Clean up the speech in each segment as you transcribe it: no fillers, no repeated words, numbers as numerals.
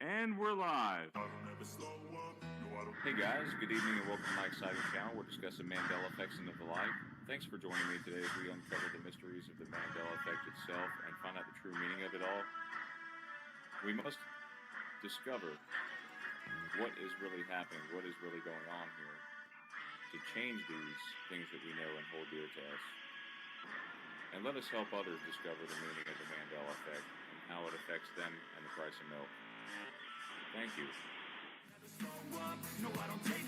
And we're live. Hey guys, good evening and welcome to my exciting channel. We're discussing Mandela effects and of the life. Thanks for joining me today as we uncover the mysteries of the Mandela effect itself and find out the true meaning of it all. We must discover what is really happening, what is really going on here to change these things that we know and hold dear to us. And let us help others discover the meaning of the Mandela effect and how it affects them and the price of milk. Thank you. No, I don't take.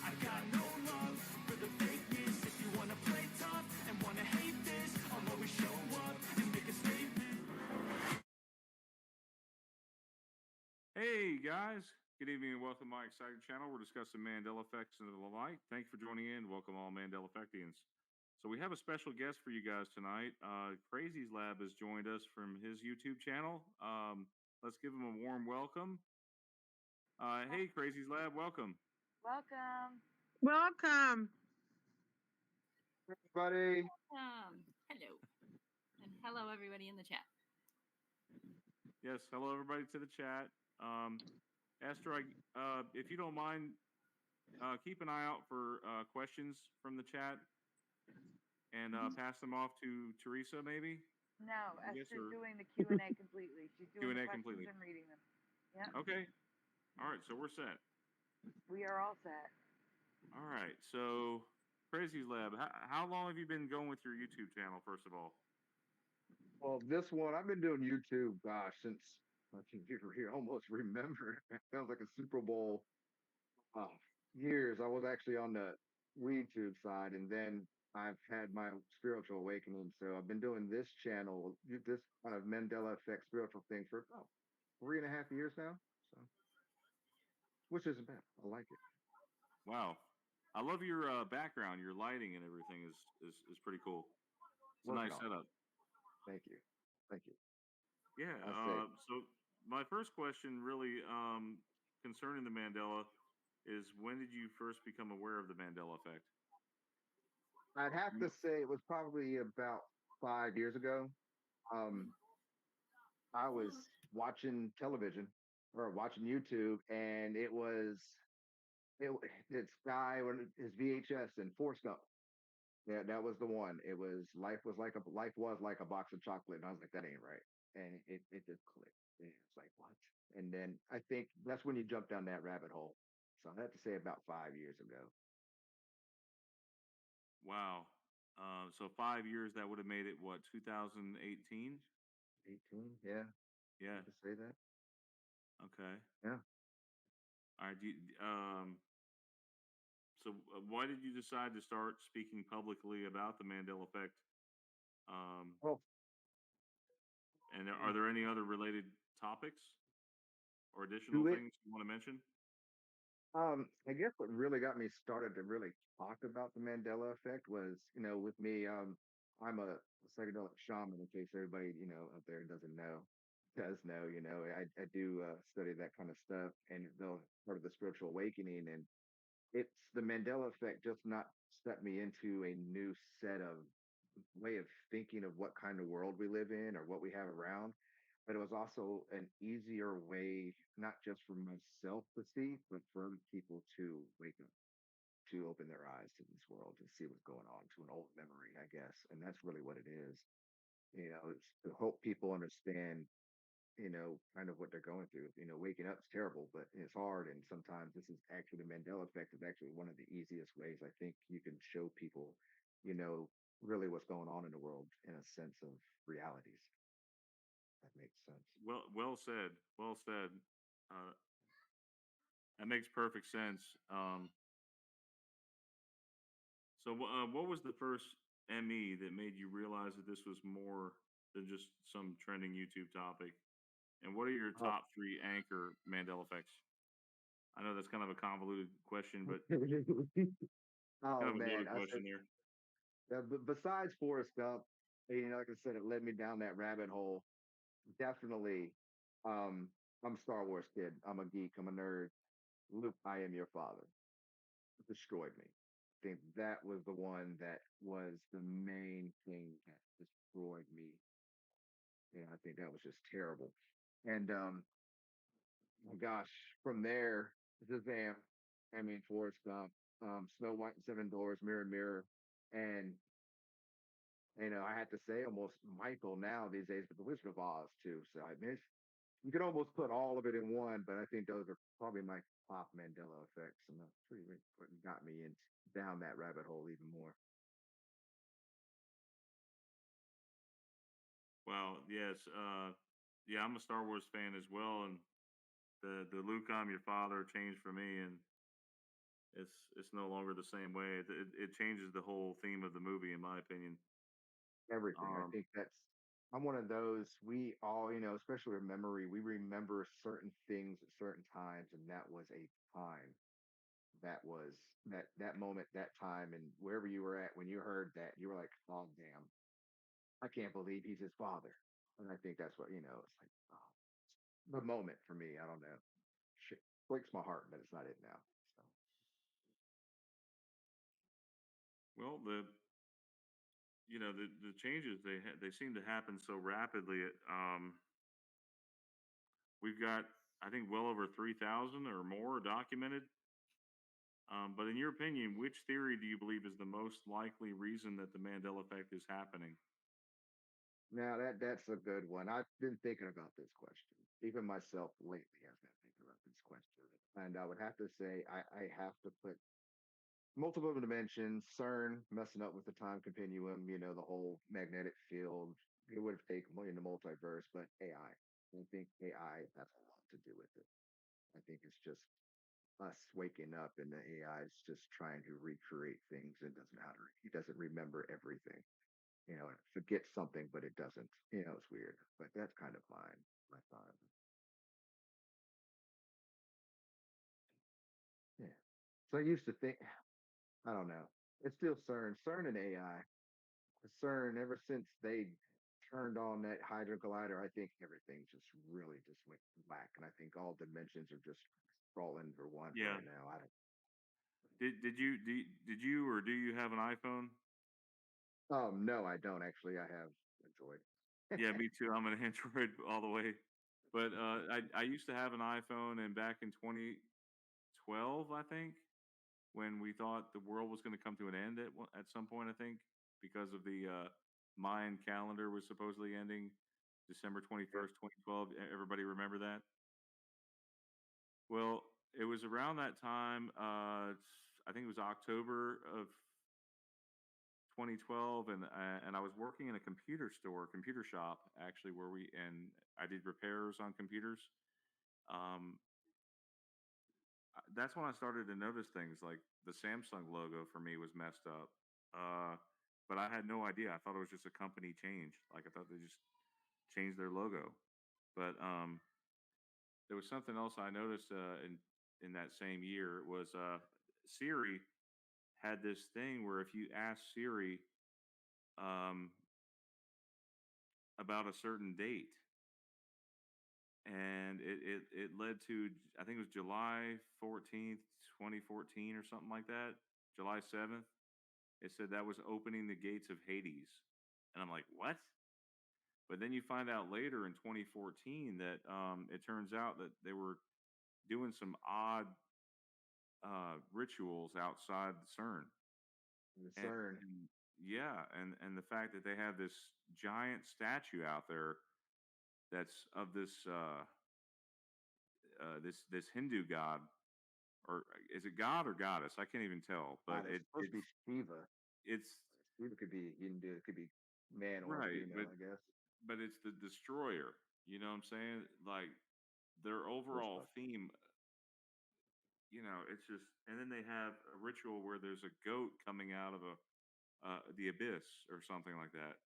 I got no love for the fakeness. If you wanna play tough and wanna hate this, I'll always show up and make a statement. Hey guys, good evening and welcome to my exciting channel. We're discussing Mandela effects and the like. Thanks for joining in. Welcome all Mandela effectians. So we have a special guest for you guys tonight. Crazies Lab has joined us from his YouTube channel. Let's give him a warm welcome. Hey Crazies Lab, welcome. Welcome. Welcome. Everybody. Hello. And hello, everybody in the chat. Yes, hello everybody to the chat. Esther, if you don't mind, keep an eye out for questions from the chat and pass them off to Theresa, maybe. No, Yes, Esther's or- doing the Q&A completely. She's doing Q&A the questions completely. and reading them. Yeah, Okay. All right, so we're set. we are all set. All right, so Crazies Lab, how long have you been going with your YouTube channel, first of all? Well, this one, I've been doing YouTube, gosh, since I can almost remember. It sounds like a Super Bowl uh, years. I was actually on the YouTube side, and then I've had my spiritual awakening. So I've been doing this channel, this kind of Mandela effect spiritual thing for about 3.5 years now. So, which isn't bad. I like it. Wow. I love your background, your lighting and everything is pretty cool. It's a Working nice on it. setup. Thank you. Thank you. Yeah. I say. So my first question, really, concerning the Mandela, is when did you first become aware of the Mandela effect? I'd have to say it was probably about 5 years ago. Um, I was watching television or watching YouTube, and it it's guy when his VHS and Forrest Gump. Yeah, that was the one. It was life was like a box of chocolate, and I was like, that ain't right, and it just clicked. And it's like what? And then I think that's when you jump down that rabbit hole. So I have to say about 5 years ago. Wow. So 5 years, that would have made it what, 2018? 18, yeah, Yeah. I could say that. Okay. Yeah. All right. So why did you decide to start speaking publicly about the Mandela effect? Well, And are there any other related topics or additional to it. things you want to mention? I guess what really got me started to really talk about the Mandela effect was, with me, I'm a psychedelic shaman. In case everybody, out there does know, I do study that kind of stuff, and part of the spiritual awakening, and it's the Mandela effect just not set me into a new set of way of thinking of what kind of world we live in or what we have around, but it was also an easier way, not just for myself to see, but for other people to wake up, to open their eyes to this world, to see what's going on, to an old memory, I guess. And that's really what it is. It's to help people understand, kind of what they're going through. Waking up is terrible, but it's hard. And sometimes this is actually the Mandela effect is actually one of the easiest ways I think you can show people, you know, really what's going on in the world in a sense of realities. That makes sense. Well said. Well said. Uh, that makes perfect sense. So what was the first ME that made you realize that this was more than just some trending YouTube topic? And what are your Uh, top three anchor Mandela effects? I know that's kind of a convoluted question, but kind oh of a man, loaded I said, question there. yeah, but besides Forrest Gump, like I said, it led me down that rabbit hole. Definitely, um, I'm a Star Wars kid. I'm a geek. I'm a nerd. Luke, I am your father. Destroyed me. I think that was the one that was the main thing that destroyed me. I think that was just terrible. And my gosh, from there, Shazam, I mean, Forrest Gump, Snow White and Seven Dwarfs, Mirror, Mirror, and I had to say almost Michael now these days, but The Wizard of Oz too. So I mean, you could almost put all of it in one, but I think those are probably my top Mandela effects, and that's pretty much what got me in down that rabbit hole even more. Well, yes, yeah, I'm a Star Wars fan as well, and the Luke, I'm your father changed for me, and it's no longer the same way. It changes the whole theme of the movie, in my opinion. Everything. I Um, think I'm one of those. We all, especially with memory, we remember certain things at certain times, and that was a time. That was that moment, that time, and wherever you were at when you heard that, you were like, "Oh damn, I can't believe he's his father." And I think that's what it's like. Oh, the moment for me. I don't know. Shit breaks my heart, but it's not it now. So well, the changes they seem to happen so rapidly. We've got, I think, well over 3,000 or more documented. But in your opinion, which theory do you believe is the most likely reason that the Mandela effect is happening? now that's a good one. I've been thinking about this question. Even myself lately has been thinking about this question. And I would have to say I have to put multiple dimensions, CERN messing up with the time continuum, the whole magnetic field. It would have taken in the multiverse, but AI. I think AI has a lot to do with it. I think it's just us waking up and the AI is just trying to recreate things and doesn't know how to. He doesn't remember everything. It forgets something, but it doesn't. It's weird. But that's kind of mine. My thought. Yeah. So I used to think. I don't know. It's still CERN and AI. CERN, ever since they turned on that Hydra Collider, I think everything just really just went black. And I think all dimensions are just crawling for one Yeah. right now. I don't. Did you or do you have an iPhone? No, I don't actually. I have enjoyed. Yeah, me too. I'm an Android all the way. But I used to have an iPhone, and back in 2012, I think, when we thought the world was going to come to an end at some point, I think, because of the Mayan calendar was supposedly ending December Yeah. 21st, 2012. Everybody remember that? Well, it was around that time. I think it was October of 2012, and I was working in a computer shop actually, where I did repairs on computers. Um, that's when I started to notice things like the Samsung logo for me was messed up. Uh, but I had no idea. I thought it was just a company change. Like I thought they just changed their logo. But there was something else I noticed in that same year was Siri had this thing where if you ask Siri um, about a certain date, and it led to, I think it was July 14th, 2014 or something like that, July 7th. It said that was opening the gates of Hades. And I'm like, what? But then you find out later in 2014 that it turns out that they were doing some odd rituals outside the CERN. The And, CERN. and yeah, and the fact that they have this giant statue out there that's of this Hindu god, or is it god or goddess? I can't even tell. But It's supposed to be Shiva. it's Shiva could be Hindu. It could be man or right, female, I guess. but it's the destroyer. You know what I'm saying? Like their overall Ghostbuster. theme. It's just, and then they have a ritual where there's a goat coming out of the abyss or something like that.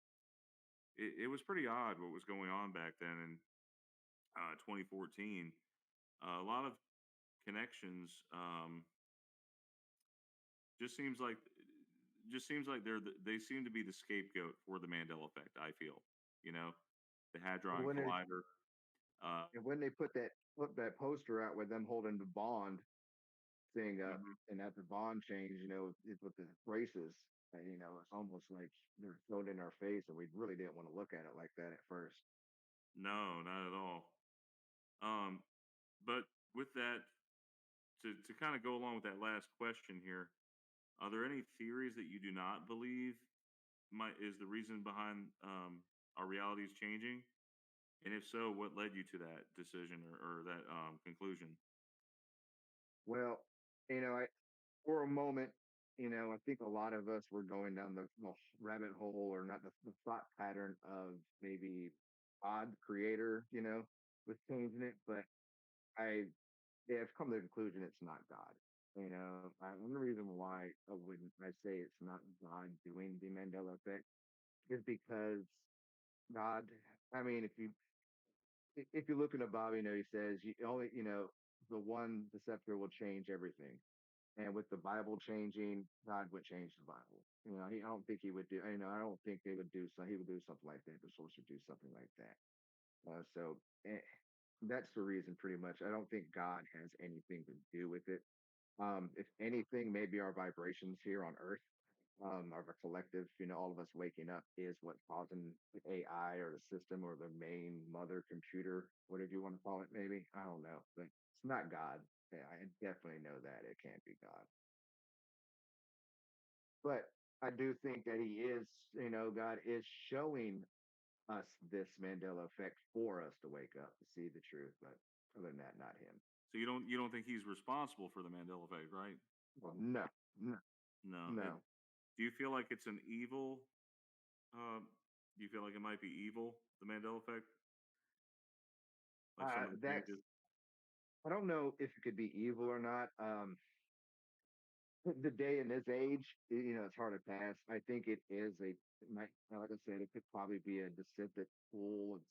It was pretty odd what was going on back then in 2014. A lot of connections. Just seems like just seems like they seem to be the scapegoat for the Mandela effect. I feel, you know, the And Hadron when they Collider. Uh, and when they put that poster out with them holding the bond thing up, mhm. and at the bond change, it's with the braces. It's almost like they're thrown in our face, and we really didn't want to look at it like that at first. No, not at all. Um, But with that, to kind of go along with that last question here, are there any theories that you do not believe might is the reason behind our realities changing? And if so, what led you to that decision or that conclusion? Well, I for a moment, I think a lot of us were going down the rabbit hole, or not the thought pattern of maybe odd creator, was changing it. But I have come to the conclusion it's not God. One reason why I say it's not God doing the Mandela effect is because God. I mean, if you look in the Bible, he says you only, the one, the scepter will change everything. And with the Bible changing, God would change the Bible. I don't think he would do. I don't think they would do so. He would do something like that. The source would do something like that. So that's the reason, pretty much. I don't think God has anything to do with it. If anything, maybe our vibrations here on Earth, of a collective, all of us waking up is what's causing the AI or the system or the main mother computer, whatever you want to call it, maybe. I don't know, but it's not God. Yeah, I definitely know that it can't be God. But I do think that he is, God is showing us this Mandela effect for us to wake up to see the truth. But other than that, not him. So you don't think he's responsible for the Mandela effect, right? Well, no, no, No. no. Do you feel like it's an evil? Do you feel like it might be evil, the Mandela effect? Like some of the That's, changes? I don't know if it could be evil or not. The day in this age, it's hard to pass. I think it is like I said, it could probably be a deceptive tool of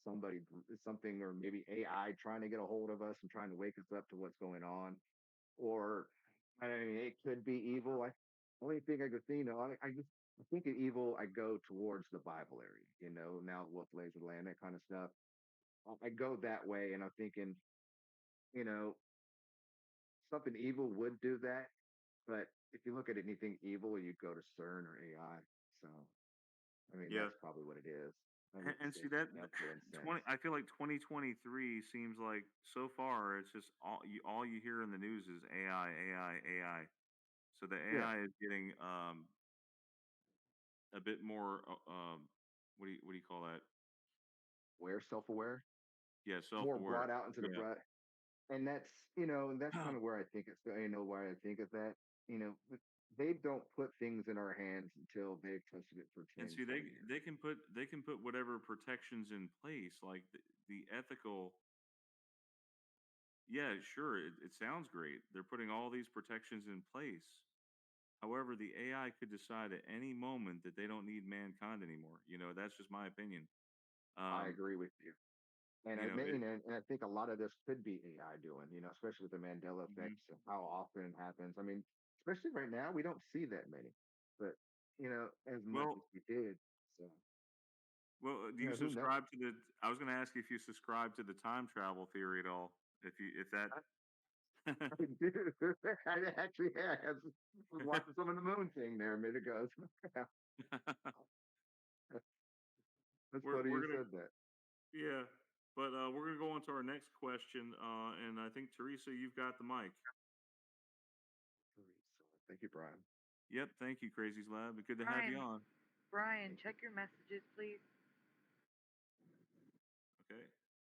something, or maybe AI trying to get a hold of us and trying to wake us up to what's going on. Or, I mean, it could be evil. Only thing I could think, I think of evil, I go towards the Bible area, now wolf lays the land, that kind of stuff. I go that way, and I'm thinking, you know, something evil would do that. But if you look at anything evil, you go to CERN or AI. So, I mean, Yeah. that's probably what it is. I And, would and say see that influence sense. 20. I feel like 2023 seems like so far it's just all you hear in the news is AI, AI, AI. So the Yeah. AI is getting a bit more. What do you call that? Self-aware, Yeah, more self-aware. brought out into the Yeah. bright. And that's kind of where I think why I think of that. You know, they don't put things in our hands until they've tested it for And 10, see, they 20 years. they can put whatever protections in place, like the ethical. Yeah, sure, it sounds great. They're putting all these protections in place. However, the AI could decide at any moment that they don't need mankind anymore. That's just my opinion. I Um, agree with you. And you I know, mean, it. and I think a lot of this could be AI doing, especially with the Mandela Mhm. effects and how often it happens. I mean, especially right now, we don't see that many, but as much Well, as we did. So, do you who knows? subscribe to the? I was going to ask you if you subscribe to the time travel theory at all. If that. I do. I actually have. I was watching some of the moon thing there a minute ago. That's we're funny we're you gonna said that. Yeah, but we're gonna go on to our next question, and I think Teresa, you've got the mic. Thank you, Brian. Yep, thank you, Crazies Lab. Good to have you Brian, on. Brian, check your messages, please. Okay,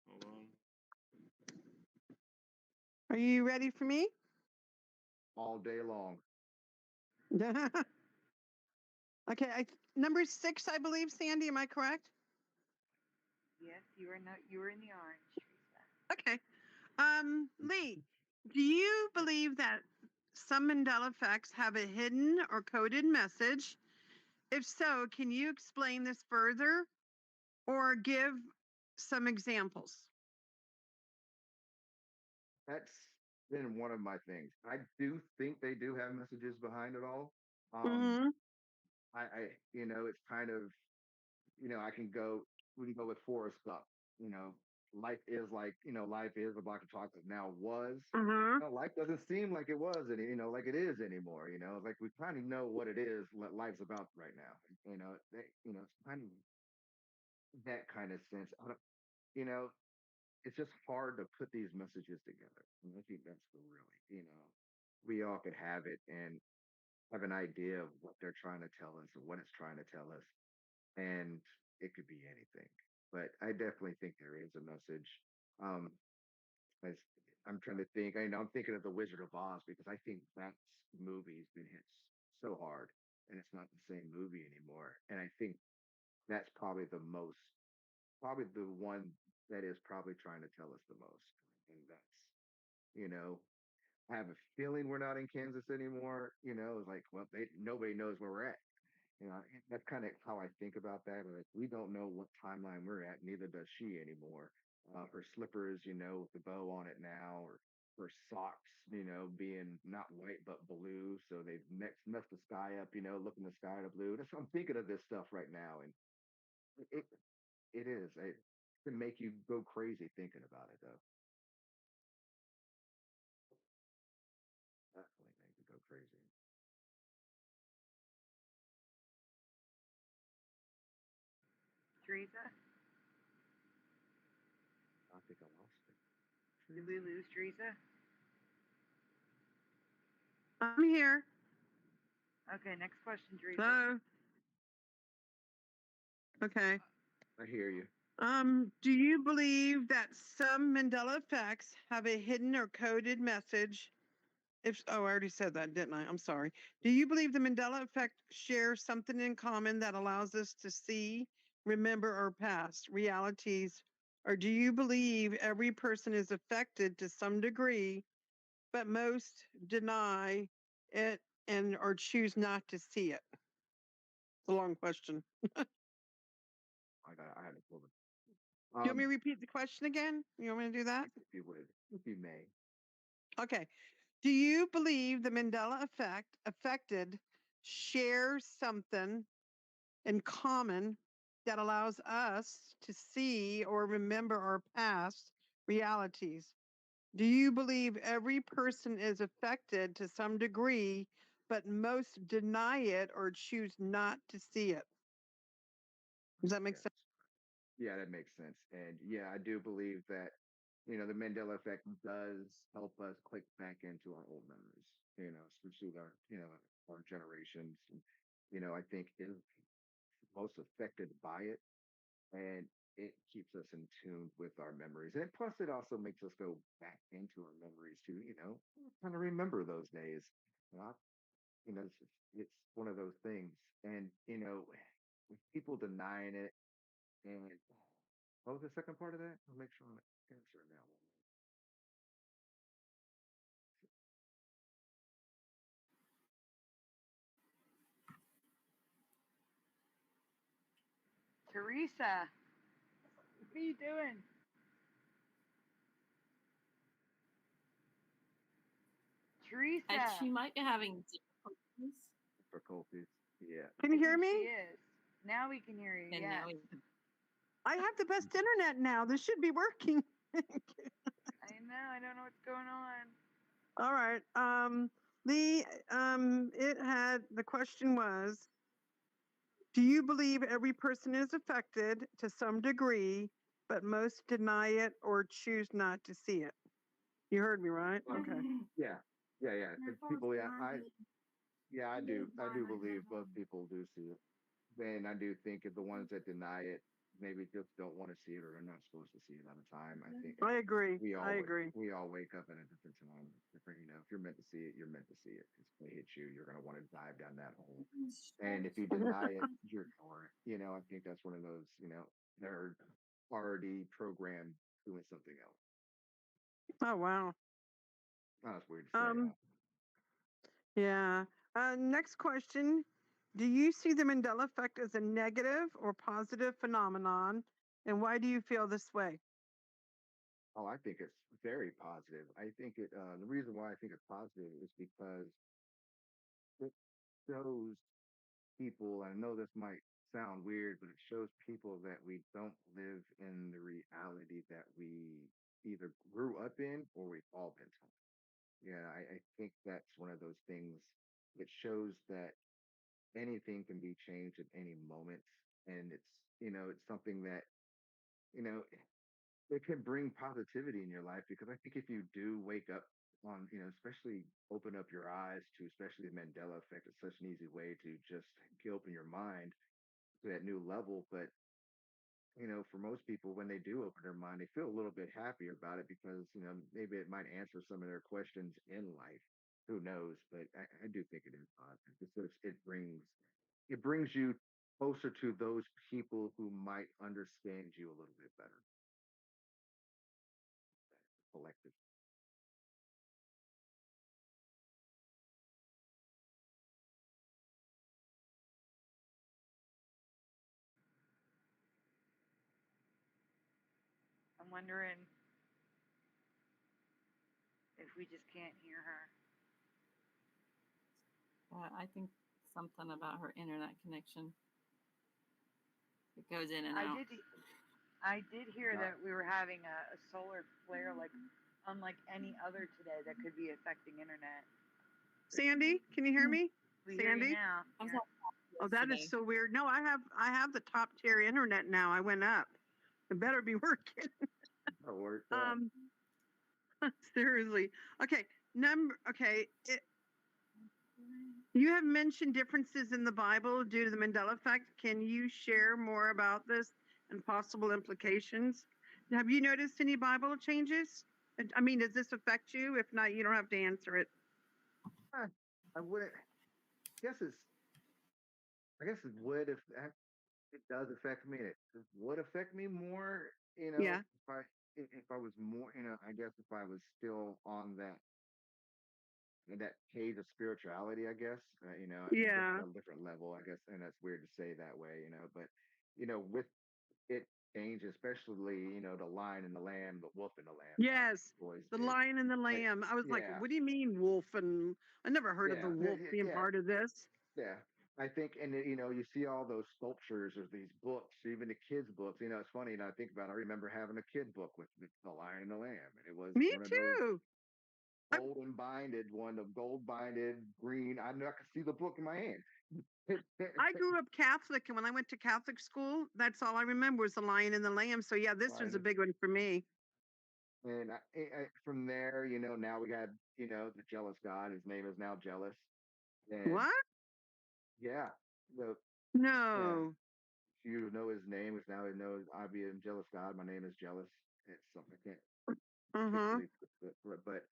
hold on. Are you ready for me? All day long. Okay, number 6, I believe, Sandy. Am I correct? Yes, you are not. You are in the orange, Teresa. Okay. Lee, do you believe that some Mandela effects have a hidden or coded message? If so, can you explain this further or give some examples? That's been one of my things. I do think they do have messages behind it all. Um, Mm-hmm. it's kind of, I can go, we can go with Forrest Gump. You know, life is a block of chocolate now was. Mm-hmm. Life doesn't seem like it was like it is anymore. Like we kind of know what it is, what life's about right now. It's kind of that kind of sense. I don't, you know, it's just hard to put these messages together. And I think that's the really, we all could have it and have an idea of what they're trying to tell us or what it's trying to tell us. And it could be anything. But I definitely think there is a message. Um, as I'm trying to think, I'm thinking of the Wizard of Oz because I think that movie's been hit so hard, and it's not the same movie anymore. And I think that's probably the one that is probably trying to tell us the most. And that's, you know, I have a feeling we're not in Kansas anymore. It's like, well, nobody knows where we're at. That's kind of how I think about that. Like, we don't know what timeline we're at, neither does she anymore. Her slippers, with the bow on it now, or her socks, being not white but blue. So they've messed the sky up, looking the sky to blue. I'm thinking of this stuff right now. And it, it is. It can make you go crazy thinking about it, though. Definitely make you go crazy. Teresa, I think I lost it. did we lose Teresa? I'm here. Okay, next question, Teresa. Hello. Okay. I hear you. Do you believe that some Mandela effects have a hidden or coded message? I already said that, didn't I? I'm sorry. Do you believe the Mandela effect shares something in common that allows us to see, remember, or past realities? Or do you believe every person is affected to some degree, but most deny it and or choose not to see it? It's a long question. I had to pull it. Do you want me to repeat the question again? You want me to do that? If you would, if you may. Okay. Do you believe the Mandela effect affected shares something in common that allows us to see or remember our past realities? Do you believe every person is affected to some degree, but most deny it or choose not to see it? Does that make Yes. sense? Yeah, that makes sense. And yeah, I do believe that, the Mandela effect does help us click back into our old memories, especially our generations. And, I think is most affected by it. And it keeps us in tune with our memories. And plus, it also makes us go back into our memories to, kind of remember those days. You know, it's one of those things. And, with people denying it, and what was the second part of that? I'll make sure I'm answering that one. Teresa, what are you doing? Teresa. She might be having difficulties. Difficulties. Yeah. Can you hear me? She is. Now we can hear you. And Yeah. now we I have the best internet now. This should be working. I know. I don't know what's going on. All right. Lee, the question was, do you believe every person is affected to some degree, but most deny it or choose not to see it? You heard me, right? Okay. Yeah. Yeah. Yeah. People. Yeah. I do. I do believe most people do see it. Then I do think if the ones that deny it maybe just don't want to see it or are not supposed to see it at a time. I think I agree. I agree. We all wake up at a different time. Different, if you're meant to see it, you're meant to see it. It's going to hit you. You're going to want to dive down that hole. And if you deny it, you're ignore it. I think that's one of those. They're already programmed doing something else. Oh wow. Oh, that's weird to say. Yeah. Next question. Do you see the Mandela effect as a negative or positive phenomenon? And why do you feel this way? Oh, I think it's very positive. I think it. The reason why I think it's positive is because it shows people. I know this might sound weird, but it shows people that we don't live in the reality that we either grew up in or we've all been taught. Yeah, I think that's one of those things. It shows that anything can be changed at any moment, and it's something that you know it can bring positivity in your life, because I think if you do wake up on, especially open up your eyes to, especially the Mandela effect, it's such an easy way to just open your mind to that new level. But for most people, when they do open their mind, they feel a little bit happier about it, because maybe it might answer some of their questions in life. Who knows? But I do think it is positive. It brings you closer to those people who might understand you a little bit better. Collective. I'm wondering if we just can't hear her. I think something about her internet connection. It goes in and I out. did hear that we were having a solar flare, like unlike any other today, that could be affecting internet. Sandy, can you hear me? We hear you Sandy? now. I was Yeah. Oh, that is so weird. No, I have the top tier internet now. I went up. It better be working. That worked. Seriously. Okay. Okay. You have mentioned differences in the Bible due to the Mandela effect. Can you share more about this and possible implications? Have you noticed any Bible changes? I mean, does this affect you? If not, you don't have to answer it. I wouldn't. I guess it would, if it does affect me. It would affect me more, Yeah. if I was more, I guess if I was still on that page of spirituality, I guess, Yeah. a different level, I guess, and that's weird to say that way, but with it change, especially the lion and the lamb, the wolf and the lamb. Yes. Boys The did. lion and the lamb. I was like, Yeah. what do you mean wolf? And I never heard of Yeah, the wolf being yeah, part of this. yeah. I think, and you see all those sculptures or these books, even the kids' books. It's funny. I think about it. I remember having a kid book with the Lion and the Lamb, and it was Me one of those too. gold binded green. I know I could see the book in my hand. I grew up Catholic, and when I went to Catholic school, that's all I remember was the lion and the lamb. So yeah, this was a big one for me. And from there, now we got the jealous God. His name is now Jealous. And What? yeah, the yeah. No. You know his name is now. He knows I be a jealous God. My name is Jealous. It's something I can't Uh-huh. particularly, but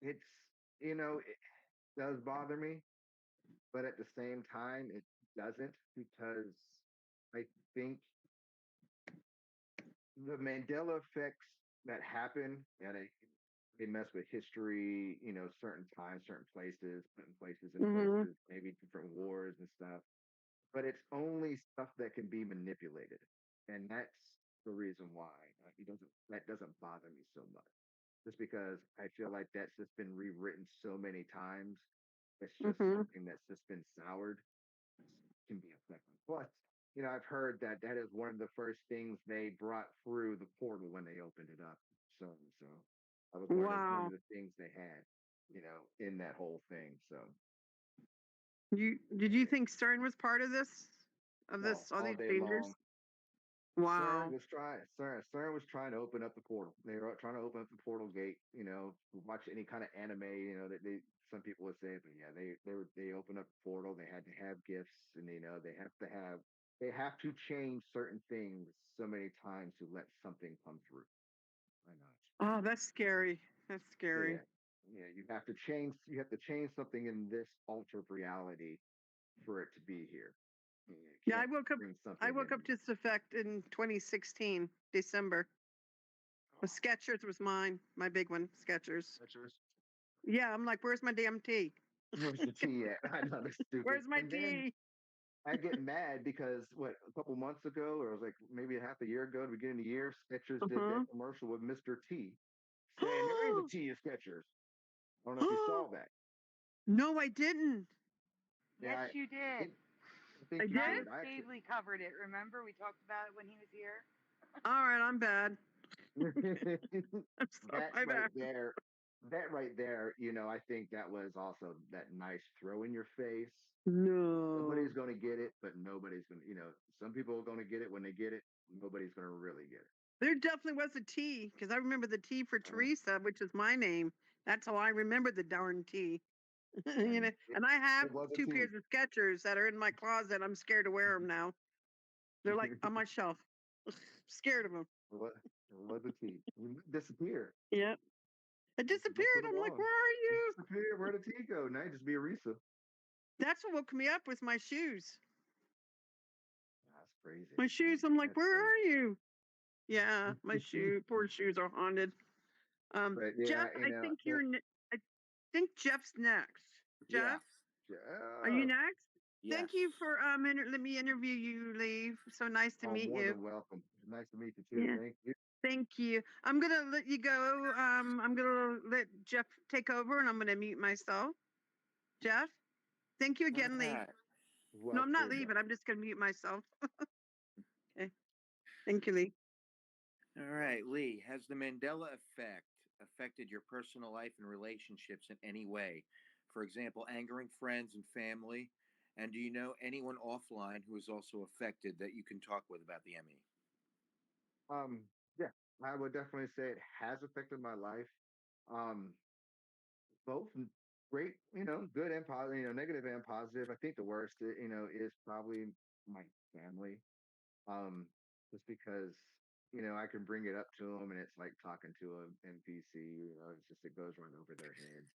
it's it does bother me, but at the same time, it doesn't, because I think the Mandela effects that happen, and they mess with history, certain times, certain places, putting places in Mm-hmm. places, maybe different wars and stuff. But it's only stuff that can be manipulated, and that's the reason why that doesn't bother me so much. Just because I feel like that's just been rewritten so many times. It's just Mm-hmm. something that's just been soured, can be effective. But I've heard that that is one of the first things they brought through the portal when they opened it up. So that was one Wow. of the things they had, in that whole thing. So Did you think CERN was part of this? All all these day changes? long. Wow. CERN was trying to open up the portal. They were trying to open up the portal gate. Watch any kind of anime. That some people would say, but yeah, they opened up the portal. They had to have gifts, and they have to change certain things so many times to let something come through. I know. Oh, that's scary. That's scary. Yeah, yeah. You have to change. You have to change something in this altered reality for it to be here. You Yeah, can't bring I something woke up in. to this effect in 2016, December. But Skechers was mine, my big one, Skechers. Pictures. Yeah, I'm like, where's my damn tea? Where's the tea at? I know, they're stupid. Where's my And then tea? I get mad because a couple months ago, or it was like maybe a half a year ago, at the beginning of the year, Skechers did Uh-huh. that commercial with Mr. T, saying there is a tea in Skechers. I don't know if you saw that. No, I didn't. Yes, you did. I think I you did? did. Stavely covered it. Remember, we talked about it when he was here. All right, I'm bad. I'm sorry, That my right bad. there that right there, I think that was also that nice throw in your face. No. Somebody's going to get it, but nobody's going to, some people are going to get it when they get it. Nobody's going to really get it. There definitely was a T because I remember the T for Uh, Teresa, which is my name. That's how I remember the darn T. and it, And I have it was a two T. pairs of Skechers that are in my closet. I'm scared to wear them now. They're like on my shelf. Scared of them. It was a T. It disappeared. Yeah. It Look for disappeared. the I'm like, wall. where are It you? disappeared. Where did the T go? Now it just be Arisa. That's what woke me up with my shoes. That's crazy. My shoes. I'm like, That's where crazy. are you? Yeah, my poor shoes are haunted. But Jeff, yeah, I think I think Jeff's next. Yeah. Jeff, are you Jeff. next? Yes. Thank you for let me interview you, Lee. So nice to Oh, meet more you. than welcome. Nice to meet you too. Yeah. Thank you. Thank you. I'm gonna let you go. I'm gonna let Jeff take over, and I'm gonna mute myself. Jeff, thank you All again, Lee. right. No, I'm not Welcome. leaving. I'm just gonna mute myself. Okay. Thank you, Lee. All right, Lee, has the Mandela effect affected your personal life and relationships in any way? For example, angering friends and family? And do you know anyone offline who is also affected that you can talk with about the ME? Um, yeah, I would definitely say it has affected my life. Um, both great, good and positive, negative and positive. I think the worst, is probably my family. Um, just because, I can bring it up to them and it's like talking to an NPC, it's just, it goes right over their heads.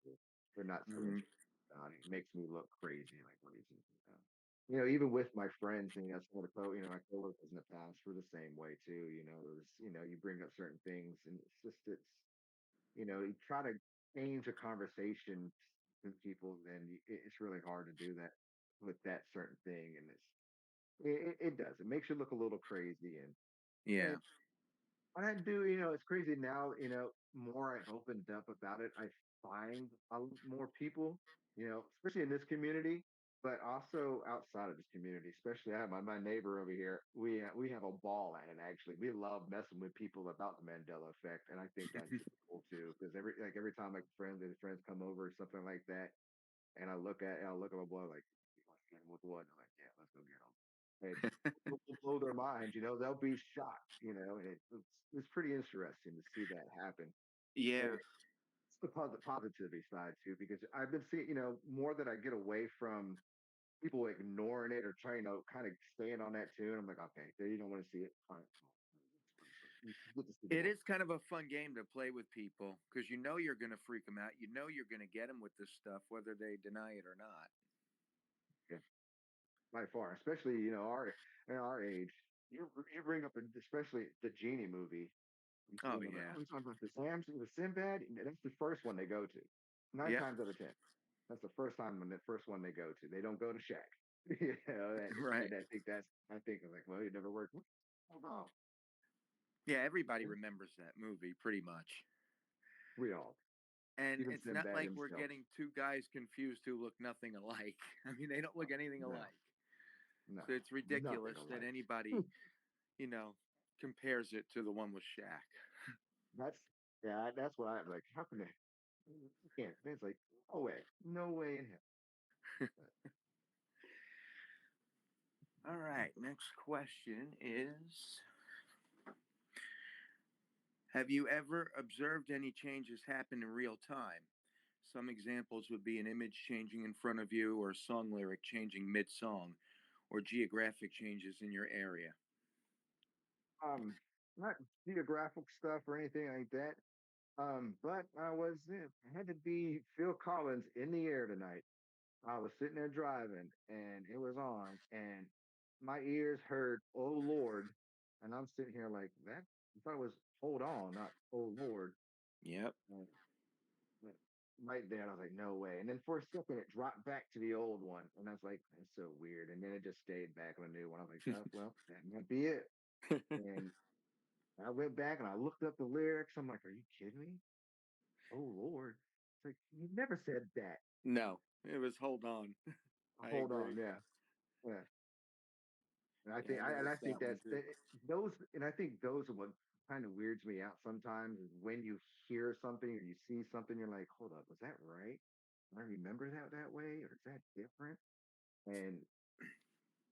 They're not so Mhm. interested about it. It makes me look crazy. Like, what are you thinking about? Even with my friends, some of the my coworkers in the past were the same way too. It was, you bring up certain things and you try to change a conversation with people, then it's really hard to do that with that certain thing. And it does. It makes you look a little crazy. And Yeah. what I do, it's crazy now, more I've opened up about it, I find more people, especially in this community, but also outside of this community, especially I have my neighbor over here. We have a ball at it, actually. We love messing with people about the Mandela effect. And I think that's super cool too. Because every time my friends come over or something like that, and I look at my boy like, "You want to get him with what?" I'm like, "Yeah, let's go get him." And will blow their minds, they'll be shocked, and it's pretty interesting to see that happen. And Yeah. it's the positivity side too, because I've been seeing, more that I get away from people ignoring it or trying to kind of staying on that tune. I'm like, okay, you don't want to see it. Fine. You get to see the It more. is kind of a fun game to play with people because you know you're going to freak them out. You know you're going to get them with this stuff, whether they deny it or not. Yeah, by far, especially, our age. You bring up, especially the Genie movie. You see Oh, them, they're like, yeah. "Oh, you're talking about the Sinbad?" That's the first one they go to. Nine Yep. times out of 10. That's the first one they go to. They don't go to Shaq. And Right. I think I'm like, well, it never worked. Oh, Yeah. Everybody remembers that movie pretty much. we all, And even it's not Sinbad like we're himself. getting two guys confused who look nothing alike. I mean, they don't look anything No, alike. no, So it's nothing ridiculous that alike. anybody, you know, compares it to the one with Shaq. That's yeah, that's what I'm like. How can they? You can't. It's like no way in hell. All right. Next question is, have you ever observed any changes happen in real time? Some examples would be an image changing in front of you, or a song lyric changing mid song, or geographic changes in your area. Not geographic stuff or anything like that. But I had to be Phil Collins in the air tonight. I was sitting there driving and it was on and my ears heard "Oh Lord," and I'm sitting here like that. I thought it was "Hold On," not "Oh Lord." Yep. And but right there, I was like, "No way!" And then for a second, it dropped back to the old one, and I was like, "That's so weird." And then it just stayed back on the new one. I was like, "Oh well, that might be it." And I went back and I looked up the lyrics. I'm like, "Are you kidding me? Oh Lord!" It's like you never said that. No, it was hold on. I Hold agree. on, yeah, yeah. And I Yeah, think I I noticed think that one that's too. those, and I think those are what kind of weirds me out sometimes is when you hear something or you see something, you're like, hold up, was that right? I remember that that way, or is that different? And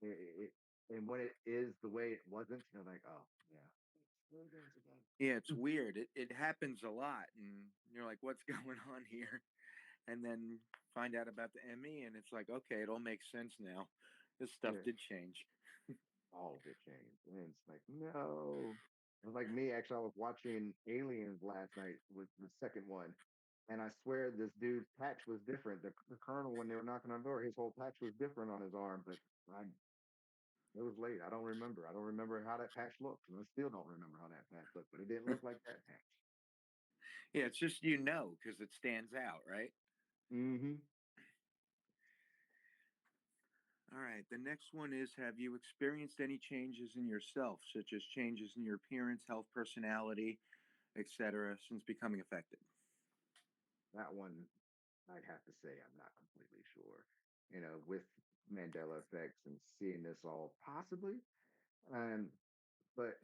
it and when it is the way it wasn't, you're like, oh yeah, it's those Yeah, it's again. weird. It happens a lot, and you're like, "What's going on here?" And then find out about the Emmy, and it's like, okay, it all makes sense now. This stuff Yeah, did change. all of it changed, and it's like no. It was like me actually. I was watching Aliens last night with the second one, and I swear this dude's patch was different. The colonel, when they were knocking on the door, his whole patch was different on his arm, but I it was late. I don't remember. I don't remember how that patch looked, and I still don't remember how that patch looked. But it didn't look like that patch. Yeah, it's just because it stands out, right? Mm-hmm. All right. The next one is: have you experienced any changes in yourself, such as changes in your appearance, health, personality, etc., since becoming affected? That one, I'd have to say I'm not completely sure. With Mandela effects and seeing this all possibly. Um, but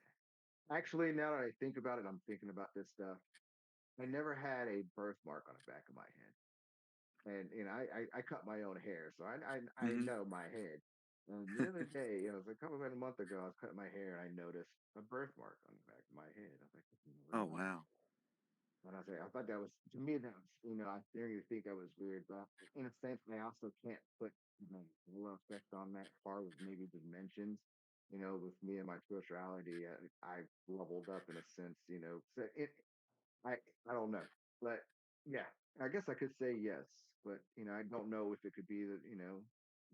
actually, now that I think about it, I'm thinking about this stuff. I never had a birthmark on the back of my head, and I cut my own hair, so I Hmm. know my head. And the other day, it was a couple of a month ago, I was cutting my hair, and I noticed a birthmark on the back of my head. I was like, Oh, really? wow. And I thought that was to me that was I didn't even think that was weird, but in a sense, I also can't put a little effect on that far with maybe dimensions. With me and my spirituality, I've leveled up in a sense. So I I don't know, but yeah, I guess I could say yes, but I don't know if it could be that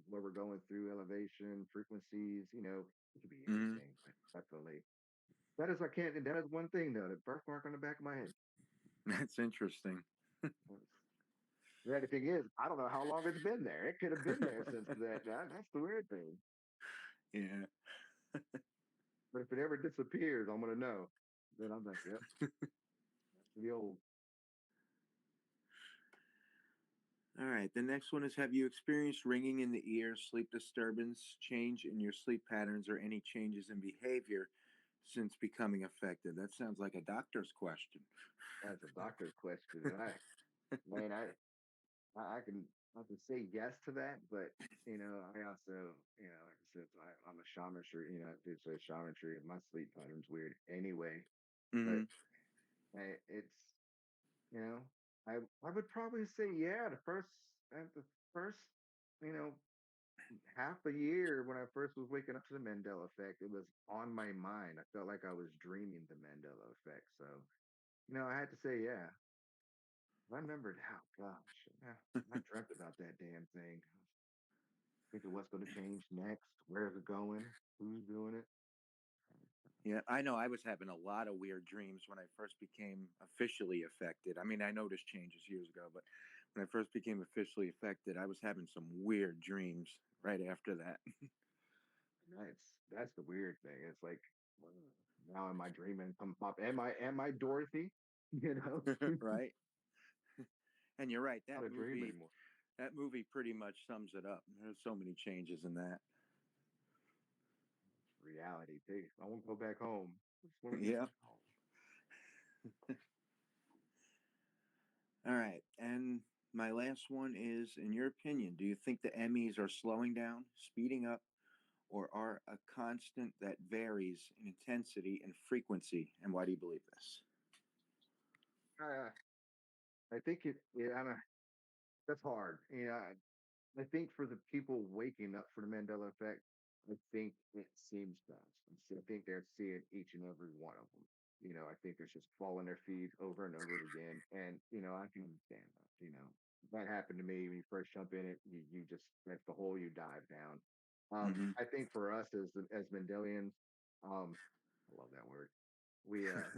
where we're going through elevation frequencies. It could be Hmm. anything, but definitely that is I can't. That is one thing though, the birthmark on the back of my head. That's interesting. The thing is, I don't know how long it's been there. It could have been there since that. That's the weird thing. Yeah. But if it ever disappears, I'm gonna know. Then I'm like, yep, the old. All right. The next one is: have you experienced ringing in the ears, sleep disturbance, change in your sleep patterns, or any changes in behavior since becoming affected? That sounds like a doctor's question. That's a doctor's question, and man, I can say yes to that, but I also, like I said, I'm a shaman. I do say shamanry, and my sleep pattern's weird anyway. But Hmm. it's you know, I would probably say yeah. At the first, you know, half a year when I first was waking up to the Mandela effect, it was on my mind. I felt like I was dreaming the Mandela effect. So, I had to say yeah. I remembered how, gosh, yeah, I dreamt about that damn thing. Thinking what's going to change next, where's it going, who's doing it. Yeah, I know I was having a lot of weird dreams when I first became officially affected. I mean, I noticed changes years ago, but when I first became officially affected, I was having some weird dreams right after that. That's the weird thing. It's like now am I dreaming? Come pop. Am I Dorothy? You know, Right? And you're right, not a dream anymore. that movie pretty much sums it up. There's so many changes in that. Reality. Hey, I won't go back home. I just want to get Yeah. back home. All right. And my last one is: in your opinion, do you think the Emmys are slowing down, speeding up, or are a constant that varies in intensity and frequency? And why do you believe this? Uh, I think it. Yeah, I don't, that's hard. I think for the people waking up for the Mandela effect, I think it seems fast. I think they're seeing each and every one of them. I think it's just falling their feet over and over again. And, I can understand that. That happened to me when you first jump in it, you just, that's the hole you dive down. Hmm. I think for us as Mendelians, I love that word. We, uh,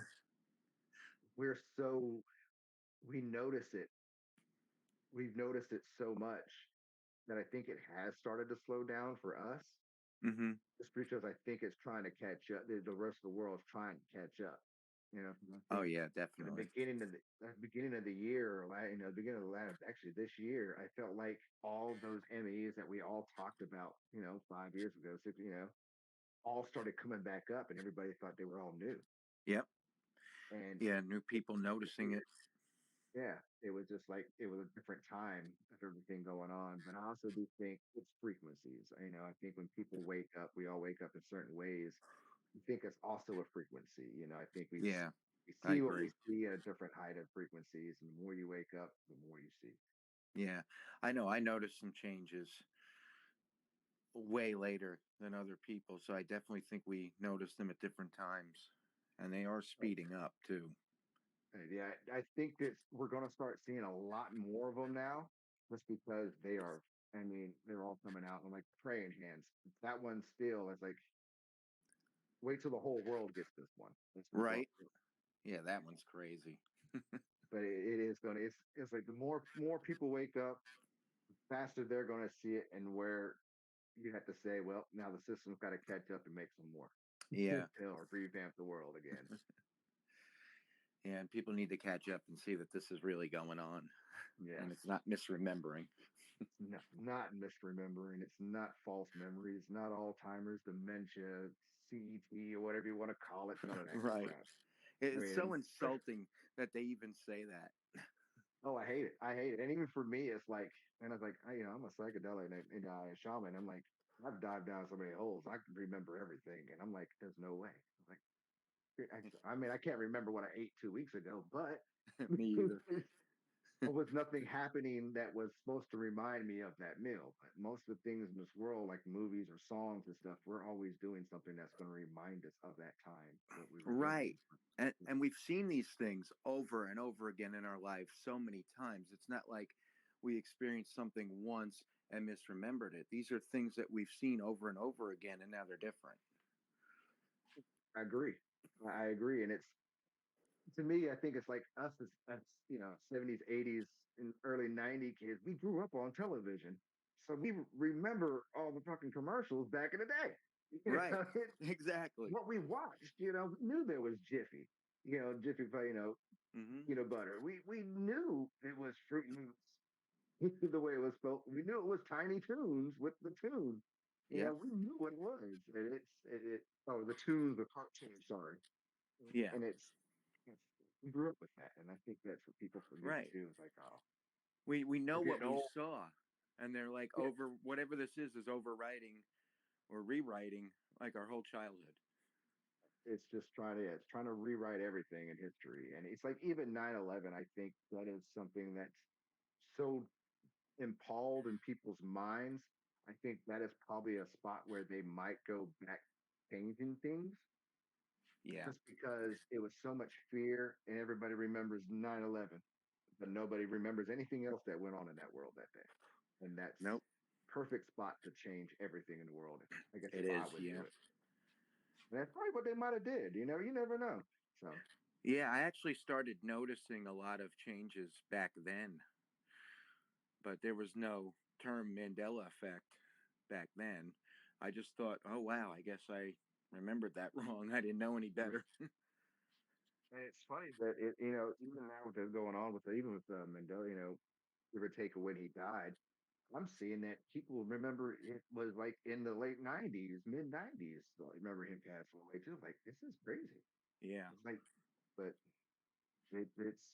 we're so, we notice it. We've noticed it so much that I think it has started to slow down for us. Hmm. Just because I think it's trying to catch up. The rest of the world is trying to catch up. 'Cause I Oh think yeah, at the definitely. beginning of the year, or the beginning of the last, actually this year, I felt like all those Emmys that we all talked about, 5 years ago, six, all started coming back up, and everybody thought they were all new. Yep. And Yeah, new people noticing it. yeah, it was just like it was a different time of everything going on. But I also do think it's frequencies. I think when people wake up, we all wake up in certain ways. I think it's also a frequency. I think Yeah, we I see what we agree. see at a different height of frequencies, and the more you wake up, the more you see. Yeah, I know. I noticed some changes way later than other people, so I definitely think we noticed them at different times, and they are Right. speeding up too. Yeah, I think that we're going to start seeing a lot more of them now, just because they are. I mean, they're all coming out. I'm like praying hands. That one still is like, wait till the whole world gets this one. That's just what. Right? Yeah, that one's crazy. But it is going to. It's like the more people wake up, faster they're going to see it, and where you have to say, well, now the system's got to catch up and make some more, Yeah, or revamp the world again. yeah, and people need to catch up and see that this is really going on, Yes. and it's not misremembering. No, not misremembering. It's not false memories, not Alzheimer's, dementia, CET, or whatever you want to call it. None of that Right. crap. I It's so mean, insulting that they even say that. oh, I hate it. I hate it. And even for me, it's like, and I was like, I'm a psychedelic and a shaman. I'm like, I've dived down so many holes. I can remember everything. And I'm like, there's no way. I'm like, I mean, I can't remember what I ate 2 weeks ago, but Me either. was nothing happening that was supposed to remind me of that meal. But most of the things in this world, like movies or songs and stuff, we're always doing something that's going to remind us of that time, what we were doing. Right. And we've seen these things over and over again in our lives so many times. It's not like we experienced something once and misremembered it. These are things that we've seen over and over again, and now they're different. I agree. I agree. And it's, to me, I think it's like us as 70s, 80s, and early 90s kids. We grew up on television. So we remember all the fucking commercials back in the day. Right. Exactly. What we watched, we knew there was Jiffy, Jiffy, Hmm. peanut butter. We knew it was Fruit Loops the way it was spelled. We knew it was Tiny Toons with the tune. Yep. We knew what it was. And oh, the tunes, the cartoon, sorry. Yeah. And we grew up with that. And I think that's what people forget Right. too. It's like, oh, We know we're what getting we old. saw, and they're like Yeah. over whatever this is overwriting or rewriting like our whole childhood. It's trying to rewrite everything in history. And it's like even 9/11. I think that is something that's so impaled in people's minds. I think that is probably a spot where they might go back changing things, Yeah. just because it was so much fear and everybody remembers 9/11, but nobody remembers anything else that went on in that world that day. And that's Nope. perfect spot to change everything in the world. I guess It if I is. would do Yeah. it. And that's probably what they might have did. You never know. So Yeah. I actually started noticing a lot of changes back then, but there was no term Mandela effect back then. I just thought, oh wow, I guess I remembered that wrong. I didn't know any better. and it's funny that even now with it going on with even with Mandela, give or take when he died, I'm seeing that people remember it was like in the late '90s, mid '90s. So I remember him passing away too. Like this is crazy. Yeah, It's like, but it's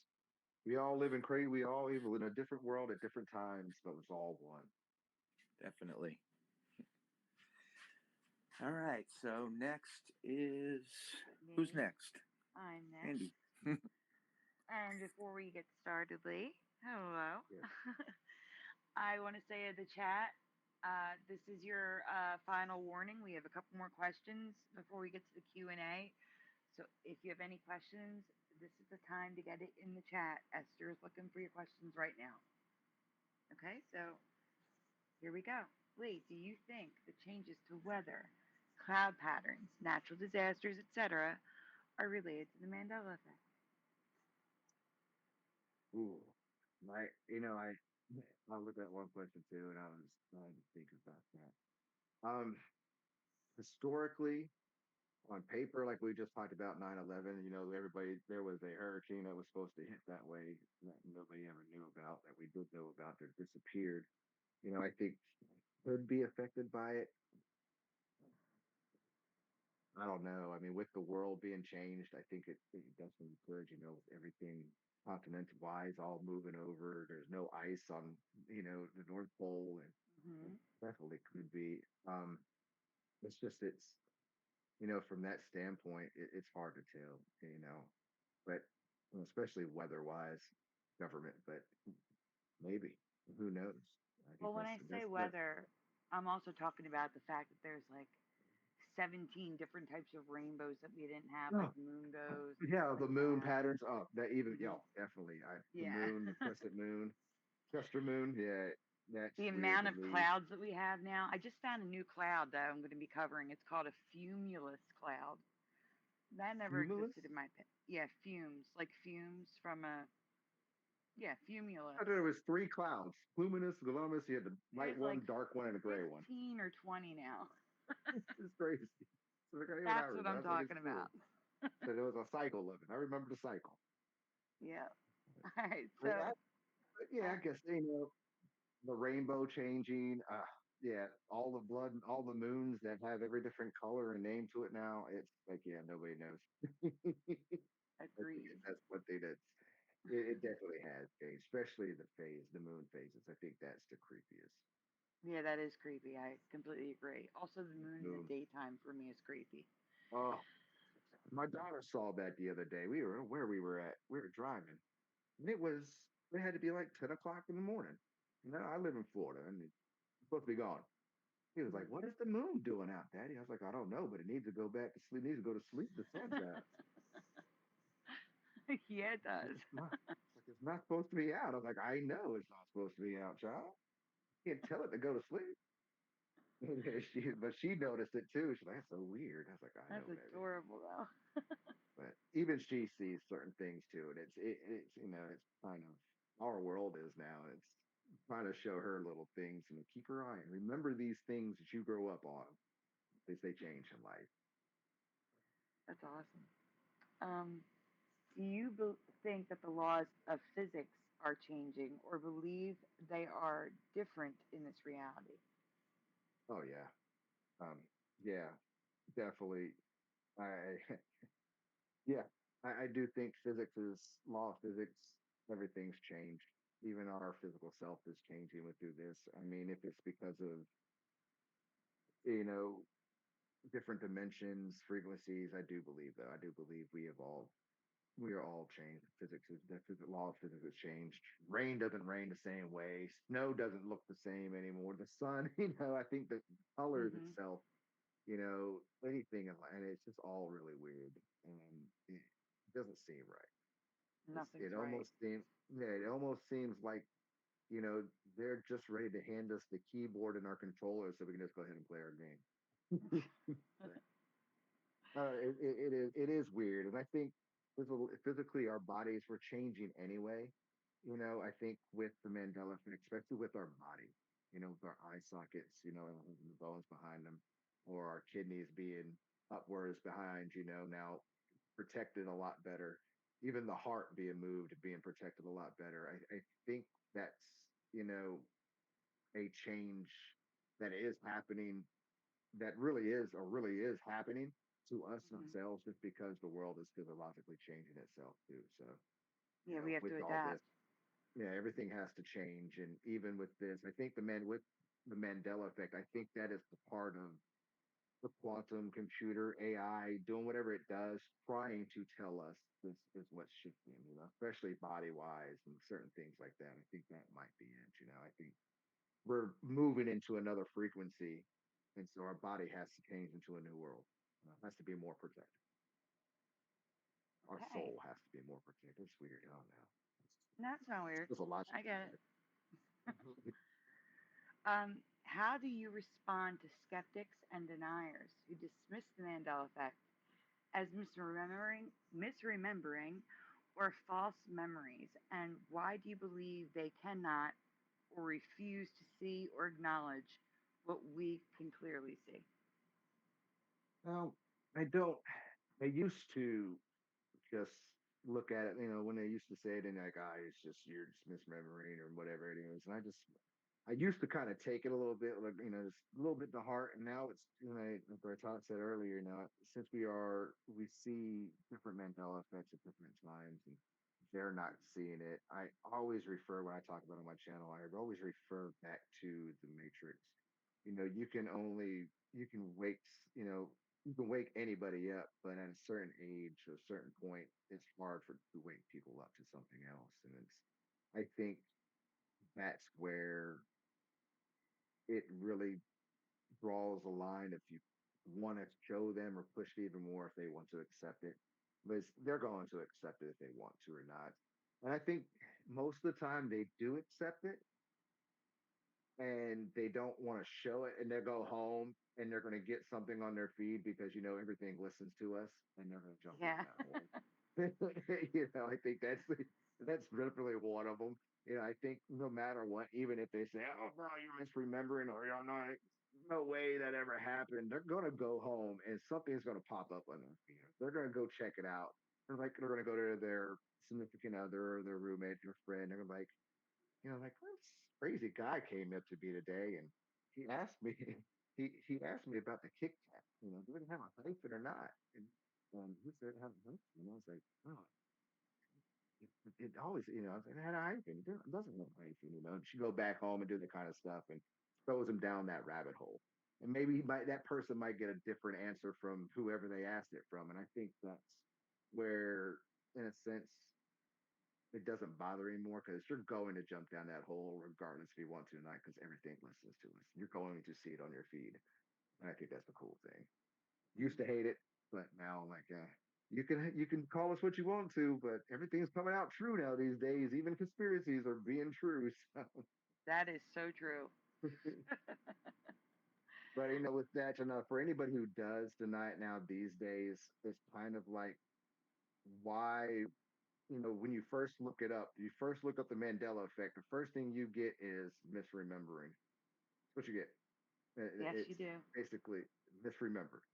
we all live in crazy. We all live in a different world at different times, but it's all one. definitely. All right. So next is who's Me, next? I'm Andy. next. And before we get started, Lee, hello. Yeah. I want to say in the chat, this is your final warning. We have a couple more questions before we get to the Q&A. So if you have any questions, this is the time to get it in the chat. Esther is looking for your questions right now. Okay, so here we go. Lee, do you think the changes to weather, cloud patterns, natural disasters, etc., are related to the Mandela effect? Ooh, I looked at one question too, and I was trying to think about that. Historically, on paper, like we just talked about 9/11, everybody there was a hurricane that was supposed to hit that way that nobody ever knew about, that we did know about, that disappeared. I think could be affected by it. I don't know. I mean, with the world being changed, I think it definitely could. Everything continent wise all moving over. There's no ice on the North Pole, and it Hmm. definitely could be. It's just from that standpoint, it's hard to tell. But especially weather wise, government. But maybe who knows? I think Well, when I say that's weather, I'm also talking about the fact that there's like 17 different types of rainbows that we didn't have, like oh, moonbows and stuff yeah, the like moon that. patterns. Oh, that even yeah, Hmm. definitely. The Yeah. moon, the crescent moon, Chester moon. Yeah, that's The weird amount to of me. clouds that we have now. I just found a new cloud that I'm going to be covering. It's called a cumulus cloud. That never Cumulus. existed in my yeah, fumes, like fumes from a yeah, I fumulus. thought there was three clouds: luminous, glomus. You had the light There's like one, dark one, and a gray one. 15 or 20 now. It's crazy. So like, even I That's what remember. I I'm was like, it's talking cool. about. So there was a cycle of it. I remember the cycle. Yeah. All right. I mean, So, yeah, I uh, guess the rainbow changing. Yeah, all the blood, all the moons that have every different color and name to it now. It's like, yeah, nobody knows. agreed. That's one thing it definitely has changed, especially the moon phases. I think that's the creepiest. Yeah, that is creepy. I completely agree. Also, the moon in the Moon. daytime for me is creepy. Oh, my daughter saw that the other day. We were where we were at. We were driving, and it had to be like 10 o'clock in the morning. I live in Florida, and it's supposed to be gone. He was like, "What is the moon doing out, Daddy?" I was like, "I don't know, but it needs to go back to sleep. It needs to go to sleep. The sun's out. Yeah, it does. It's not supposed to be out." I was like, "I know it's not supposed to be out, child. You can't tell it to go to sleep." But she noticed it too. She's like, "That's so weird." I was like, "I That's know, baby." adorable, though. But even she sees certain things too, and it's it's kind of our world is now. It's trying to show her little things and keep her eye and remember these things that you grow up on. They change in life. That's awesome. Um, do you think that the laws of physics are changing or believe they are different in this reality? Oh yeah, yeah, definitely. I yeah, I do think physics is law of physics. Everything's changed. Even our physical self is changing with through this. I mean, if it's because of you know different dimensions, frequencies, I do believe though. I do believe we evolve. We are all changed. Physics is the law of physics has changed. Rain doesn't rain the same way. Snow doesn't look the same anymore. The sun, I think the colors Hmm. itself, anything, and it's just all really weird, and it doesn't seem right. Nothing's It right. almost seems, yeah, it almost seems like you know they're just ready to hand us the keyboard and our controller so we can just go ahead and play our game. It is weird, and I think physically our bodies were changing anyway. I think with the Mandela effect, especially with our body, with our eye sockets, and the bones behind them, or our kidneys being upwards behind, now protected a lot better. Even the heart being moved, being protected a lot better. I think that's you know a change that is happening that really is happening to us Hmm. ourselves just because the world is physiologically changing itself too. So, Yeah, we have with to all adapt. this, yeah, everything has to change. And even with this, I think with the Mandela effect, I think that is the part of the quantum computer AI doing whatever it does, trying to tell us this is what's shifting, especially body wise and certain things like that. I think that might be it. I think we're moving into another frequency, and so our body has to change into a new world. Has to be more protected. Our Okay. soul has to be more protected. It's weird. I don't know. That's not weird. There's a lot I get it. to How do you respond to skeptics and deniers who dismiss the Mandela effect as misremembering, or false memories? And why do you believe they cannot or refuse to see or acknowledge what we can clearly see? Well, I don't. I used to just look at it, when they used to say it, and like, it's just you're just misremembering or whatever it is, and I just I used to kind of take it a little bit, like, just a little bit to heart, and now it's, like Todd said earlier, since we see different Mandela effects at different times, and they're not seeing it. I always refer when I talk about it on my channel. I always refer back to the Matrix. You can wake, you know, you can wake anybody up, but at a certain age, or a certain point, it's hard to wake people up to something else, and I think that's where it really draws a line if you want to show them or push it even more if they want to accept it. But they're going to accept it if they want to or not. And I think most of the time they do accept it, and they don't want to show it, and they go home and they're going to get something on their feed because everything listens to us, and they're going to jump down Yeah. that hole. I think that's definitely one of them. I think no matter what, even if they say, "Oh, bro, you're misremembering," or "You're not," no way that ever happened. They're gonna go home and something's gonna pop up on their feed. They're gonna go check it out. They're gonna go to their significant other or their roommate, their friend. They're gonna be like, like, this crazy guy came up to me today, and he asked me, he asked me about the Kit Kat. Do it have a hyphen or not? And he said it has a hyphen, and I was like, oh, it always, I was like, it had a hyphen. It doesn't have a hyphen. She go back home and do the kind of stuff, and throws him down that rabbit hole. And maybe that person might get a different answer from whoever they asked it from. And I think that's where, in a sense, it doesn't bother anymore because you're going to jump down that hole regardless if you want to or not, because everything listens to us. You're going to see it on your feed. And I think that's the cool thing. Used to hate it, but now I'm like, you can call us what you want to, but everything's coming out true now these days. Even conspiracies are being true. So. That is so true. But with that, for anybody who does deny it now these days, it's kind of like, why, when you first look it up, you first look up the Mandela effect, the first thing you get is misremembering. That's what you get. Yes, It's you do. basically misremembered.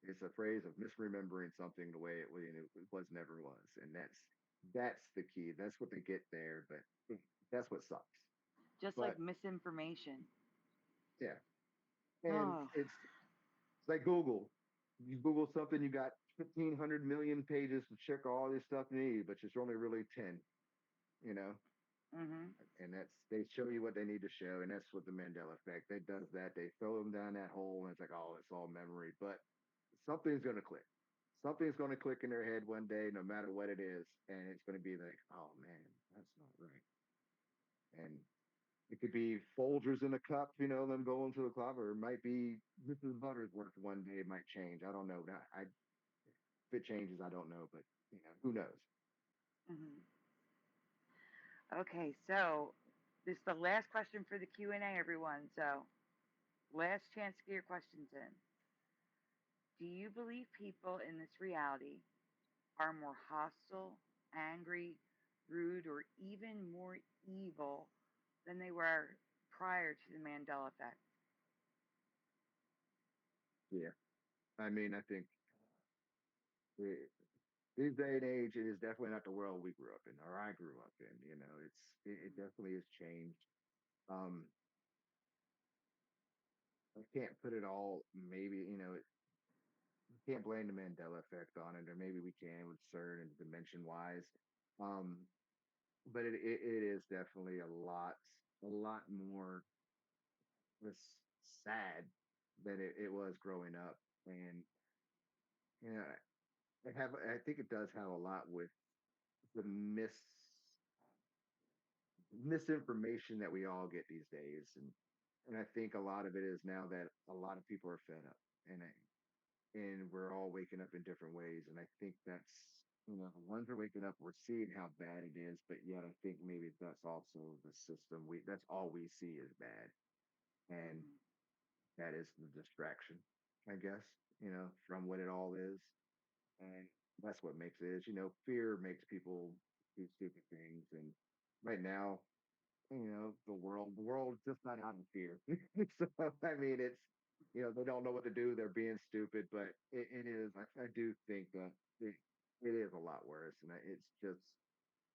It's a phrase of misremembering something the way it was never was, and that's the key. That's what they get there, but that's what sucks. Just like But misinformation. yeah, and Oh, it's like Google. You Google something, you got 1,500 million pages to check all this stuff you need, but it's only really 10. You know, mm-hmm. and they show you what they need to show, and that's what the Mandela effect. They does that. They throw them down that hole, and it's like, oh, it's all memory, but something's gonna click. Something's gonna click in their head one day, no matter what it is, and it's gonna be like, oh man, that's not right. And it could be Folgers in a cup, them going to the club, or it might be Mrs. Buttersworth one day. It might change. I don't know. If it changes, I don't know, but who knows? Mm-hmm. Okay, so this is the last question for the Q&A, everyone. So last chance to get your questions in. Do you believe people in this reality are more hostile, angry, rude, or even more evil than they were prior to the Mandela effect? Yeah, I mean, I think eh, this day and age, it is definitely not the world we grew up in, or I grew up in. It definitely has changed. Um, I can't put it all. Maybe we can't blame the Mandela effect on it, or maybe we can with CERN and dimension wise. Um, but it is definitely a lot more was sad than it was growing up, and you know, I think it does have a lot with the misinformation that we all get these days, and I think a lot of it is now that a lot of people are fed up, and we're all waking up in different ways, and I think that's the ones are waking up, we're seeing how bad it is, but yet I think maybe that's also the system. That's all we see is bad, and Mm-hmm. that is the distraction, I guess, from what it all is, and that's what makes it is. Fear makes people do stupid things, and right now, the world's just not out in fear. So I mean, it's they don't know what to do. They're being stupid, but it is. I do think that it is a lot worse, and it's just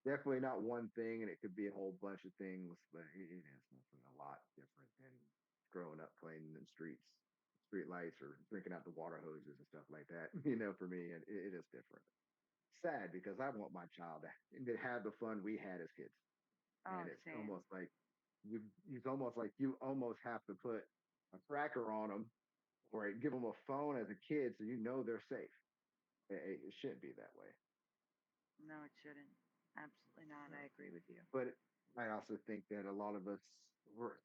definitely not one thing, and it could be a whole bunch of things, but it is definitely a lot different than growing up playing in the street lights, or drinking out the water hoses and stuff like that. For me, and it is different. Sad because I want my child to have the fun we had as kids, Oh, and it's same. almost like it's almost like you almost have to put a tracker on them or give them a phone as a kid so they're safe. It shouldn't be that way. No, it shouldn't. Absolutely not. No. I agree with you. But I also think that a lot of us were,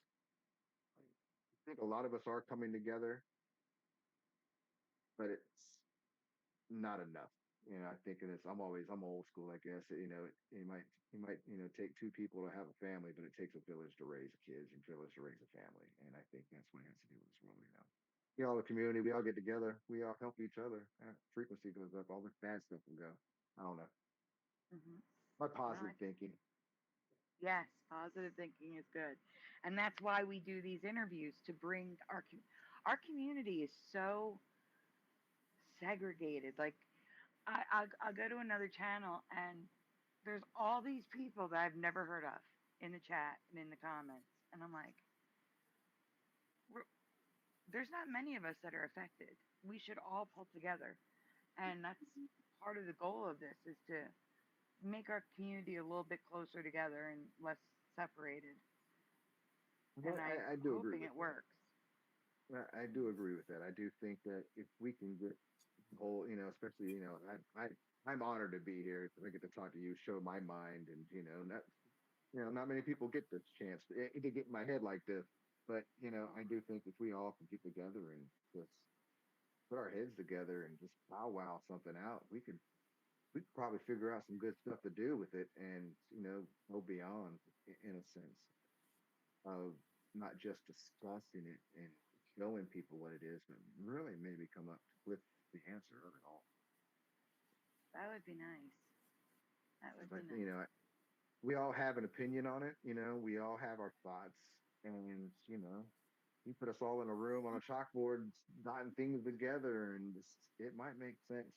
I think a lot of us are coming together, but it's not enough. I think I'm old school, I guess. You might take two people to have a family, but it takes a village to raise kids and a village to raise a family. And I think that's what it has to do with this world. We all a community, we all get together, we all help each other. Frequency goes up, all the bad stuff will go. I don't know. Hmm. My No, positive thinking. yes, positive thinking is good, and that's why we do these interviews to bring our community is so segregated. Like I'll go to another channel and there's all these people that I've never heard of in the chat and in the comments, and I'm like, there's not many of us that are affected. We should all pull together, and that's part of the goal of this is to make our community a little bit closer together and less separated. And But I'm I do agree hoping with it that. works. I do agree with that. I do think that if we can get the whole, especially, I'm honored to be here because I get to talk to you, show my mind, and not many people get this chance to get in my head like this. But I do think if we all can get together and just put our heads together and just powwow something out, we could probably figure out some good stuff to do with it, and go beyond in a sense of not just discussing it and showing people what it is, but really maybe come up with the answer of it all. That would be nice. That would But be nice. we all have an opinion on it. We all have our thoughts, and you put us all in a room on a chalkboard, dotting things together, and it might make sense.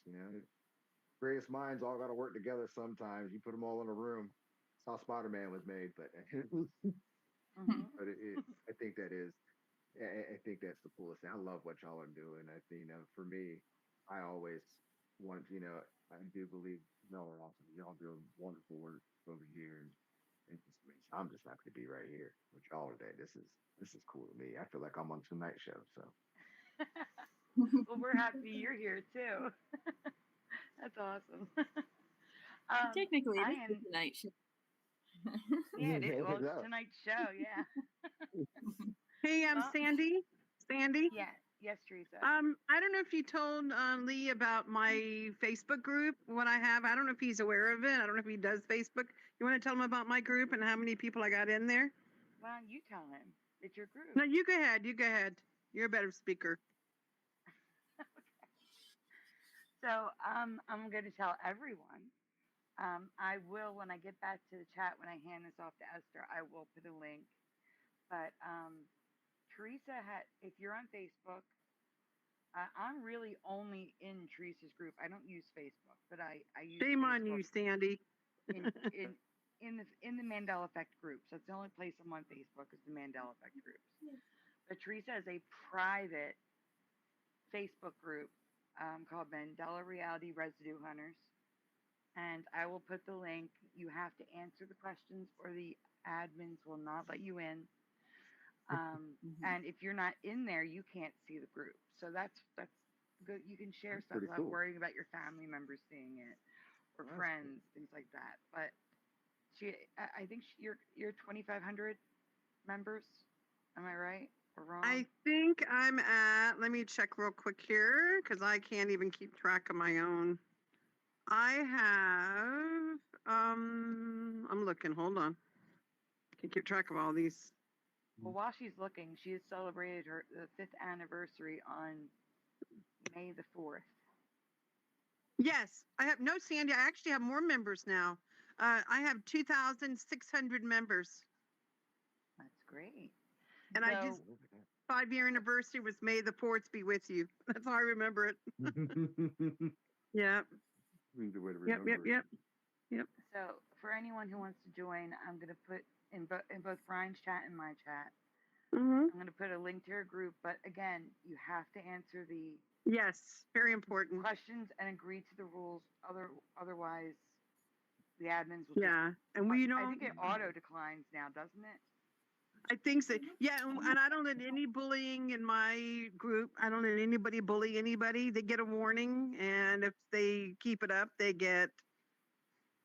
Greatest minds all got to work together. Sometimes you put them all in a room. That's how Spider-Man was made, but Hmm. but I think that is. I think that's the coolest thing. I love what y'all are doing. I think, for me, I always want, I do believe y'all are awesome. Y'all do wonderful work over here. And I'm just happy to be right here with y'all today. This is cool to me. I feel like I'm on Tonight Show. So Well, we're happy you're here too. That's awesome. Technically, I it is am. the night shift. Yeah, well, it's yeah. tonight's show. Yeah. Hey, Well, Sandy. Sandy. yeah. Yes, Teresa. I don't know if you told Lee about my Facebook group, what I have. I don't know if he's aware of it. I don't know if he does Facebook. You want to tell him about my group and how many people I got in there? Well, you tell him. It's your group. No, you go ahead. You go ahead. You're a better speaker. So I'm going to tell everyone. I will, when I get back to the chat, when I hand this off to Esther, I will put a link. But Teresa if you're on Facebook, I'm really only in Teresa's group. I don't use Facebook, but I use Shame on Facebook you, Sandy. in in in the Mandela Effect groups. That's the only place I'm on Facebook is the Mandela Effect groups. But Teresa has a private Facebook group called Mandela Reality Residue Hunters, and I will put the link. You have to answer the questions, or the admins will not let you in. And if you're not in there, you can't see the group. So that's good. You can share That's stuff pretty without cool. worrying about your family members seeing it or That's friends, things like that. But I think you're 2,500 members. Am I right or wrong? I think I'm at, let me check real quick here because I can't even keep track of my own. I have, I'm looking, hold on. Can't keep track of all these. Well, while she's looking, she has celebrated the 5th anniversary on May the 4th. Yes, I have, no, Sandy, I actually have more members now. I have 2,600 members. That's great. And I just, 5-year anniversary was May the 4th be with you. That's how I remember it. Yeah. The way to Yep, remember yep, it. yep. So for anyone who wants to join, I'm gonna put in both Brian's chat and my chat. Mm-hmm. I'm gonna put a link to her group, but again, you have to answer the Yes, very important. questions and agree to the rules. Otherwise, the admins will just. Yeah, and we I don't. think it auto declines now, doesn't it? I think so. Yeah, and I don't let any bullying in my group. I don't let anybody bully anybody. They get a warning, and if they keep it up, they get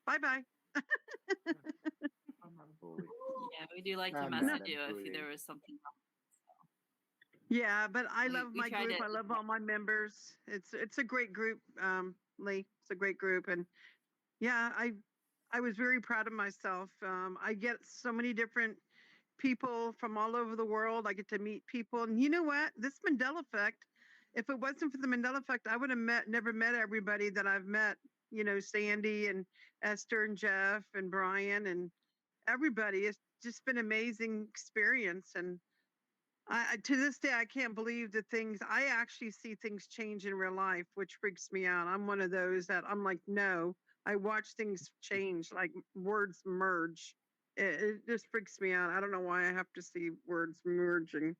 bye bye. I'm not a bully. Yeah, we do like to I'm message not a you if bully. there was something wrong. Yeah, but I love We my tried group. it. I love all my members. It's a great group, Lee. It's a great group, and yeah, I was very proud of myself. I get so many different people from all over the world. I get to meet people, and you know what? This Mandela effect. If it wasn't for the Mandela effect, I would have never met everybody that I've met. You know, Sandy and Esther and Jeff and Brian and everybody. It's just been an amazing experience, and to this day, I can't believe the things I actually see things change in real life, which freaks me out. I'm one of those that I'm like, no, I watch things change, like words merge. It just freaks me out. I don't know why I have to see words merging.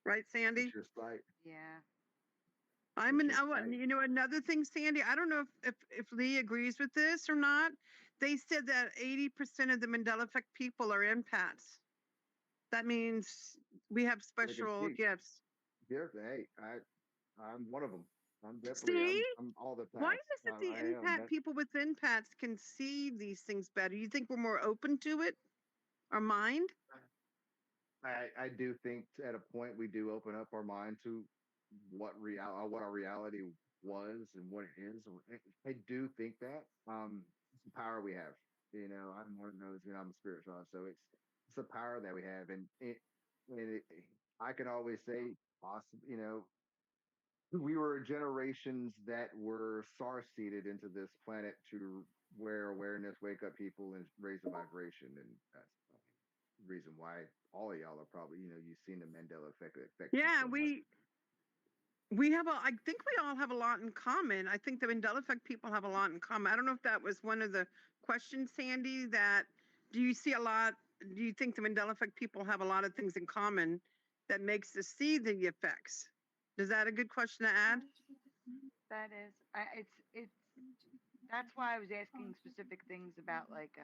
Right, Sandy? It's your site. Yeah. You know, another thing, Sandy, I don't know if Lee agrees with this or not. They said that 80% of the Mandela effect people are empaths. That means we have special gifts. Yeah, hey, I'm one of them. I'm definitely See? I'm all the Why paths. is it the I am. empath people with empaths can see these things better? You think we're more open to it? Our mind? I do think at a point we do open up our mind to what our reality was and what it is. I do think that it's the power we have. You know, I'm one of those. You know, I'm a spiritualist, so it's the power that we have, and I can always say, possibly, you know, we were generations that were star seeded into this planet to where awareness, wake up people, and raise the vibration, and that's the reason why all of y'all are probably, you know, you've seen the Mandela effect affect you Yeah, so much. we have I think we all have a lot in common. I think the Mandela effect people have a lot in common. I don't know if that was one of the questions, Sandy, that do you see a lot, do you think the Mandela effect people have a lot of things in common that makes us see the effects? Is that a good question to add? That is. It's. That's why I was asking specific things about like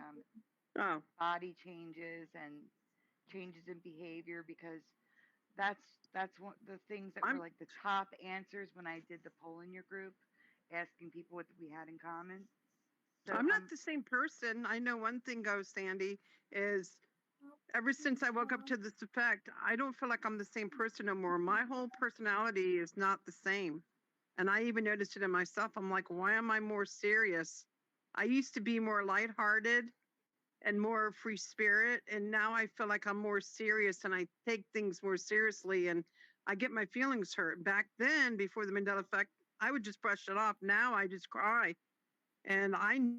Oh, body changes and changes in behavior because that's one the things that were I'm like the top answers when I did the poll in your group, asking people what we had in common. So I'm not the same person. I know one thing goes, Sandy, is ever since I woke up to this effect, I don't feel like I'm the same person no more. My whole personality is not the same. And I even noticed it in myself. I'm like, why am I more serious? I used to be more lighthearted and more free spirit. And now I feel like I'm more serious and I take things more seriously and I get my feelings hurt. Back then, before the Mandela effect, I would just brush it off. Now I just cry. And I know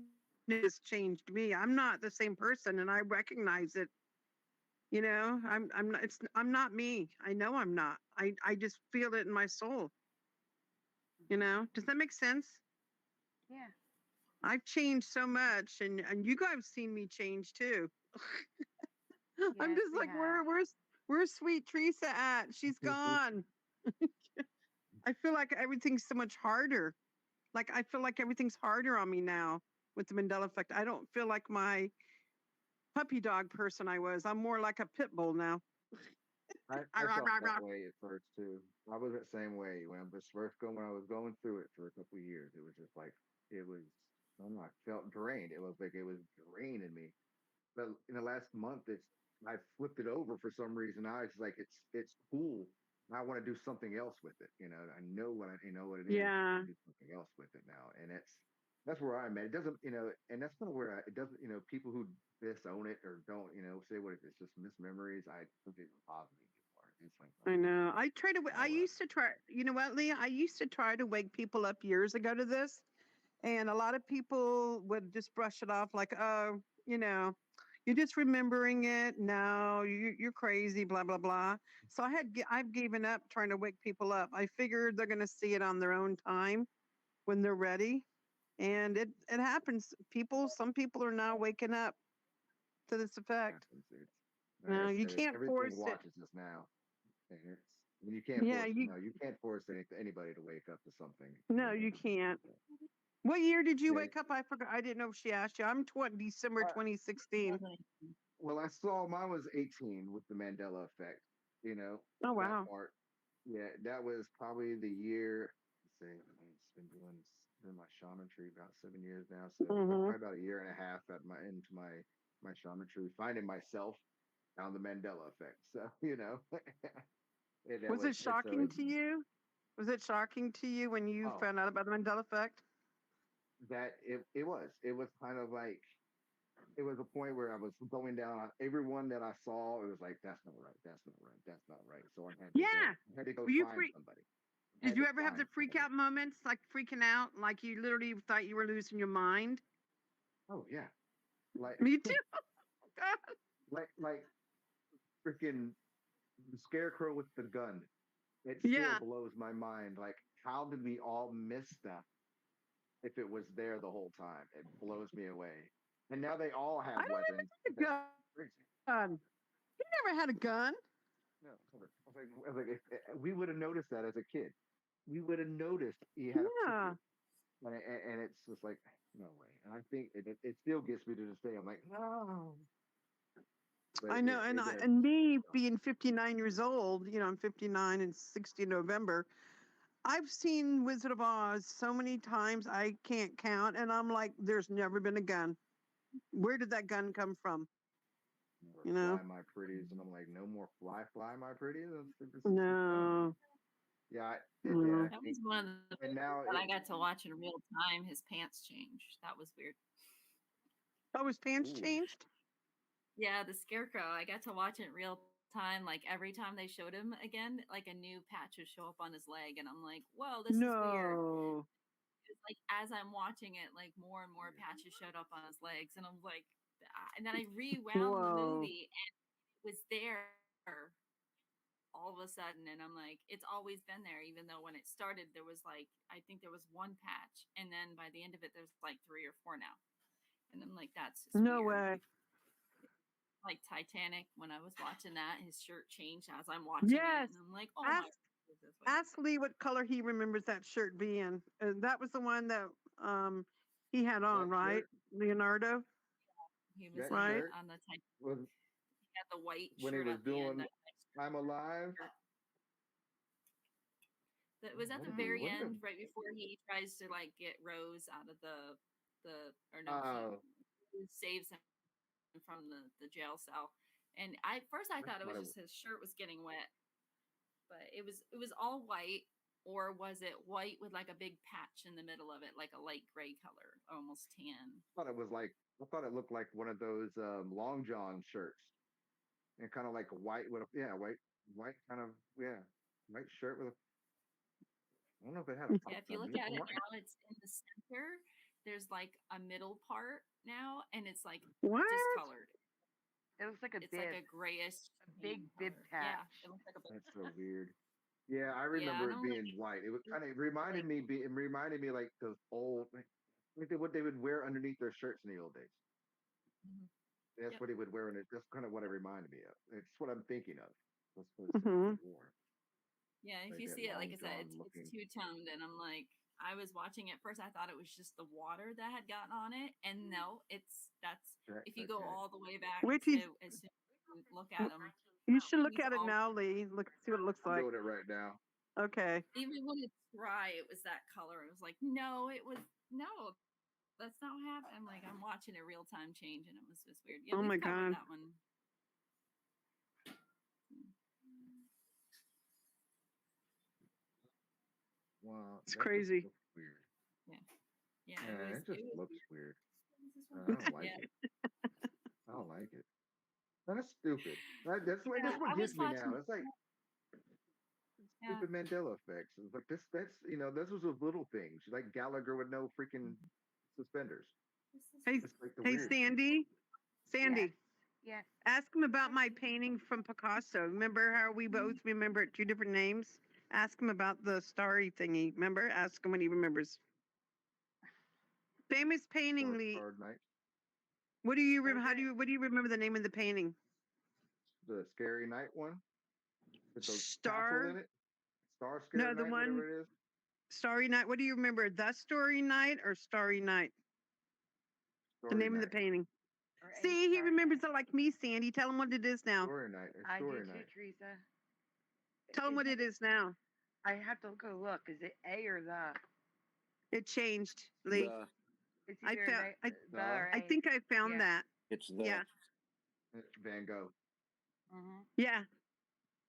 it's changed me. I'm not the same person and I recognize it. You know, I'm not me. I know I'm not. I just feel it in my soul. You know, does that make sense? yeah, I've changed so much, and you guys have seen me change too. I'm yes, just we like, have. where's sweet Theresa at? She's gone. I feel like everything's so much harder. Like I feel like everything's harder on me now with the Mandela effect. I don't feel like my puppy dog person I was. I'm more like a pit bull now. I felt that way at first too. I was the same way when I was first going when I was going through it for a couple of years. It was just like it was. I don't know. I felt drained. It was like it was draining me. But in the last month, I flipped it over for some reason. I was like, it's cool. I want to do something else with it. You know, I know what you know what it is. I Yeah. do something else with it now, and that's where I'm at. It doesn't, you know, and that's kind of where it doesn't, you know, people who disown it or don't, you know, say what it's just mismemories. I think it bothers me anymore. It's like, I know. I well, used to try, you know what, Leah? I used to try to wake people up years ago to this. And a lot of people would just brush it off like, oh, you know, you're just remembering it. No, you're crazy, blah, blah, blah. So I've given up trying to wake people up. I figured they're going to see it on their own time when they're ready. And it happens. Some people are now waking up to this effect. No, you can't Everything force it. watches us now. And you can't Yeah, you can't force anybody to wake up to something. no, you can't. What year did you Yeah. wake up? I forgot. I didn't know if she asked you. I'm December Uh, 2016. Well, I saw mine was 18 with the Mandela effect. You know, Oh that wow. part. Yeah, that was probably the year. Let's see, it's been doing my shamanry about 7 years now, so Hmm. probably about a year and a half into my shamanry, finding myself on the Mandela effect. So Was it shocking to you? Was it shocking to you when you oh, found out about the Mandela effect? that it was kind of like it was a point where I was going down on everyone that I saw. It was like that's not right, that's not right, that's not right. So Yeah. I had to go Were you find somebody. Did you ever have the freak out moments, like freaking out, like you literally thought you were losing your mind? Oh yeah, like Me too. God. like freaking scarecrow with the gun. It still Yeah. blows my mind. Like, how did we all miss that if it was there the whole time? It blows me away. And now they all I have don't weapons. even have a Crazy. gun. You never had a gun. No, I was like we would have noticed that as a kid. We would have noticed he had a Yeah. pistol. And it's just like, no way. And I think it still gets me to this day. I'm like, no. But I know, yeah, and me being 59 years old, I'm 59 and 60 November. I've seen Wizard of Oz so many times I can't count, and I'm like, there's never been a gun. Where did that gun come from? fly my pretties, and I'm like, no more fly my pretties. No. Yeah, No. That was one of the and now that I got to watch in real time. His pants changed. That was weird. Oh, his pants Ooh. changed? Yeah, the Scarecrow. I got to watch it in real time. Like every time they showed him again, like a new patch would show up on his leg, and I'm like, "Whoa, this is weird." No. It's like as I'm watching it, like more and more patches showed up on his legs, and I'm like, and then I rewound the Whoa. movie, and it was there all of a sudden, and I'm like, it's always been there, even though when it started there was like, I think there was one patch, and then by the end of it there's like 3 or 4 now, and I'm like, that's just No weird. way. Like Titanic, when I was watching that, his shirt changed as I'm watching Yes. it, and I'm like, oh my. Ask Lee what color he remembers that shirt being. That was the one that he had on, right? Leonardo. He was right on the Titanic. Was, He had the white when he shirt was at the end. doing I'm Alive. That was at the very end, right before he tries to like get Rose out of he saves him from the jail cell. And first I thought it was just his shirt was getting wet, but it was all white, or was it white with like a big patch in the middle of it, like a light gray color, almost tan? I thought it looked like one of those long john shirts, and kind of like white with white kind of white shirt with I don't know if it had a Yeah, if you look at it now, it's in the center. There's like a middle part now, and it's like discolored. It looks like a it's bib. like a grayish, big bib patch. Yeah, it looks like a bib. That's so weird. Yeah, I remember it being white. It was kind of reminded me like those old, like what they would wear underneath their shirts in the old days. Mm-hmm. That's what he would wear, and that's kind of what it reminded me of. It's what I'm thinking of. That's what Yeah, if you see it, like I said, it's two-toned, and I'm like, I was watching it first, I thought it was just the water that had gotten on it, and no, that's if you go all the way back Wait to till as soon as you look at them. You should look at it now, Lee. See what it looks like. I'm doing it right now. Okay. Even when it's dry, it was that color. It was like, no, that's not what happened. I'm like, I'm watching it real time change, and it was just weird. Yeah, oh my covered God. that one. Wow, it's crazy. Weird. Yeah, it just looks weird. I don't like it. I don't like it. That's stupid. That's what gets me now. It's like stupid Mandela effects. It's like this this was with little things. Like Gallagher with no freaking suspenders. Hey, Sandy. Sandy. Yes. Ask him about my painting from Picasso. Remember how we both remember 2 different names? Ask him about the starry thingy. Remember? Ask him when he remembers. Famous painting, Lee. Starry Night. What do you what do you remember the name of the painting? The Scary Night one with the castle Star. in it. Star No, Scary the Night, one whatever it is. Starry Night. What do you remember? The Story Night or Starry Night? The Story name of the Night. painting. Or a See, he Starry remembers Night. it like me, Sandy. Tell him what it is now. Story Night. Or I do Story too, Night. Teresa. Tell him what Isn't it is now. I have to go look. Is it A or the? It changed, Lee. It's I either found. the or I A. think I found Yeah. that. It's the. Yeah. Van Gogh. Yeah.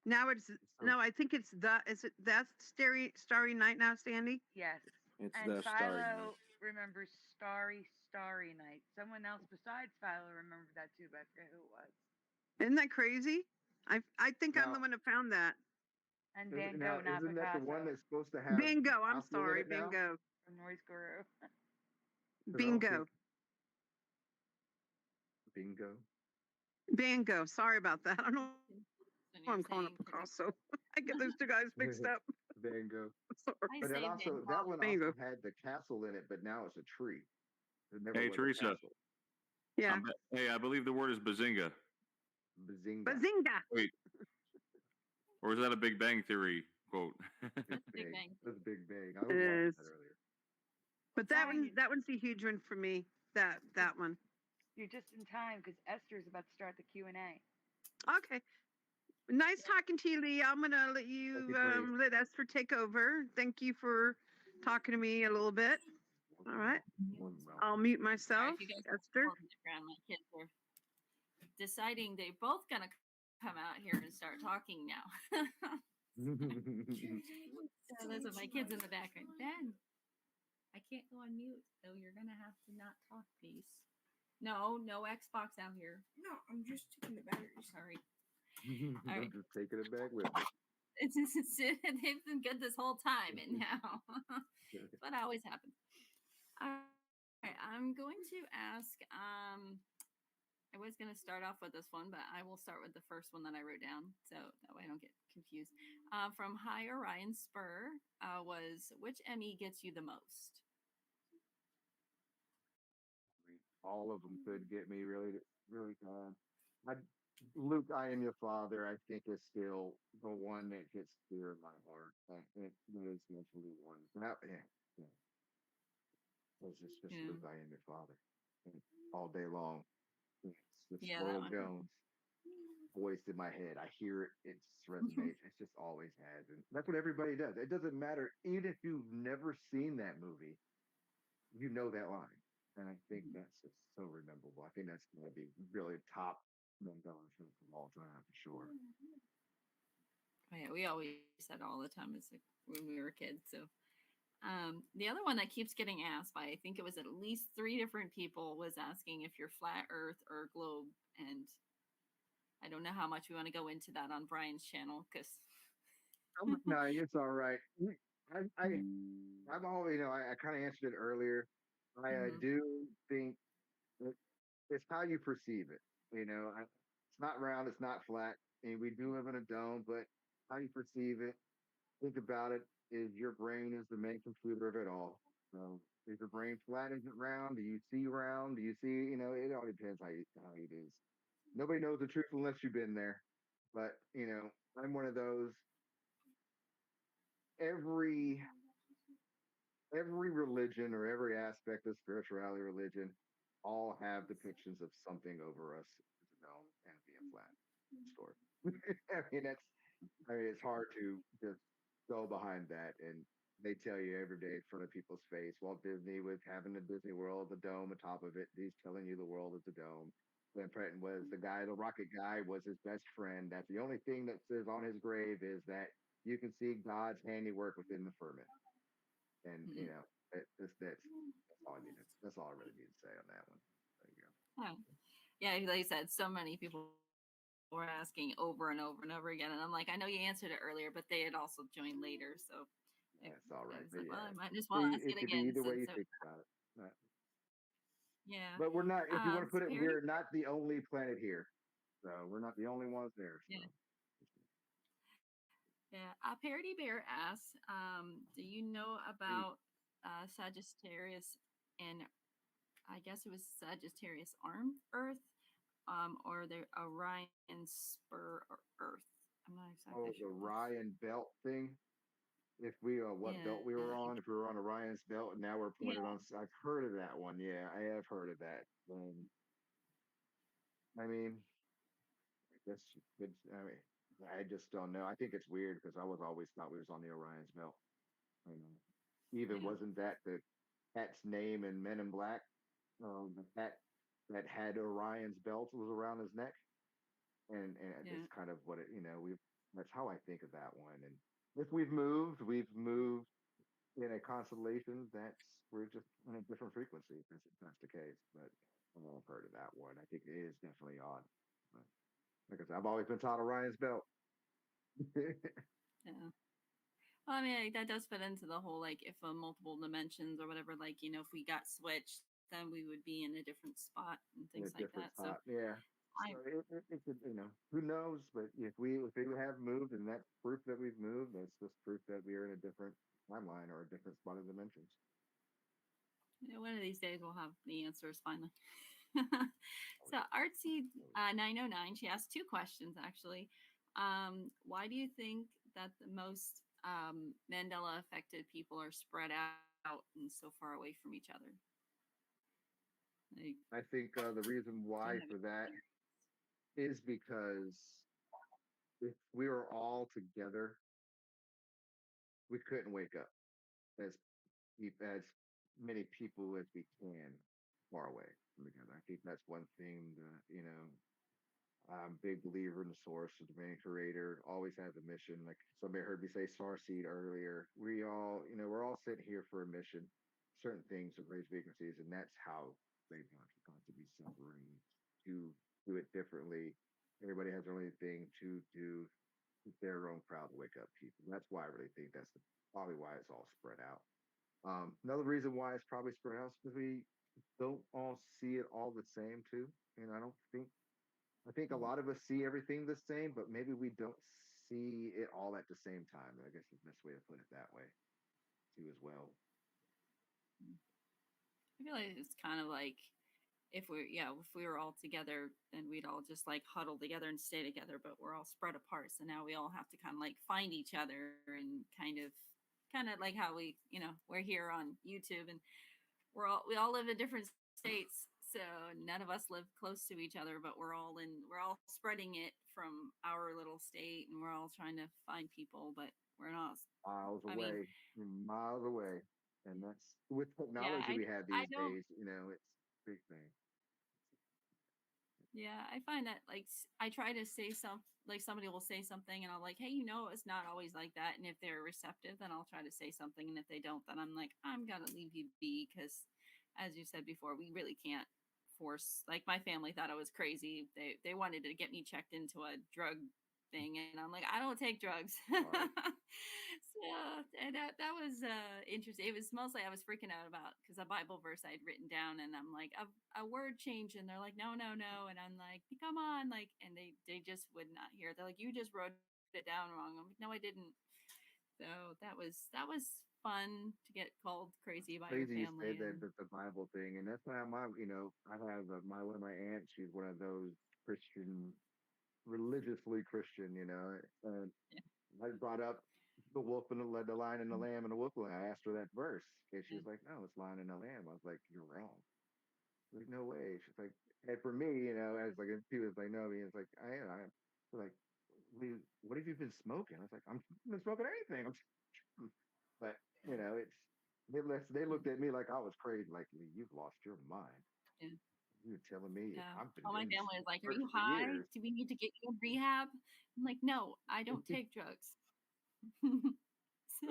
Now it's So no. I think it's the. Is it that Starry Night now, Sandy? Yes. It's And the Starry Night. Philo remembers Starry Night. Someone else besides Philo remembered that too, but I forget who it was. Isn't that crazy? I think I'm the now, one who found that. And is, Van now Gogh, not isn't that the one Picasso. that's supposed to have Bingo. I'm castle in sorry. it now? Bingo. From Noise Guru. 'Cause I don't Bingo. think Bingo. Bingo. Sorry about that. I don't know When why you're I'm calling saying it Picasso. I get those two guys mixed up. Van Gogh. Sorry. I But say it also Van that Gogh. one Bingo. also had the castle in it, but now it's a tree. It never Hey, was Teresa. a castle. Yeah. Hey, I believe the word is bazinga. Bazinga. Bazinga. Wait, or is that a Big Bang Theory quote? Big Big Bang. Bang. That's Big Bang. I It was watching is. that earlier. But that Fine, one's a huge one for me. That one. You're just in time because Esther's about to start the Q&A. Okay. Nice talking to you, Lee. I'm gonna let you Thank you, Grace. let Esther take over. Thank you for talking to me a little bit. All right. More than welcome. I'll mute All right, myself. if you guys Esther. in the background, my kids are deciding they're both gonna come out here and start talking now. So those are my kids in the background. Ben, I can't go on mute, so you're gonna have to not talk, please. No Xbox out here. No, I'm just taking the batteries. Sorry. I'm right. just taking it back with me. They've been good this whole time, and now, but it always happens. All right, I'm going to ask. I was going to start off with this one, but I will start with the first one that I wrote down, so that way I don't get confused. From Hi Orion Spur was, which Emmy gets you the most? All of them could get me really, really bad. Luke, I Am Your Father, I think is still the one that gets clear in my heart. It is mentally one. That, yeah. It's just Yeah. Luke, I Am Your Father. And all day long. It's just Yeah, that Earl one. Jones voice in my head. I hear it. It just resonates. It's just always has. And that's what everybody does. It doesn't matter. Even if you've never seen that movie, you know that line. And I think that's just so rememberable. I think that's going to be really top Mandela film of all time for sure. Oh, yeah, we always said all the time as when we were kids. So the other one that keeps getting asked by, I think it was at least 3 different people, was asking if you're flat Earth or globe, and I don't know how much we want to go into that on Brian's channel because. No, it's all right. I'm always, I kind of answered it earlier. I do think it's how you perceive it. It's not round, it's not flat. And we do live in a dome, but how you perceive it, think about it, is your brain is the main computer of it all. So is your brain flat? Is it round? Do you see round? Do you see, it all depends how it is. Nobody knows the truth unless you've been there. But, I'm one of those. Every religion or every aspect of spirituality, religion, all have depictions of something over us as a dome and being flat. Story. It's hard to just go behind that. And they tell you every day in front of people's face. Walt Disney was having the Disney World, the dome on top of it. He's telling you the world is a dome. Glenn Preston was the rocket guy was his best friend. That's the only thing that says on his grave is that you can see God's handiwork within the firmament. And that's all I need. That's all I really need to say on that one. There you go. Oh. Yeah, like I said, so many people were asking over and over and over again, and I'm like, I know you answered it earlier, but they had also joined later, so that's all right. Like, well, I Yeah. might as well ask it could again. be either way you So, think about it. Right. yeah. But we're not. If you want to put it, Parody, we're not the only planet here. So we're not the only ones there. So. Yeah. Parody Bear asks, do you know about Sagittarius and I guess it was Sagittarius arm Earth, or the Orion spur Earth. I'm not exactly Oh, the sure what that's. Ryan belt thing. If we what Yeah, belt we were on, if we were on Orion's belt, and now we're yeah, pointed on. I've heard of that one. Yeah, I have heard of that. I mean, that's good. I mean, I just don't know. I think it's weird because I was always thought we was on the Orion's belt. You know, even yeah, wasn't that the cat's name in Men in Black? The cat that had Orion's belt was around his neck, and yeah. that's kind of what it. We that's how I think of that one. And if we've moved in a constellation that's we're just in a different frequency. If that's the case, but I've heard of that one. I think it is definitely odd. But like I said, I've always been taught Orion's belt. Yeah. Well, I mean, like, that does fit into the whole like if multiple dimensions or whatever. Like if we got switched, then we would be in a different spot and In things a like different that. So spot. Yeah. So I, it could, who knows? But if we have moved, and that's proof that we've moved, that's just proof that we are in a different timeline or a different spot of dimensions. one of these days we'll have the answers finally. So Artsy 909, she asked two questions actually. Why do you think that the most Mandela affected people are spread out and so far away from each other? Like, I think the reason do you why have for any that theories? is because if we were all together, we couldn't wake up as as many people as we can far away from together. I think that's one thing that, I'm a big believer in the source, the divine creator, always has a mission. Like somebody heard me say Starseed earlier. We're all sent here for a mission, certain things to raise frequencies, and that's how they've got to be separated to do it differently. Everybody has their own thing to do their own crowd to wake up people. That's why I really think that's probably why it's all spread out. Another reason why it's probably spread out is because we don't all see it all the same too. I don't think I think a Mm, lot of us see everything the same, but maybe we don't see it all at the same time. I guess the best way to put it that way too as well. mm. I feel like it's kind of like if we were all together, then we'd all just like huddle together and stay together, but we're all spread apart. So now we all have to kind of like find each other and kind of like how we're here on YouTube and we all live in different states. So none of us live close to each other, but we're all spreading it from our little state and we're all trying to find people, but we're not. Miles I mean, away, miles away. And that's with yeah, technology we have I these don't. days, it's a big thing. Yeah, I find that like I try to say like somebody will say something and I'll like, hey, it's not always like that. And if they're receptive, then I'll try to say something. And if they don't, then I'm like, I'm gonna leave you be because, as you said before, we really can't force. Like my family thought I was crazy. They wanted to get me checked into a drug thing, and I'm like, I don't take drugs. Right. So and that was interesting. It was mostly I was freaking out about because a Bible verse I'd written down, and I'm like a word change, and they're like, no, no, no, and I'm like, come on, like, and they just would not hear it. They're like, you just wrote it down wrong. I'm like, no, I didn't. So that was fun to get called crazy by your Crazy you say family, that and the Bible thing, and that's why I have one of my aunts. She's one of those Christian, religiously Christian, and yeah, I brought up the wolf and the lion and the lamb and the wolf. I asked her that verse, and she yeah, was like, "No, it's lion and the lamb." I was like, "You're wrong." Like, no way. She's like, and for me, as like she was like, no, I mean, it's like I like, what have you been smoking? I was like, I'm been smoking anything. But it's they looked at me like I was crazy. Like, you've lost your mind. yeah. You're telling me Yeah. I've been All my in family is like, "Are church you for high? years. Do we need to get you in rehab?" I'm like, "No, I don't take drugs." So,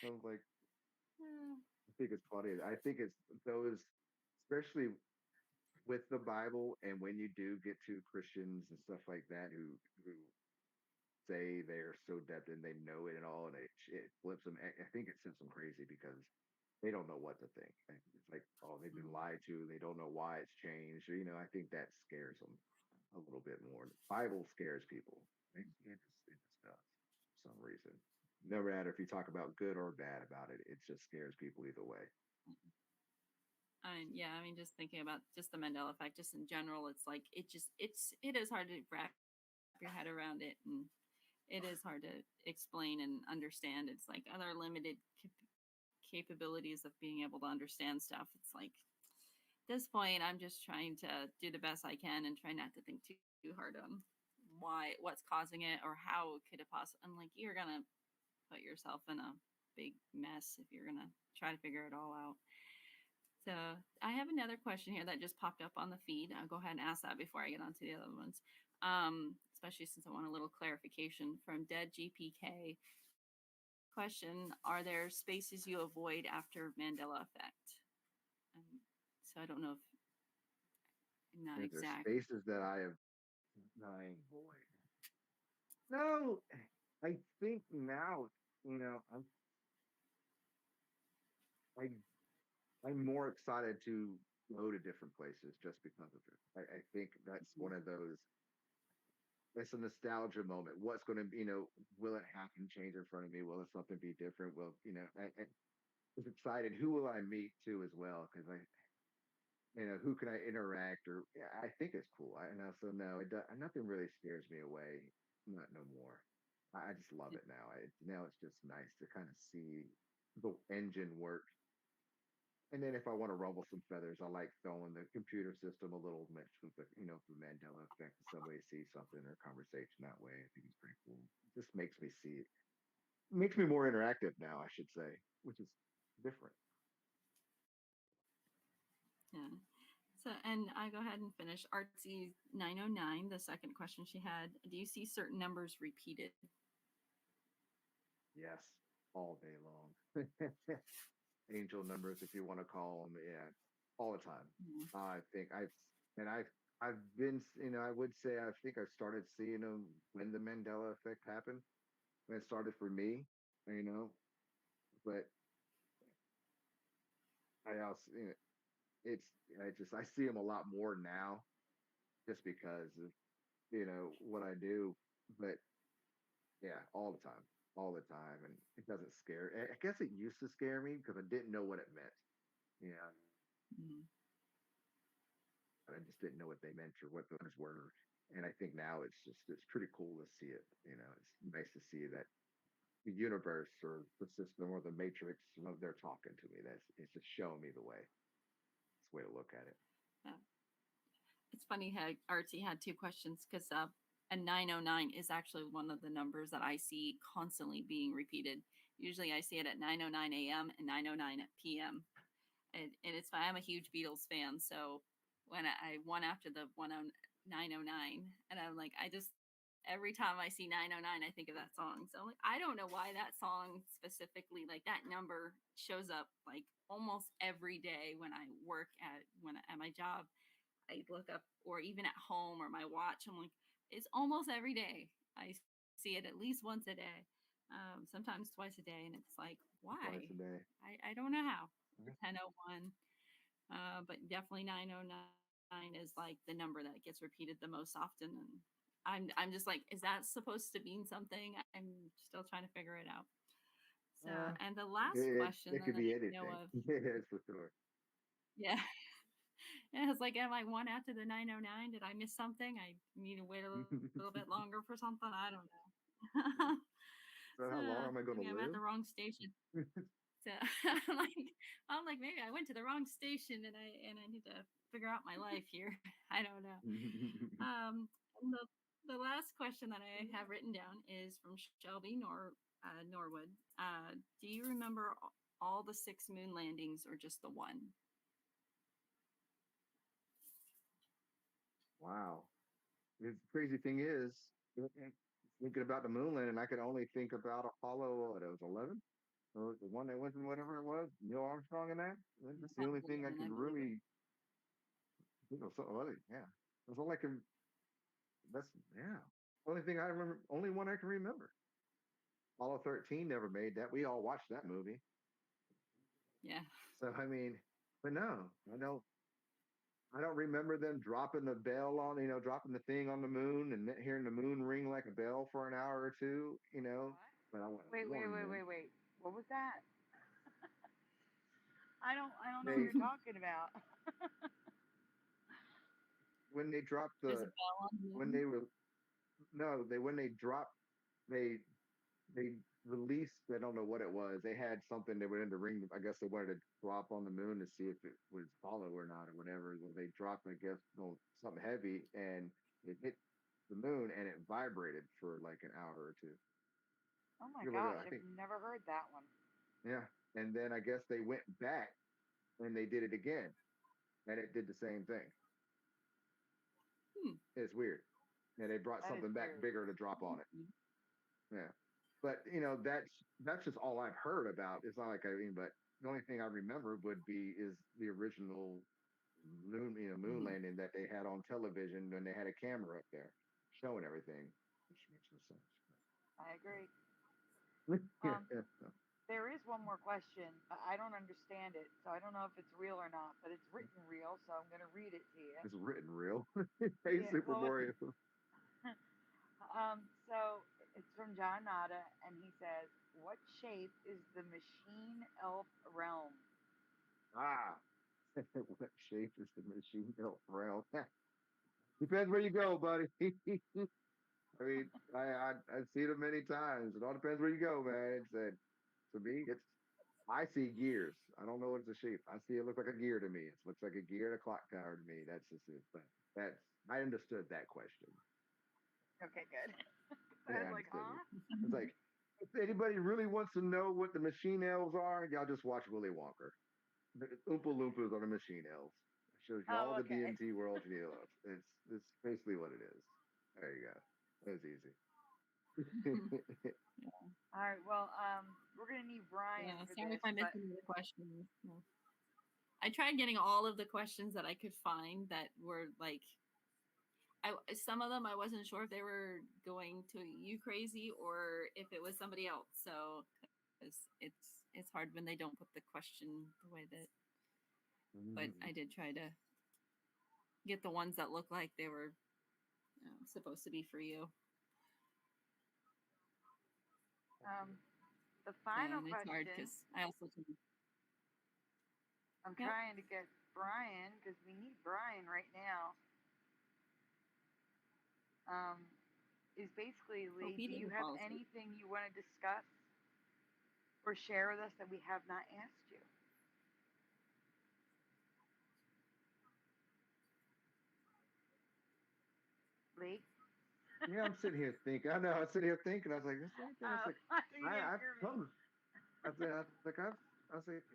I was like, uh, I think it's funny. I think it's those, especially with the Bible, and when you do get to Christians and stuff like that who say they're so depth and they know it and all, and it flips them. I think it sends them crazy because they don't know what to think. And it's like, oh, they've been lied to. They don't know why it's changed. I think that scares them a little bit more. The Bible scares people. It just does for some reason. No matter if you talk about good or bad about it, it just scares people either way. Yeah, I mean, just thinking about just the Mandela effect, just in general, it's like it is hard to wrap your head around it, and it is hard to explain and understand. It's like other limited capabilities of being able to understand stuff. It's like at this point, I'm just trying to do the best I can and try not to think too hard on what's causing it, or how could it possibly. I'm like, you're gonna put yourself in a big mess if you're gonna try to figure it all out. So I have another question here that just popped up on the feed. I'll go ahead and ask that before I get on to the other ones. Especially since I want a little clarification from Dead GPK. Question: are there spaces you avoid after Mandela effect? So I don't know if not Is there exact. spaces that I have I avoid? No, I think now, you know, I I'm more excited to go to different places just because of it. I think that's one of those. It's a nostalgia moment. What's going to be, will it happen, change in front of me? Will it something be different? Will, I was excited. Who will I meet too as well? Because who can I interact or yeah, I think it's cool. And also, no, nothing really scares me away. Not no more. I just love it now. Now it's just nice to kind of see the engine work. And then if I want to rumble some feathers, I like throwing the computer system a little mix with the Mandela effect. If somebody sees something or conversation that way, I think it's pretty cool. It just makes me see it. Makes me more interactive now, I should say, which is different. Yeah. So, and I go ahead and finish. Artsy 909, the second question she had. Do you see certain numbers repeated? Yes, all day long. Angel numbers, if you want to call them, yeah, all the time. Yeah. I think and I've been, I would say I think I started seeing them when the Mandela effect happened. When it started for me, you know, but I also, it's I see them a lot more now just because of what I do. But yeah, all the time, and it doesn't scare. I guess it used to scare me because I didn't know what it meant. Yeah, Mm-hmm. I just didn't know what they meant or what those were. And I think now it's pretty cool to see it. It's nice to see that the universe or the system or the matrix, they're talking to me. It's just showing me the way. It's the way to look at it. Yeah. It's funny how Artsy had two questions because a 909 is actually one of the numbers that I see constantly being repeated. Usually I see it at 9:09 a.m. and 9:09 p.m. And it's fine. I'm a huge Beatles fan. So when I won after the 909, and I'm like, every time I see 909, I think of that song. So I'm like, I don't know why that song specifically, like that number shows up like almost every day when I work at my job. I look up, or even at home or my watch. I'm like, it's almost every day. I see it at least once a day, sometimes twice a day, and it's like, Twice why? a day. I don't know how. 10:01, but definitely 9:09 is like the number that gets repeated the most often, and I'm just like, is that supposed to mean something? I'm still trying to figure it out. So, Uh, and the last question it that could I be know anything. of, Yes, for sure. yeah. And it's like, am I one after the 909? Did I miss something? I need to wait a little bit longer for something. I don't know. So So how long am I going to maybe I'm at live? the wrong station. So I'm like, maybe I went to the wrong station and I need to figure out my life here. I don't know. And the last question that I have written down is from Shelby Norwood. Do you remember all the 6 moon landings or just the one? Wow. The crazy thing is, thinking about the moon landing, I could only think about Apollo, what, it was 11? Or the one that went to whatever it was, Neil Armstrong and that. That's the only thing I 11, I can believe it. really think of. Something other, yeah. That's all I can, that's, yeah. Only thing I remember, only one I can remember. Apollo 13 never made that. We all watched that movie. Yeah. So, I mean, but no, I don't remember them dropping the bell on, dropping the thing on the moon and hearing the moon ring like a bell for an hour or two, What? But I went, Wait, wait, one wait, moon. wait, wait. What was that? I don't know what They you're talking about. when they dropped There's a the bell on the when moon. they were no they when they dropped they they released, I don't know what it was. They had something they were in the ring. I guess they wanted to drop on the moon to see if it was follow or not or whatever. Well, they dropped, I guess, something heavy and it hit the moon and it vibrated for like an hour or two. Oh my You look gosh, at, I I've think, never heard that one. yeah. And then I guess they went back and they did it again and it did the same thing. Hmm. It's weird. And they brought That is something back weird. bigger to drop on it. Yeah. But that's just all I've heard about. It's not like I mean, but the only thing I remember would be is the original moon Mhm. landing that they had on television when they had a camera up there showing everything. Which makes no sense. I agree. Yeah, There is one more question, but I don't understand it, so I don't know if it's real or not. But it's written real, so I'm gonna read it to you. it's written real. Hey, Yeah. Super Well, Mario. so it's from John Nada, and he says, "What shape is the machine elf realm?" Ah, what shape is the machine built round? Depends where you go, buddy. I mean, I've seen it many times. It all depends where you go, man. It's to me, it's I see gears. I don't know what it's a shape. I see it look like a gear to me. It looks like a gear and a clock tower to me. That's just it. But that's I understood that question. Okay, good. I Yeah, was I like, understood it. huh? It's like if anybody really wants to know what the machine elves are, y'all just watch Willy Wonka. The Oompa Loompas are the machine elves. It shows you all Oh, the okay. DMT world you need to love. It's basically what it is. There you go. That's easy. All right. Well, we're gonna need Brian Yeah, for sorry if this, I but missed any of the questions. No. I tried getting all of the questions that I could find that were like, some of them I wasn't sure if they were going to you crazy or if it was somebody else. So it's hard when they don't put the question the way that. But I did try to get the ones that look like they were supposed to be for you. the final And it's hard question, because I also I'm yep. trying to get Brian because we need Brian right now. Is basically, Hope Lee, he do you didn't have fall asleep. anything you want to discuss or share with us that we have not asked you? Lee? Yeah, I'm sitting here thinking. I know. I'm sitting here thinking. I was like, this anything. I was like, You didn't I've hear me. come. I was like,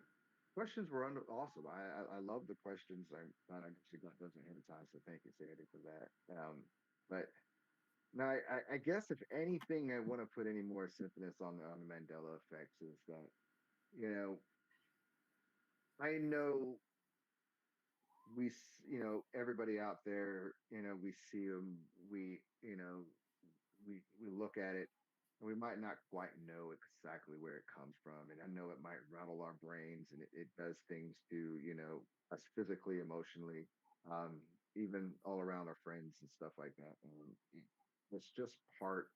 questions were awesome. I love the questions. I'm glad I actually got those ahead of time. So thank you, Sandy, for that. But no, I guess if anything, I want to put any more syphilis on the Mandela effects is that you know I know everybody out there, we see them, we look at it, and we might not quite know exactly where it comes from. And I know it might rattle our brains, and it does things to us physically, emotionally, um, even all around our friends and stuff like that. And it's just part.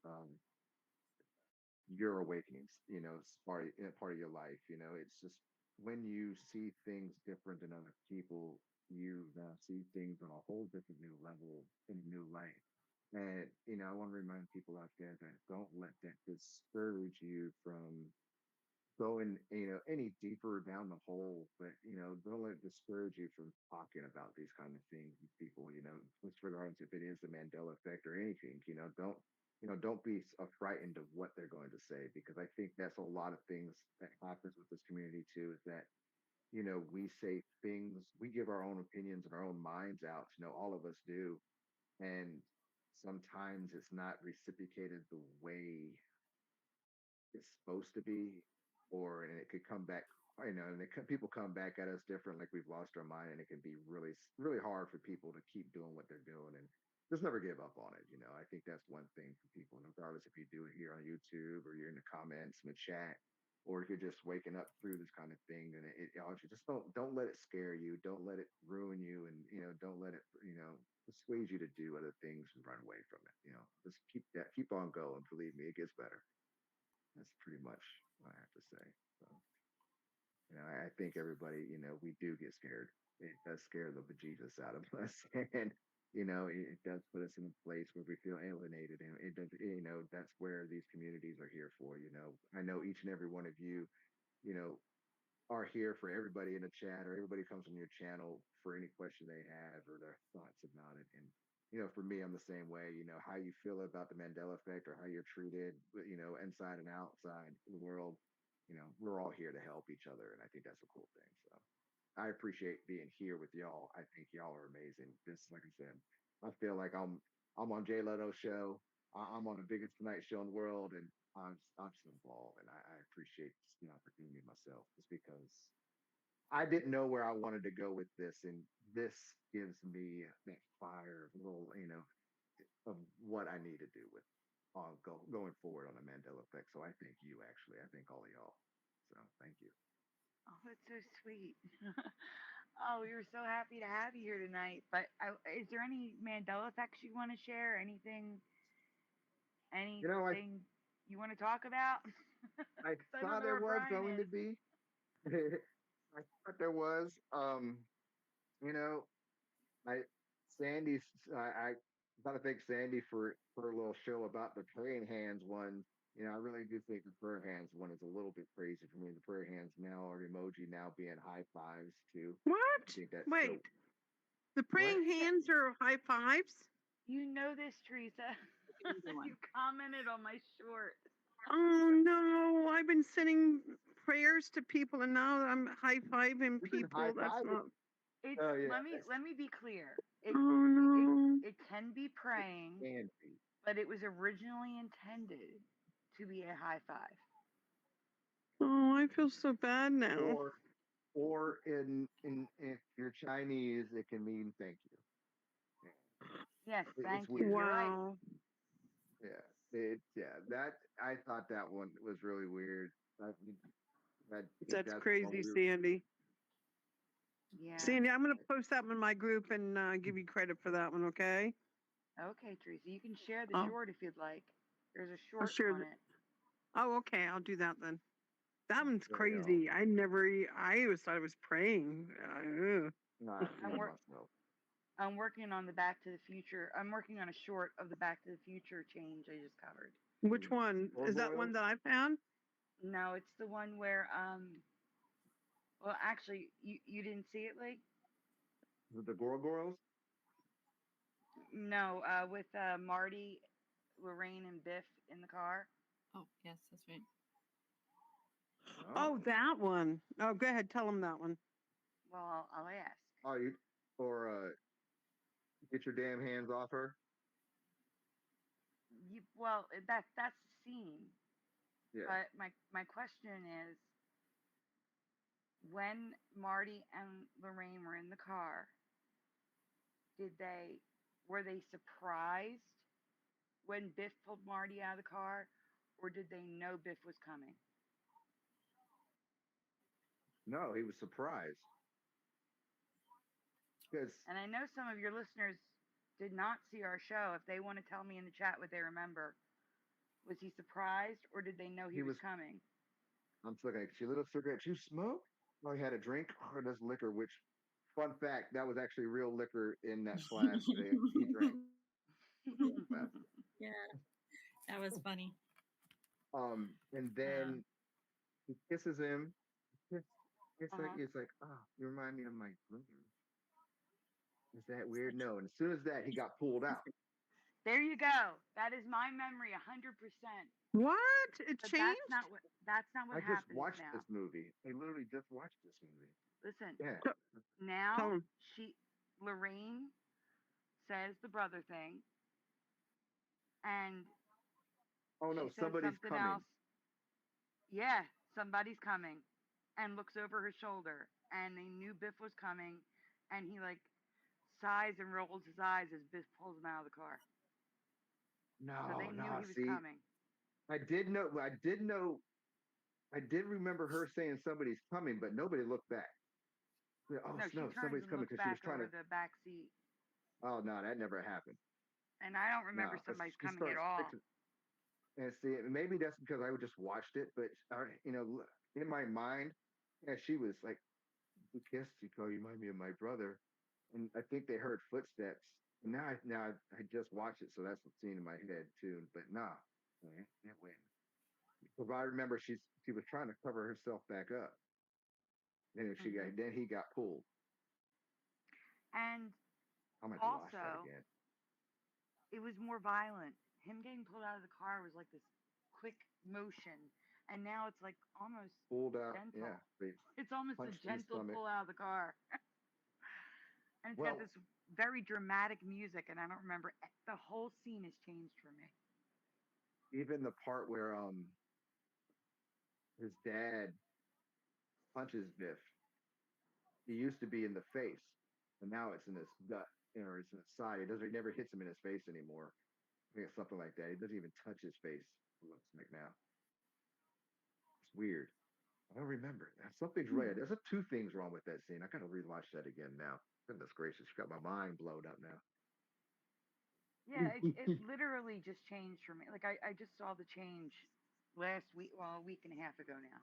Your awakenings, it's part of your life. It's just when you see things different than other people, you now see things on a whole different new level in a new light. And I want to remind people out there that don't let that discourage you from going, any deeper down the hole, but don't let it discourage you from talking about these kind of things with people, with regards if it is the Mandela effect or anything, don't be frightened of what they're going to say, because I think that's a lot of things that happens with this community too, is that, we say things, we give our own opinions and our own minds out, all of us do. And sometimes it's not reciprocated the way it's supposed to be, or and it could come back, and people come back at us different, like we've lost our mind, and it can be really, really hard for people to keep doing what they're doing and just never give up on it. I think that's one thing for people, regardless if you do it here on YouTube or you're in the comments in the chat, or if you're just waking up through this kind of thing, and you just don't let it scare you, don't let it ruin you, and don't let it persuade you to do other things and run away from it. Just keep on going. Believe me, it gets better. That's pretty much what I have to say. So. I think everybody, we do get scared. It does scare the bejesus out of us, and it does put us in a place where we feel alienated, and it does. That's where these communities are here for. I know each and every one of you, you know, are here for everybody in the chat, or everybody comes on your channel for any question they have or their thoughts about it. And for me, I'm the same way. How you feel about the Mandela effect or how you're treated, inside and outside the world. We're all here to help each other, and I think that's a cool thing. So I appreciate being here with y'all. I think y'all are amazing. This, like I said, I feel like I'm on Jay Leto's show. I'm on the biggest Tonight show in the world, and I'm just involved, and I appreciate the opportunity myself, just because I didn't know where I wanted to go with this, and this gives me that fire, little of what I need to do with going forward on the Mandela effect. So I thank you, actually. I thank all of y'all. So thank you. Oh, that's so sweet. Oh, we were so happy to have you here tonight. But is there any Mandela effects you want to share? Anything You know, I anything you want to talk about? I 'Cause I don't thought know there where was Brian going to is. be. I thought there was. You know, I Sandy's. I gotta thank Sandy for a little show about the praying hands one. I really do think the prayer hands one is a little bit crazy for me. The prayer hands now are emoji now being high fives too. I What? think that's so. Wait, the What? praying hands are high fives? You know this, Teresa. You commented on my short. Oh no, I've been sending prayers to people and now I'm high fiving You've been high people. That's five. not. It's Oh yeah, let me be clear. Oh It no. it can be praying, and but it was originally intended to be a high five. Oh, I feel so bad now. or in if you're Chinese, it can mean thank you. Yes, It's thank you. weird. You're right. Wow. That I thought that one was really weird. I think That's that's one crazy, Sandy. Yeah. Sandy, I'm going to post that in my group and give you credit for that one, okay? Okay, Teresa. You can share the Oh, short if you'd like. There's a I'll short share on it. it. Oh, okay. I'll do that then. That one's really all. crazy. I always thought it was praying. Not I'm not work myself. I'm working on the Back to the Future. I'm working on a short of the Back to the Future change I just covered. Which one? Is that one Gargoyles? that I found? No, it's the one where well actually you didn't see it, Lee? With the gargoyles? No, with Marty, Lorraine and Biff in the car. Oh, yes, that's right. Oh, Oh. that one. Oh, go ahead. Tell them that one. Well, I'll ask. Oh, you or get your damn hands off her. Well, that's the scene. Yeah. But my question is, when Marty and Lorraine were in the car, were they surprised when Biff pulled Marty out of the car, or did they know Biff was coming? No, he was surprised because And I know some of your listeners did not see our show. If they want to tell me in the chat what they remember, was he surprised or did they know he was coming? I'm just looking at she lit a cigarette. You smoke? Oh, he had a drink. Oh, that's liquor. Which, fun fact, that was actually real liquor in that flask that he drank. Yeah, that was funny. And then he kisses him. Uh-huh. It's like, oh, you remind me of my brother. Is that weird? No. And as soon as that, he got pulled out. There you go. That is my memory, 100%. What? It But changed? that's not what I just happens watched now. this movie. I literally just watched this movie. Listen. Yeah. Now Tell 'em. Lorraine says the brother thing, and Oh no, she says somebody's something coming. else. Yeah, somebody's coming, and looks over her shoulder, and they knew Biff was coming, and he like sighs and rolls his eyes as Biff pulls him out of the car. So they knew he was See, coming. I did remember her saying somebody's coming, but nobody looked back. Oh No, she no, turns somebody's and coming looks because she was back trying over to. the back seat, Oh no, that never happened. and I don't No, remember somebody's she coming at starts all. fixing. And see, maybe that's because I just watched it, but in my mind, Yeah, she was like, "Who kissed you? Call you remind me of my brother." And I think they heard footsteps. And I just watched it, so that's what's seen in my head too. But nah, it went. Because I remember she was trying to cover herself back up. Then he got pulled. And I'm gonna have to watch that also, again. it was more violent. Him getting pulled out of the car was like this quick motion, and now it's like almost Pulled out, gentle. yeah. They It's almost a punched in the gentle stomach. pull out of the car. And it's got Well, this very dramatic music, and I don't remember. The whole scene has changed for me. even the part where his dad punches Biff. He used to be in the face, and now it's in his gut, or it's in his side. He never hits him in his face anymore. I think it's something like that. He doesn't even touch his face. It looks like now. It's weird. I don't remember. Something's right. There's two things wrong with that scene. I gotta rewatch that again now. Goodness gracious, you got my mind blown up now. Yeah, it literally just changed for me. Like I just saw the change last week, well, a week and a half ago now.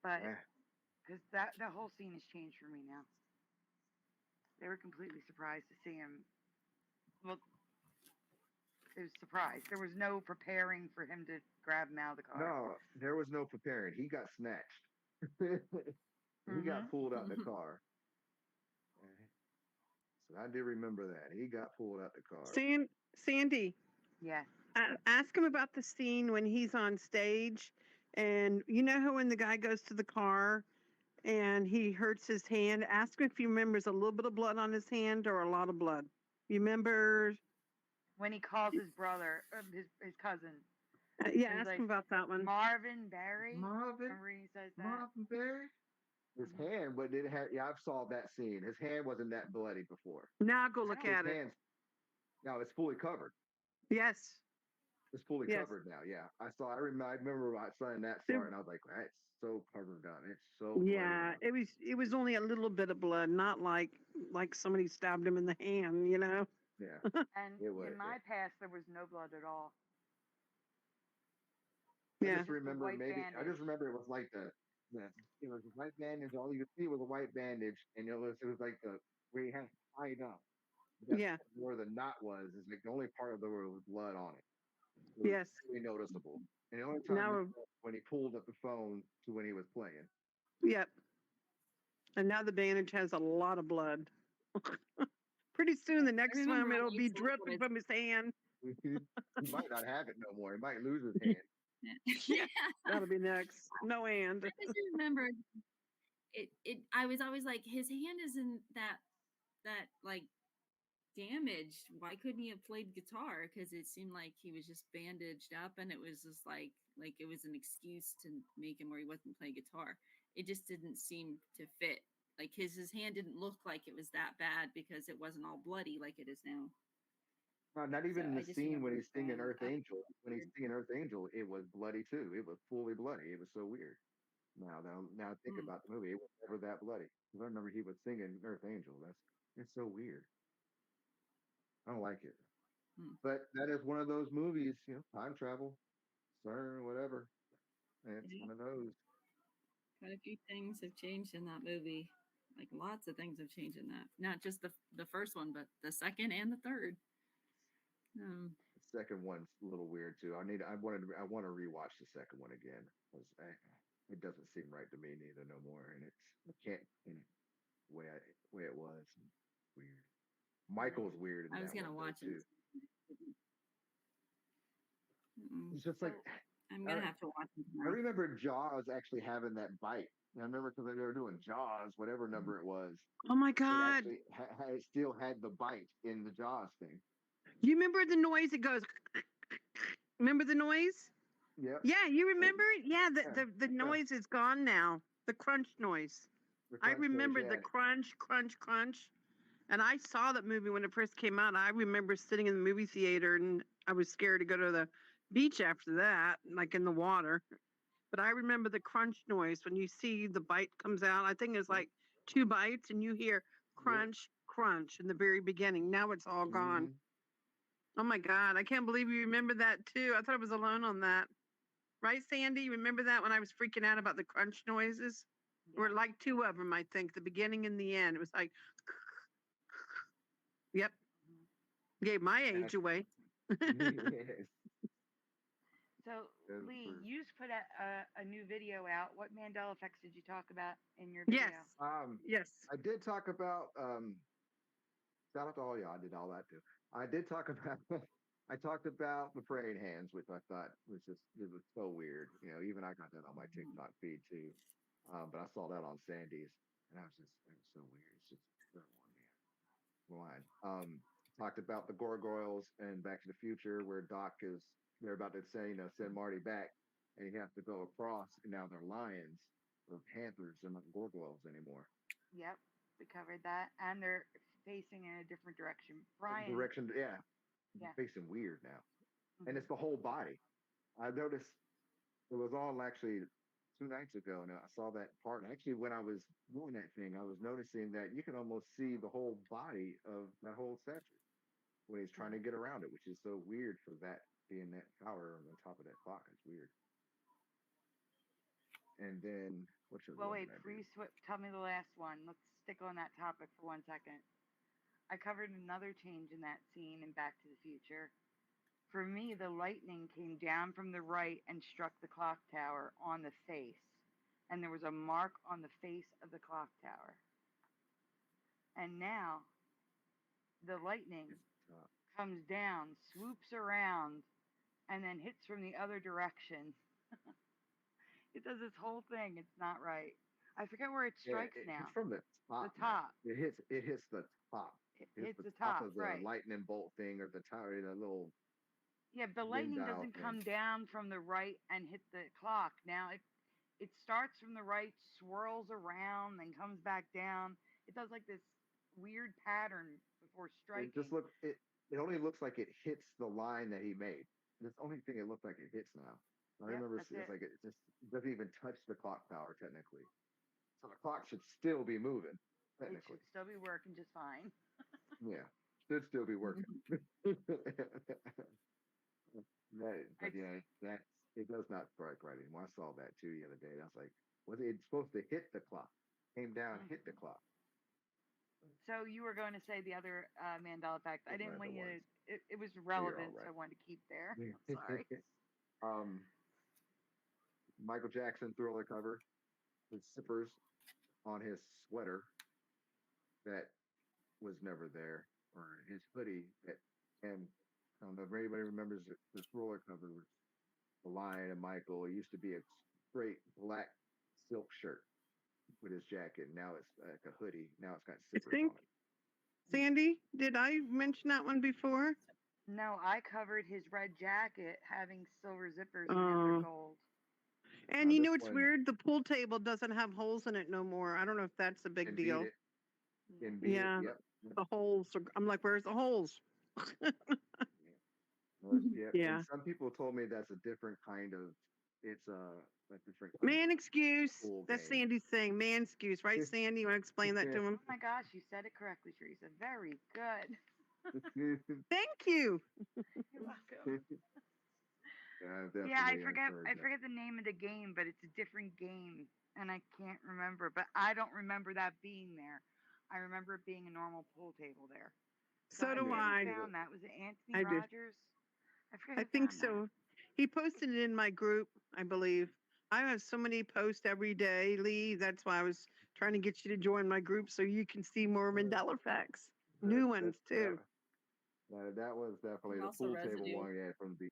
But Yeah. because that whole scene has changed for me now. They were completely surprised to see him. Well, it was surprised. There was no preparing for him to grab him out of the car. No, there was no preparing. He got snatched. He got pulled out the car. So I do remember that. He got pulled out the car. Sandy, Yes. ask him about the scene when he's on stage, and you know how when the guy goes to the car and he hurts his hand. Ask him if he remembers a little bit of blood on his hand or a lot of blood. You remember? When he calls his brother, his cousin. Yeah, He was ask like, him about that one. Marvin Barry. Marvin? Remember he says that? Marvin Barry? His hand, but it had. Yeah, I've saw that scene. His hand wasn't that bloody before. Now go look His at it. hands. Now it's fully covered. Yes. It's fully Yes. covered now. Yeah, I saw. I remember I saw that start, and I was like, "That's so covered up. It's so bloody Yeah, now." it was only a little bit of blood, not like somebody stabbed him in the hand, you know. Yeah, And it was. in my past, there was no blood at all. I Yeah. just remember white maybe. I just bandage. remember it was like it was a white bandage. All you could see was a white bandage, and it was like the where you had to tie it up. That's Yeah. where the knot was. Is like the only part of the where was blood on it. It was Yes. really noticeable. And the only time Now, when he pulled up the phone to when he was playing. yep. And now the bandage has a lot of blood. Pretty soon, the next remember one when it'll he be said dripping from his hand. He might not have it no more. He might lose his hand. Yeah. That'll be next. No hand. I just remember it I was always like, his hand isn't that like damaged. Why couldn't he have played guitar? Because it seemed like he was just bandaged up, and it was just like it was an excuse to make him where he wasn't playing guitar. It just didn't seem to fit. Like his hand didn't look like it was that bad because it wasn't all bloody like it is now. Not even So in I the just scene when remember he's singing saying, Earth "Oh, Angel. When he's singing Earth Angel, it was bloody too. It was fully bloody. It was so weird. Now think about the movie. It was never that bloody. Because I remember he was singing Earth Angel. It's so weird. I don't like it. But that is one of those movies, time travel, CERN, whatever. And it's one of those. quite a few things have changed in that movie. Like lots of things have changed in that. Not just the first one, but the second and the third. The second one's a little weird too. I want to rewatch the second one again because it doesn't seem right to me neither no more, and I can't way it was weird. Michael's weird in I was that gonna one watch too. it. It's just like I'm gonna have to watch it. I remember Jaws actually having that bite. I remember because they were doing Jaws, whatever number it was. Oh my God! It still had the bite in the Jaws thing. You remember the noise? It goes. Remember the noise? Yeah. Yeah, you remember it? Yeah, the noise is gone now. The crunch noise. I remember the crunch, crunch, crunch. And I saw that movie when it first came out. I remember sitting in the movie theater and I was scared to go to the beach after that, like in the water. But I remember the crunch noise when you see the bite comes out. I think it's like 2 bites and you hear crunch, crunch in the very beginning. Now it's all gone. Oh my God. I can't believe you remember that too. I thought I was alone on that. Right, Sandy? You remember that when I was freaking out about the crunch noises? Or like two of them, I think, the beginning and the end. It was like, yep, gave my age away. Yes. So, Good Lee, for- you just put a new video out. What Mandela effects did you talk about in your video? Yes. Yes. I did talk about shout out to all y'all. I did all that too. I did talk about I talked about the praying hands, which I thought was just it was so weird. You know, even I got that on my TikTok feed too. But I saw that on Sandy's, and I was just it was so weird. It's just so line. Talked about the gargoyles and Back to the Future, where Doc is they're about to say, send Marty back, and he has to go across, and now they're lions or panthers, they're not gargoyles anymore. Yep, we covered that, and they're facing in a different direction. Brian, Yeah. Facing weird now, and it's the whole body. I noticed it was all actually 2 nights ago, and I saw that part. And actually, when I was doing that thing, I was noticing that you can almost see the whole body of that whole statue when he's trying to get around it, which is so weird for that being that tower on the top of that clock. It's weird. And then, what's your wait, tell me the last one. Let's stick on that topic for 1 second. I covered another change in that scene in Back to the Future. For me, the lightning came down from the right and struck the clock tower on the face. And there was a mark on the face of the clock tower. And now, the lightning comes down, swoops around, and then hits from the other direction. It does this whole thing. It's not right. I forget where it strikes now. It's from the top. The top. It hits the top. It hits the top top, of the right. lightning bolt thing or the tower, the little. Yeah, the lightning doesn't come down from the right and hit the clock. Now it starts from the right, swirls around, then comes back down. It does like this weird pattern before striking. It only looks like it hits the line that he made. That's the only thing it looks like it hits now. I remember it's like it just doesn't even touch the clock tower technically. So the clock should still be moving technically. It should still be working just fine. Yeah, should still be working. It does not strike right anymore. I saw that too the other day. I was like, was it supposed to hit the clock? Came down, hit the clock. So you were going to say the other Mandela effect. I didn't want you to. It was relevant, so I wanted to keep there. Sorry. Michael Jackson Thriller cover with zippers on his sweater that was never there, or his hoodie and I don't know if anybody remembers the Thriller cover with the Lion and Michael. It used to be a straight black silk shirt with his jacket. Now it's like a hoodie. Now it's got zippers on it. Sandy, did I mention that one before? No, I covered his red jacket having silver zippers and they're gold. And you know what's weird? The pool table doesn't have holes in it no more. I don't know if that's a big deal. Yeah. The holes are, I'm like, where's the holes? Yeah. And some people told me that's a different kind of. It's a different. Man excuse. That's Sandy's thing. Man excuse, right, Sandy? You want to explain that to him? Oh my gosh, you said it correctly, Theresa. Very good. Thank you. You're welcome. I forget the name of the game, but it's a different game, and I can't remember. But I don't remember that being there. I remember it being a normal pool table there. So do I. Found that was it Anthony Rogers? I think so. He posted it in my group, I believe. I have so many posts every day, Lee. That's why I was trying to get you to join my group so you can see more Mandela effects, new ones too. That was definitely the pool table one. Yeah, from the.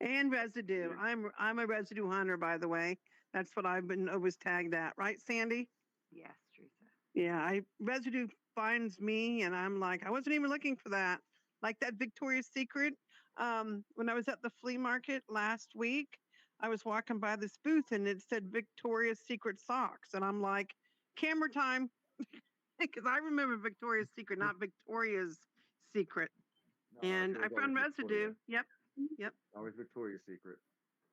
And residue. I'm a residue hunter, by the way. That's what I've been always tagged at, right, Sandy? Yes, Theresa. Yeah, residue finds me, and I'm like, I wasn't even looking for that. Like that Victoria's Secret. When I was at the flea market last week, I was walking by this booth, and it said Victoria's Secret socks, and I'm like, camera time, because I remember Victoria's Secret, not Victoria's Secret. No, and I found residue. Yep. Always Victoria's Secret.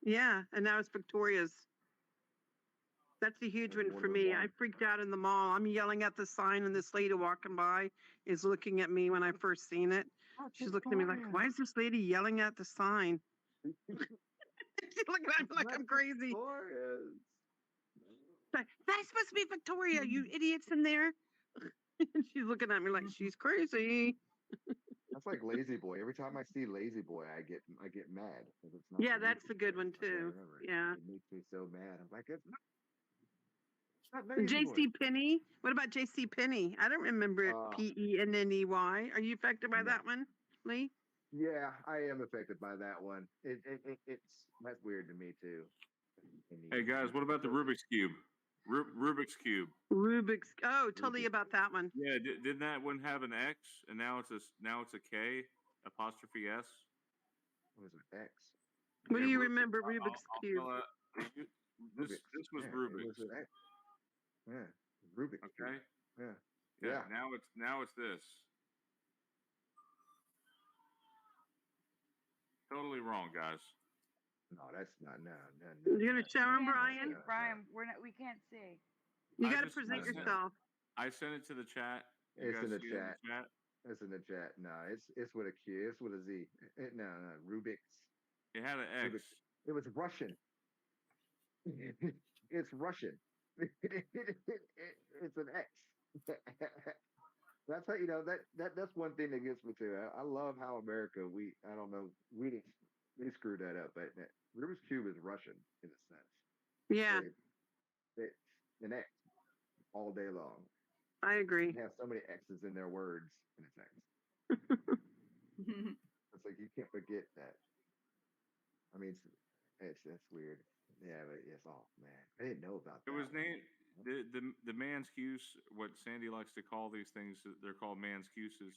Yeah, and now it's Victoria's. That's a huge one for me. I freaked out in the mall. I'm yelling at the sign, and this lady walking by is looking at me when I first seen it. She's looking at me like, why is this lady yelling at the sign? She's looking at me like I'm crazy. That's supposed must be Victoria, you idiots in there. And she's looking at me like she's crazy. That's like Lazy Boy. Every time I see Lazy Boy, I get mad because it's not. Yeah, Lazy that's a good Boy. one I can't too. remember. Yeah. It makes me so mad. I'm like, it's not Lazy Boy. JC Penney. What about JC Penney? I don't remember it. Penney. Are you affected by No. that one, Lee? Yeah, I am affected by that one. It's that's weird to me too. Hey guys, what about the Rubik's Cube? Rubik's Cube. Rubik's. Oh, totally about that one. Yeah, didn't that one have an X and now it's a K apostrophe S? What was it? X. What do you remember Rubik's Cube? This was Rubik's. It was an X. Yeah, Rubik's. Okay. Cube. Yeah. Yeah. Now it's this. Totally wrong, guys. No, that's not. No. You're gonna show him, Brian? Brian, we can't see. You got to present yourself. I sent it to the chat. It's in the chat. It's in the chat. No, it's with a Q. It's with a Z. No, Rubik's. It had an X. It was Russian. It's Russian. It's an X. That's how that's one thing that gets me too. I love how America we screwed that up, but Rubik's Cube is Russian in a sense. Yeah. It's an X all day long. I agree. They have so many X's in their words in a sense. It's like you can't forget that. I mean, it's weird. Yeah, but it's man. I didn't know about that. It was named the manscuse. What Sandy likes to call these things, they're called manscuses.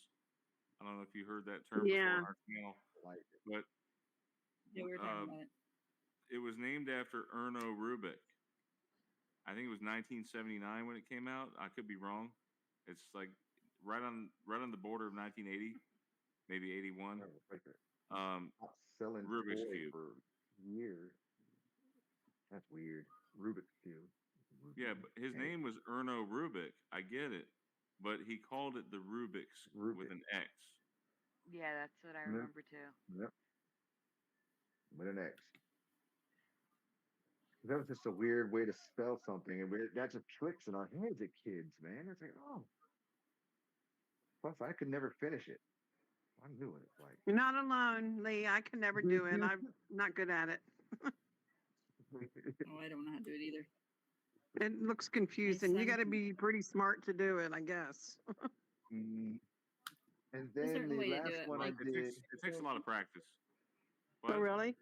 I don't know if you heard that term before on our channel, but yeah, we were talking about it. It was named after Erno Rubik. I think it was 1979 when it came out. I could be wrong. It's like right on the border of 1980, maybe 81. Selling Rubik's Cube for years. That's weird. Rubik's Cube. Yeah, but his name was Erno Rubik. I get it, but he called it the Rubik's with an X. Yeah, that's what I remember too. Yep. With an X. That was just a weird way to spell something, and that just clicks in our heads as kids, man. It's like, oh. Plus, I could never finish it. I knew what it's like. You're not alone, Lee. I can never do it. I'm not good at it. Oh, I don't know how to do it either. It looks confusing. You got to be pretty smart to do it, I guess. And then the last one I did. It takes a lot of practice. But, oh, really?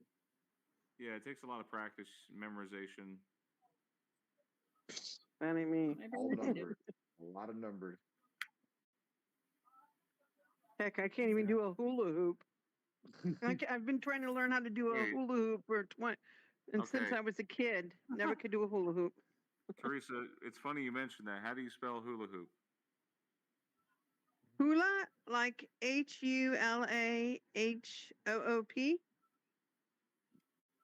Yeah, it takes a lot of practice, memorization. Funny me. All numbers. A lot of numbers. Heck, I can't even do a hula hoop. I've been trying to learn how to do a hula hoop since I was a kid. Never could do a hula hoop. Theresa, it's funny you mentioned that. How do you spell hula hoop? Hula, like HULAHOOP?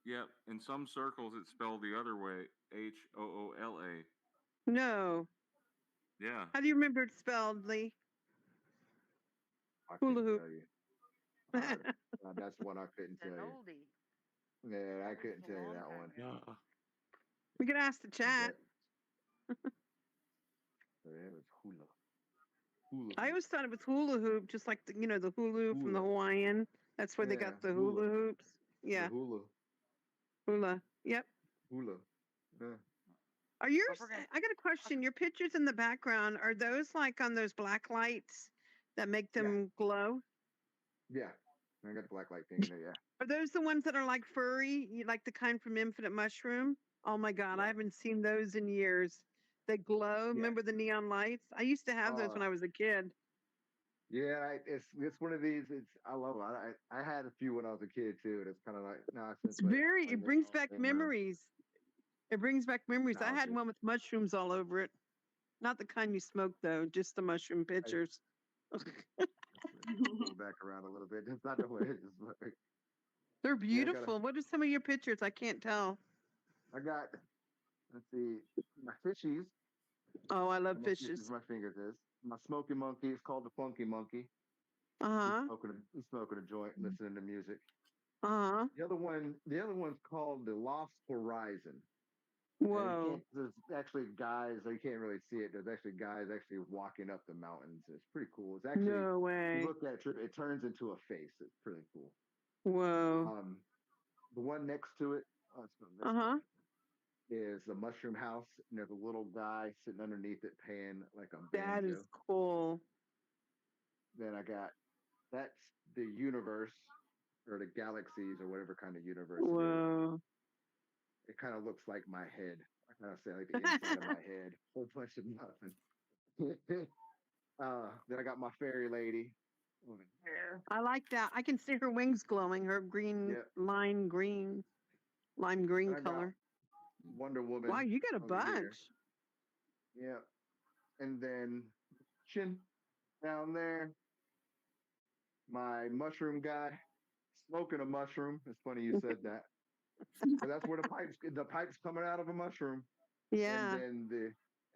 Yep. In some circles, it's spelled the other way, HOOLA. No. Yeah. How do you remember it's spelled, Lee? Hula hoop. That's one I couldn't tell you. Yeah, I couldn't tell you that one. Yeah. We could ask the chat. It was hula. I always thought it was hula hoop, just like the hula from the Hawaiian. That's where they got the hula hoops. Yeah. The hula. Hula. Yep. Hula. Yeah. Are yours? I got a question. Your pictures in the background, are those like on those black lights that make them glow? Yeah. I got the black light thing in there, yeah. Are those the ones that are like furry, like the kind from Infinite Mushroom? Oh my God, I haven't seen those in years. They glow. Yeah. Remember the neon lights? I used to have those when I was a kid. Yeah, it's one of these. I love it. I had a few when I was a kid too. And it's kind of like it brings back memories. It brings back memories. I had one with mushrooms all over it. Not the kind you smoke though, just the mushroom pictures. Go back around a little bit. That's not the way it is. They're beautiful. What are some of your pictures? I can't tell. I got, let's see, my fishies. Oh, I love fishes. My fingers is. My smoky monkey is called the Funky Monkey. Uh-huh. He's smoking a joint, listening to music. Uh-huh. The other one's called the Lost Horizon. And you Whoa. can't. There's actually guys. You can't really see it. There's actually guys actually walking up the mountains. It's pretty cool. It's actually, No you way. look at it, it turns into a face. It's pretty cool. Whoa. The one next to it, it's on this Uh huh. side, is a mushroom house, and there's a little guy sitting underneath it playing like a That is banjo. cool. Then I got that's the universe or the galaxies or whatever kind of universe it is. Whoa. It kind of looks like my head. I kind of say like the inside of my head, whole bunch of nothing. Then I got my fairy lady over there. I like that. I can see her wings glowing. Her green Yep. lime green And I got color. Wonder Wow, Woman you got a over here. bunch. Yeah. And then chin down there, my mushroom guy smoking a mushroom. It's funny you said that. But that's where the pipes coming out of a mushroom. And Yeah.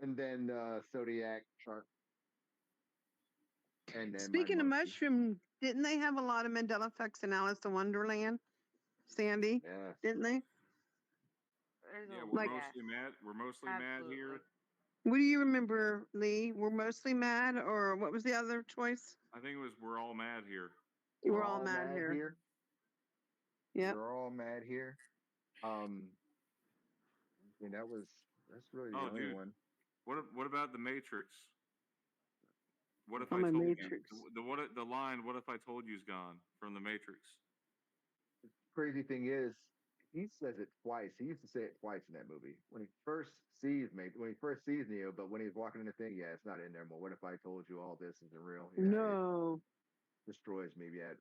then Zodiac chart. And then my Speaking of monkey. mushroom, didn't they have a lot of Mandela effects in Alice in Wonderland? Sandy, Yes. didn't they? There's Yeah, a we're Like, mostly mad. We're mostly mad here. absolutely. what do you remember, Lee? We're mostly mad, or what was the other choice? I think it was we're all mad here. You We're were all all mad mad here. here. Yep. We're all mad here. Um, I mean that's really the Oh, only dude. one. What about the Matrix? What if Oh, I my told you Matrix. the line? What if I told you's gone from the Matrix? The crazy thing is, he says it twice. He used to say it twice in that movie. When he first sees Neo, but when he's walking in the thing, yeah, it's not in there more. What if I told you all this isn't real? Yeah, it No. destroys me. Yeah,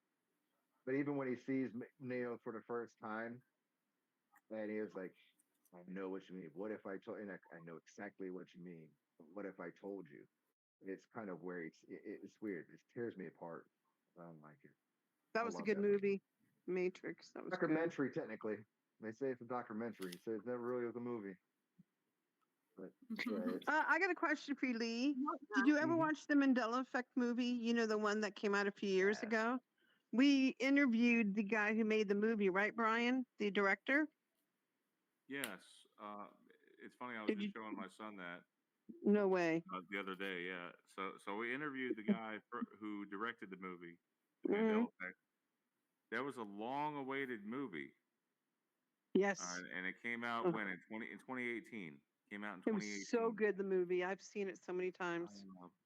but even when he sees Neo for the first time, and he was like, I know what you mean. What if I told? And I know exactly what you mean. But what if I told you? It's kind of where it's weird. It tears me apart. I don't like it. That I was a love good that movie. movie. Matrix. That was good. Documentary, technically. They say it's a documentary. He says it never really was a movie. But yeah, it's I got a question for you, Lee. What Did you ever Mhm. watch the Mandela Effect movie? You know, the one that came out a few years Yes. ago? We interviewed the guy who made the movie, right, Brian? The director? Yes. It's funny. I was Did you? just showing my son that No way. the other day. Yeah. So we interviewed the guy who directed the movie, The Hmm. Mandela Effect. That was a long-awaited movie. Yes. And it came out Oh, when in 2018. Came out in it was so 2018. good, the movie. I've seen it so many times.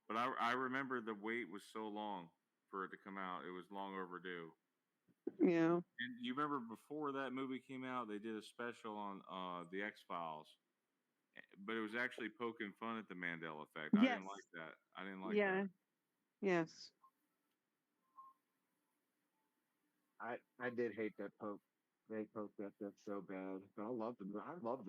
But I remember the wait was so long for it to come out. It was long overdue. Yeah. And you remember before that movie came out, they did a special on the X Files, but it was actually poking fun at the Mandela effect. I Yes. didn't like that. I didn't like Yeah. that. Yes. I did hate that poke. They poked that so bad. But I love the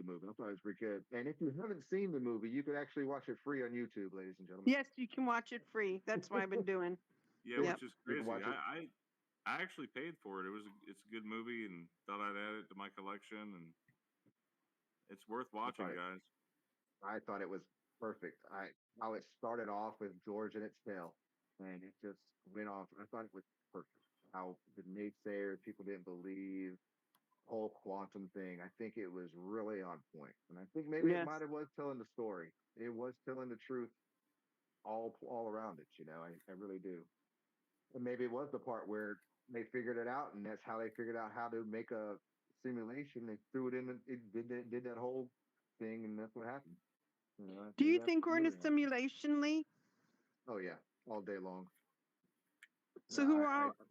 movie. I thought it was pretty good. And if you haven't seen the movie, you can actually watch it free on YouTube, ladies and gentlemen. Yes, you can watch it free. That's what I've been doing. Yeah, Yep. which is You can crazy. watch it. I actually paid for it. It's a good movie, and thought I'd add it to my collection, and it's worth I watching, thought it, guys. I thought it was perfect. How it started off with George and its tail, and it just went off. I thought it was perfect. How the naysayers, people didn't believe, whole quantum thing. I think it was really on point, and I think maybe it Yes. might have was telling the story. It was telling the truth all around it. I really do. And maybe it was the part where they figured it out, and that's how they figured out how to make a simulation. They threw it in. It did that whole thing, and that's what happened. Do Maybe you that's think we're in a really happened. simulation, Lee? Oh yeah, all day long. So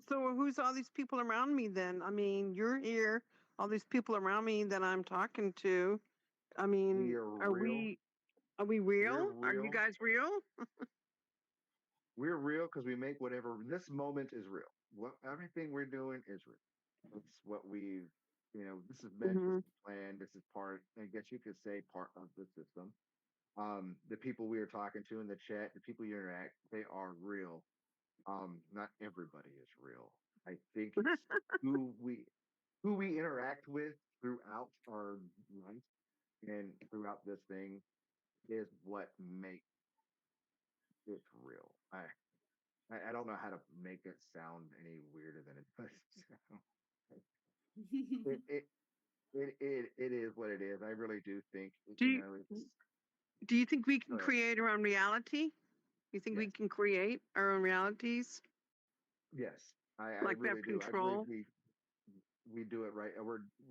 who's all these people around me then? I mean, you're here, all these people around me that I'm talking to. I mean, We are real. Are we We're real? Are you real. guys real? We're real because we make whatever. This moment is real. Everything we're doing is real. It's what we, this is meant. This Hmm. is planned. This is part. I guess you could say part of the system. The people we are talking to in the chat, the people you interact, they are real. Not everybody is real. I think it's who we interact with throughout our life and throughout this thing is what makes it real. I don't know how to make it sound any weirder than it does. It it is what it is. I really do think, Do you it's do you think we can good. create our own reality? You think we Yes, can create our own realities? yes, I Like we have really do. I believe control? we do it right.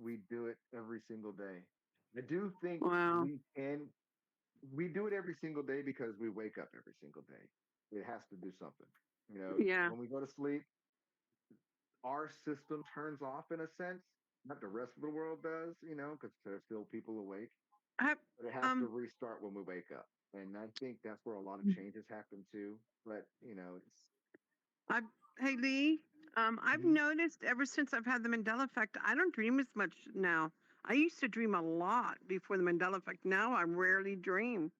We do it every single day. I do think Wow. we can. We do it every single day because we wake up every single day. It has to do something. Yeah. When we go to sleep, our system turns off in a sense. Not the rest of the world does, because there's still people awake, I have, but it has to um restart when we wake up. And I think that's where a lot of changes happen too. But it's I hey Lee, I've Mhm. noticed ever since I've had the Mandela effect, I don't dream as much now. I used to dream a lot before the Mandela effect. Now I rarely dream.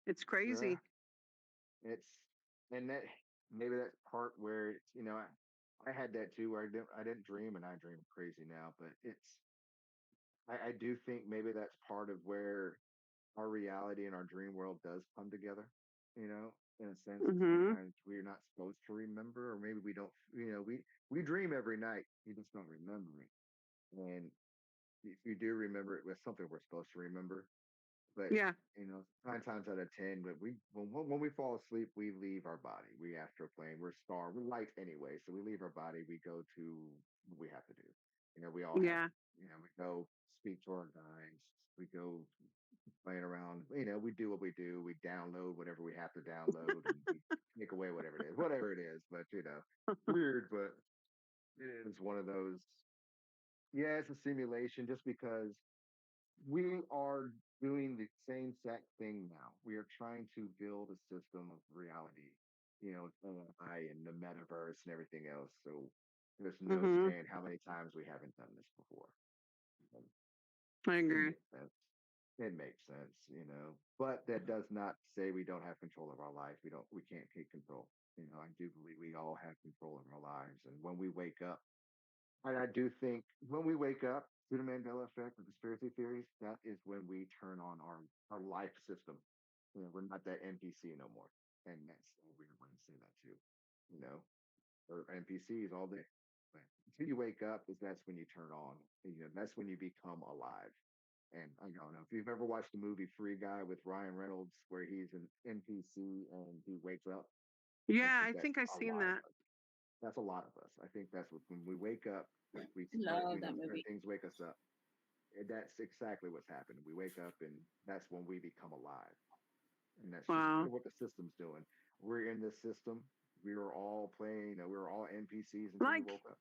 It's Yeah, crazy. it's and that maybe that's part where I had that too, where I didn't dream, and I dream crazy now. But I do think maybe that's part of where our reality and our dream world does come together, in a sense that Mhm. sometimes we're not supposed to remember, or maybe we don't, we dream every night, you just don't remember it. And if you do remember it, with something we're supposed to remember. But Yeah. 9 times out of 10, but when we fall asleep, we leave our body. We astroplane. We're light anyway, so we leave our body. We go to what we have to do. We all have. Yeah. We go speak to our guys. We go playing around. We do what we do. We download whatever we have to download, and we take away whatever it is. But weird, but it is one of those. Yeah, it's a simulation, just because we are doing the same exact thing now. We are trying to build a system of reality, AI and the metaverse and everything else. So there's no Mhm. saying how many times we haven't done this before. Um, I It agree. makes sense. It makes sense, But that does not say we don't have control of our life. We can't take control. I do believe we all have control of our lives. And when we wake up, and I do think when we wake up to the Mandela effect and conspiracy theories, that is when we turn on our life system. We're not that NPC no more. And that's a weird way to say that too. You know, or NPCs all day. But until you wake up, is that's when you turn on. That's when you become alive. And I don't know if you've ever watched the movie Free Guy with Ryan Reynolds, where he's an NPC and he wakes up. I Yeah, think I that's think I've a seen lot of that. us. That's a lot of us. I think that's what, when we wake up, we I start, love that certain movie. things wake us up. And that's exactly what's happened. We wake up, and that's when we become alive. And that's just kind Wow. of what the system's doing. We're in this system. We were all playing, we were all NPCs until we Like woke up.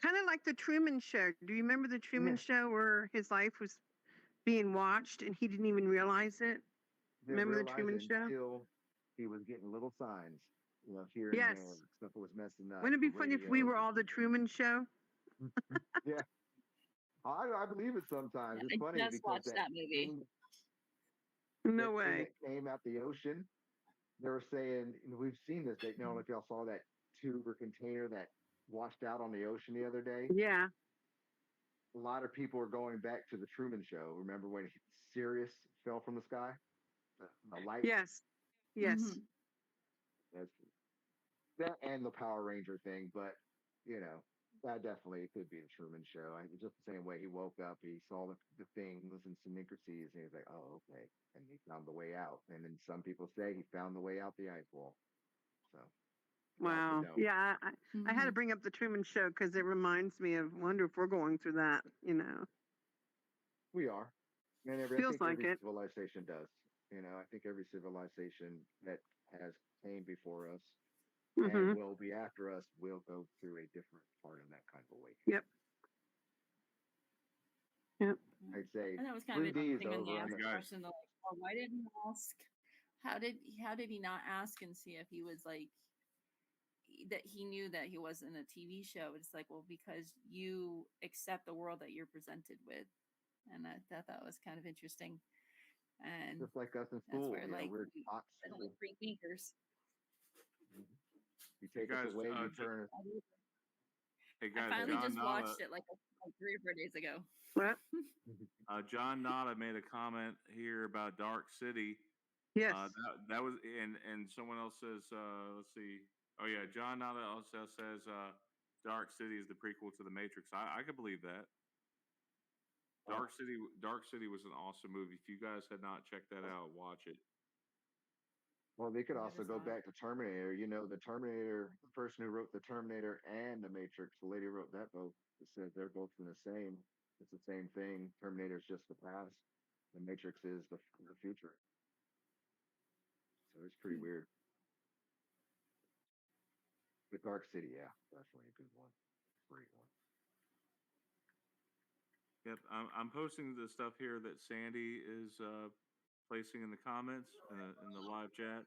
kind of like the Truman Show. Do you remember the Truman Yeah. Show where his life was being watched and he didn't even realize it? Didn't Remember the realize Truman it Show? until he was getting little signs, here and Yes. there. Stuff was messing up, Wouldn't it the be funny if we radio. were all the Truman Show? Yeah. I believe it sometimes. It's I funny just because watched that movie. No that thing way. that came out the ocean, they were saying, we've seen this. They, I don't know if y'all saw that tube or container that washed out on the ocean the other day. Yeah. A lot of people are going back to the Truman Show. Remember when Sirius fell from the sky? The light? Yes. Yes. Hmm. That's that, and the Power Ranger thing. But, that definitely could be the Truman Show. Just the same way he woke up, he saw the things and synchronicities, and he was like, oh, okay. And he found the way out. And then some people say he found the way out the ice wall. So we also Wow. don't. Yeah. I had Hmm. to bring up the Truman Show because it reminds me of wonder if we're going through that. We are. And I Feels think like every it. civilization does. I think every civilization that has came before us and Mm-hmm. will be after us will go through a different part of that kind of awakening. Yep. Yep. I'd say And that was kind of 3D is interesting when they over on asked the. Hey the guys, question, they're like, well, why didn't he ask? How did he not ask and see if he was like that he knew that he wasn't a TV show? It's like, well, because you accept the world that you're presented with, and I thought that was kind of interesting. And Just like us in that's school, where like we're taught the something. free thinkers. You hey take us guys, away, you turn us. hey I guys, finally John just Nada, watched it like 3 or 4 days ago. What? John Nada made a comment here about Dark City. Yes. That was, and someone else says, let's see. Oh yeah, John Nada also says, Dark City is the prequel to the Matrix. I could believe that. Dark City was an awesome movie. If you guys had not checked that out, watch it. Well, they could I also never go saw it. back to Terminator. You know, the Terminator, the person who wrote the Terminator and the Matrix, the lady who wrote that both. It says they're both in the same. It's the same thing. Terminator's just the past. The Matrix is the future. So it's pretty Hmm. weird. But Dark City, yeah, definitely a good one. Great one. Yep, I'm posting the stuff here that Sandy is placing in the comments in the live chat.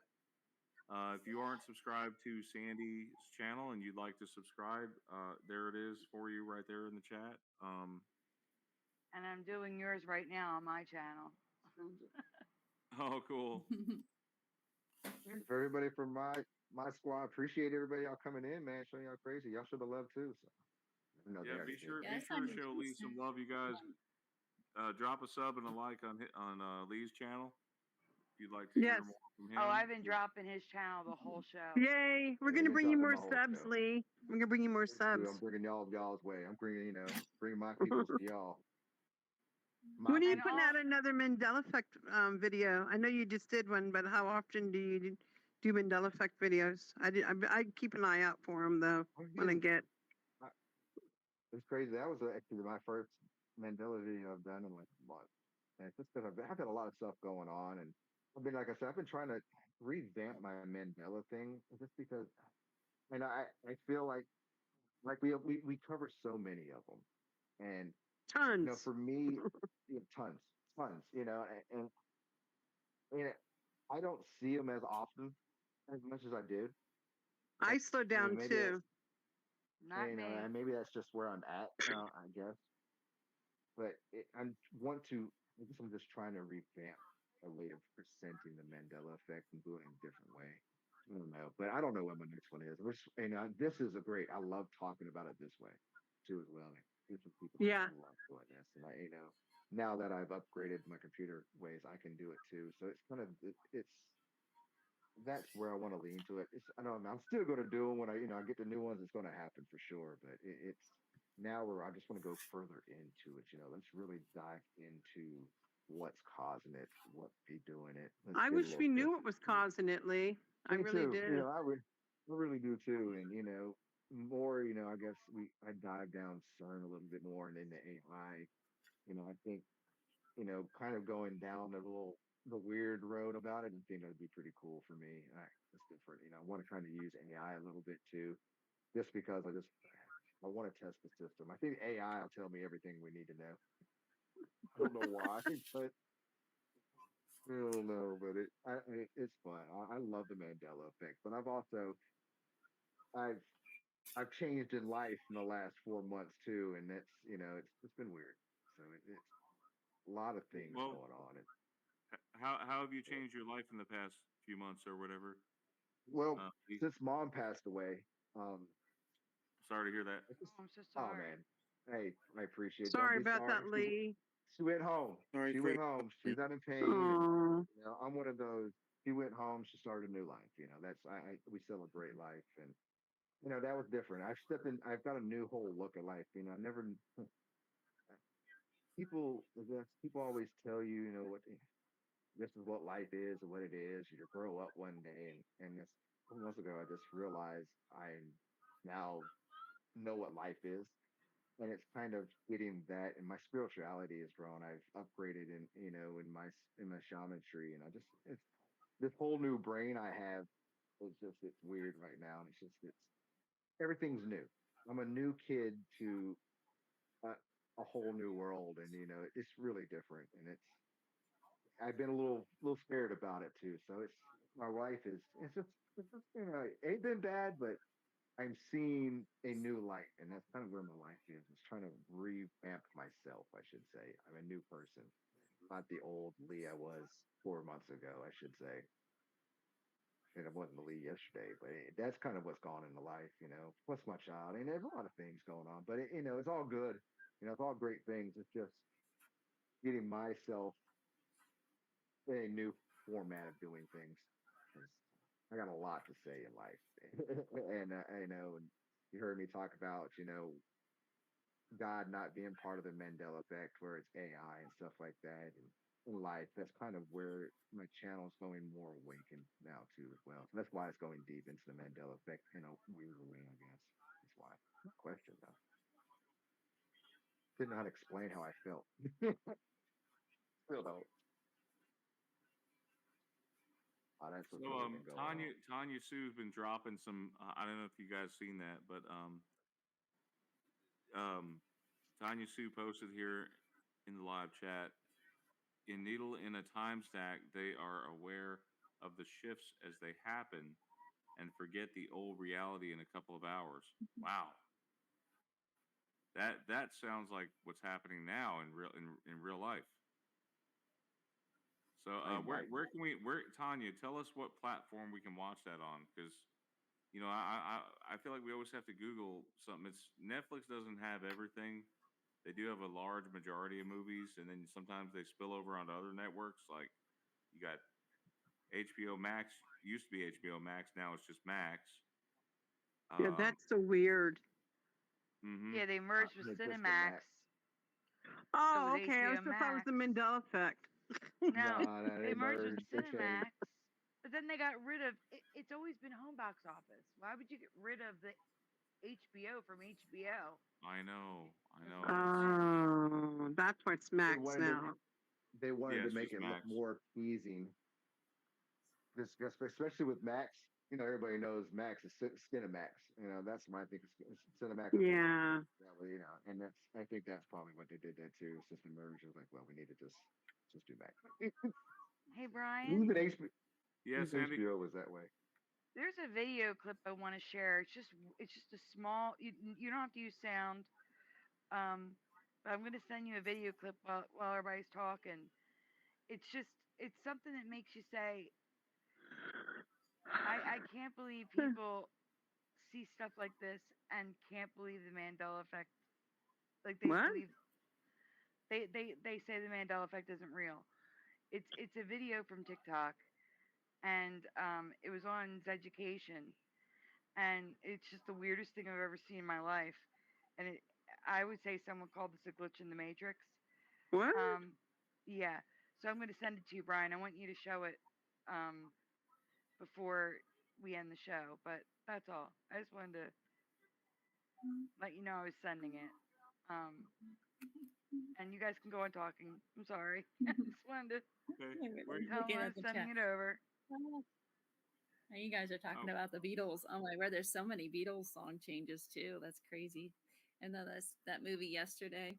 If you aren't subscribed to Sandy's channel and you'd like to subscribe, there it is for you right there in the chat. And I'm doing yours right now on my channel. Oh, cool. For everybody from my squad, appreciate everybody y'all coming in, man. Showing y'all crazy. Y'all should have loved too. So I know they Yeah, already did. Yes, be sure I'm to show Lee some love, you guys. Drop a sub and a like on Lee's channel if you'd like to hear Yes. more from Oh, him. I've been dropping his channel the whole show. Yay. We're Yeah, going to they've been bring you dropping more my whole subs, show. Lee. We're going to bring you more Dude, subs. I'm bringing y'all's way. I'm bringing bringing my people to y'all. My When are you And putting all, out another Mandela Effect video? I know you just did one, but how often do you do Mandela Effect videos? I keep an eye out for them, though, Oh, when I yeah. get. It's crazy. That was actually my first Mandela video I've done in like a month. And it's just because I've had a lot of stuff going on. And I mean, like I said, I've been trying to revamp my Mandela thing just because, and I feel like we cover so many of them. And, Tons. for me, tons, and I don't see them as often as much as I did. I slow down, Maybe too. not me. and maybe that's just where I'm at, I guess. But I guess I'm just trying to revamp a way of presenting the Mandela effect and do it in a different way. I don't know, but I don't know what my next one is. This is a great. I love talking about it this way too as well. Different people Yeah. love doing this, and now that I've upgraded my computer ways, I can do it too. So it's kind of it's that's where I want to lean to it. I don't know. I'm still going to do them when I get the new ones. It's going to happen for sure. But it's now where I just want to go further into it. Let's really dive into what's causing it, what be doing it. Let's I get a wish little we knew what was different. causing it, Lee. I Me really too. do. I really do too. And more. I guess I dive down CERN a little bit more and into AI. I think kind of going down the weird road about it, I think that'd be pretty cool for me. It's different. I want to kind of use AI a little bit too, just because I want to test the system. I think AI will tell me everything we need to know. I don't know why, but I don't know. But it's fun. I love the Mandela effect, but I've I've changed in life in the last 4 months too, and that's it's been weird. So it's a lot of things Well, going on. how have you changed your life in the past few months or whatever? Well, Lee? since mom passed away, Sorry to hear that. Oh, I'm so oh sorry. man, hey, I appreciate. Don't Sorry be about sorry. that, Lee. She went home. Sorry She for went you. home. She's not in pain, and Oh, I'm one of those. She went home. She started a new life. That's we celebrate life, and that was different. I've stepped in. I've got a new whole look at life. I never people always tell you, what this is what life is or what it is. You grow up one day, and this a couple months ago, I just realized I now know what life is, and it's kind of getting that. And my spirituality has grown. I've upgraded in my shamanry, and it's this whole new brain I have. It's weird right now, and it's everything's new. I'm a new kid to a whole new world, and it's really different, and I've been a little scared about it too. So it's my wife is it's just it ain't been bad, but I'm seeing a new light, and that's kind of where my life is. It's trying to revamp myself, I should say. I'm a new person, not the old Lee I was 4 months ago, I should say. And it wasn't the Lee yesterday, but that's kind of what's gone into life, Plus my child, and there's a lot of things going on, but it's all good. It's all great things. It's just getting myself in a new format of doing things. 'Cause I got a lot to say in life, and I know, and you heard me talk about, God not being part of the Mandela effect, where it's AI and stuff like that, and in life, that's kind of where my channel's going more awakened now too, as well. So that's why it's going deep into the Mandela effect in a weird way, I guess. That's why. Good question though. Didn't know how to explain how I felt. Still don't. Oh, that's what's So really been going on. Tanya Sue's been dropping some. I don't know if you guys seen that, but um, Tanya Sue posted here in the live chat. In Needle in a Time Stack, they are aware of the shifts as they happen and forget the old reality in a couple of hours. Wow, that sounds like what's happening now in real life. So I might. where can we where Tanya, tell us what platform we can watch that on, because I feel like we always have to Google something. It's Netflix doesn't have everything. They do have a large majority of movies, and then sometimes they spill over onto other networks. Like you got HBO Max, used to be HBO Max, now it's just Max. Yeah, Um, that's so weird. mm-hmm. Yeah, they merged with Just the Cinemax, Max. so Oh, it was okay. I HBO thought that was Max. the Mandela effect. No, No, no, they they merged with merged. They changed. Cinemax, but then they got rid of it. It's always been home box office. Why would you get rid of the HBO from HBO? I Doesn't know. make It's sense. Oh, that's what's They Max wanted to. now. They wanted yeah, to it's make just it look Max. more pleasing. Especially with Max. Everybody knows Max is Cinemax. That's my thing. Cinemax is what Yeah. that way. And I think that's probably what they did there too. It's just the merge. It was like, well, we need to just do Max. Hey Brian, Even HBO, Yes, even Andy. HBO was that way. there's a video clip I want to share. It's just a small. You don't have to use sound. But I'm gonna send you a video clip while everybody's talking. It's something that makes you say, I can't believe people see stuff like this and can't believe the Mandela effect. Like they What? believe they say the Mandela effect isn't real. It's a video from TikTok, and it was on Education, and it's just the weirdest thing I've ever seen in my life. And I would say someone called this a glitch in the matrix. What? Yeah. So I'm going to send it to you, Brian. I want you to show it before we end the show. But that's all. I just wanted to let you know I was sending it. Um, and you guys can go on talking. I'm sorry. I just wanted to Okay. tell them Looking I at was the sending chat. it over. Now you guys are talking about the Beatles. Oh my word, there's so many Beatles song changes too. That's crazy. And then that movie yesterday,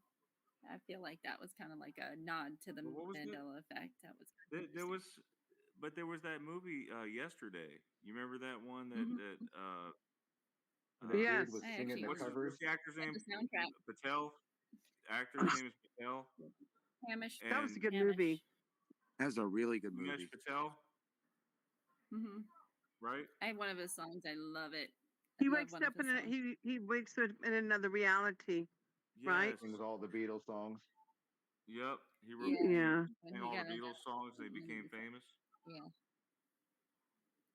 I feel like that was kind of like a nod to the But what was it? Mandela effect. That was kind of There interesting. was, but there was that movie yesterday. You remember that one that Mhm. that And the Yes. dude was I singing actually the what's covers. the actor's had name? the soundtrack. Patel. Actor's name is Patel, Hamish. That was a and good Hamish. movie. That's a really good Umesh movie. Patel, Hmm. right? I have one of his songs. I love it. I He love wakes one of up his songs. he wakes up in another reality, right? Yes. Sings all the Beatles songs. Yep. He wrote. Yeah. He Yeah. When sang he all got the it. Beatles songs. They became famous. Yeah.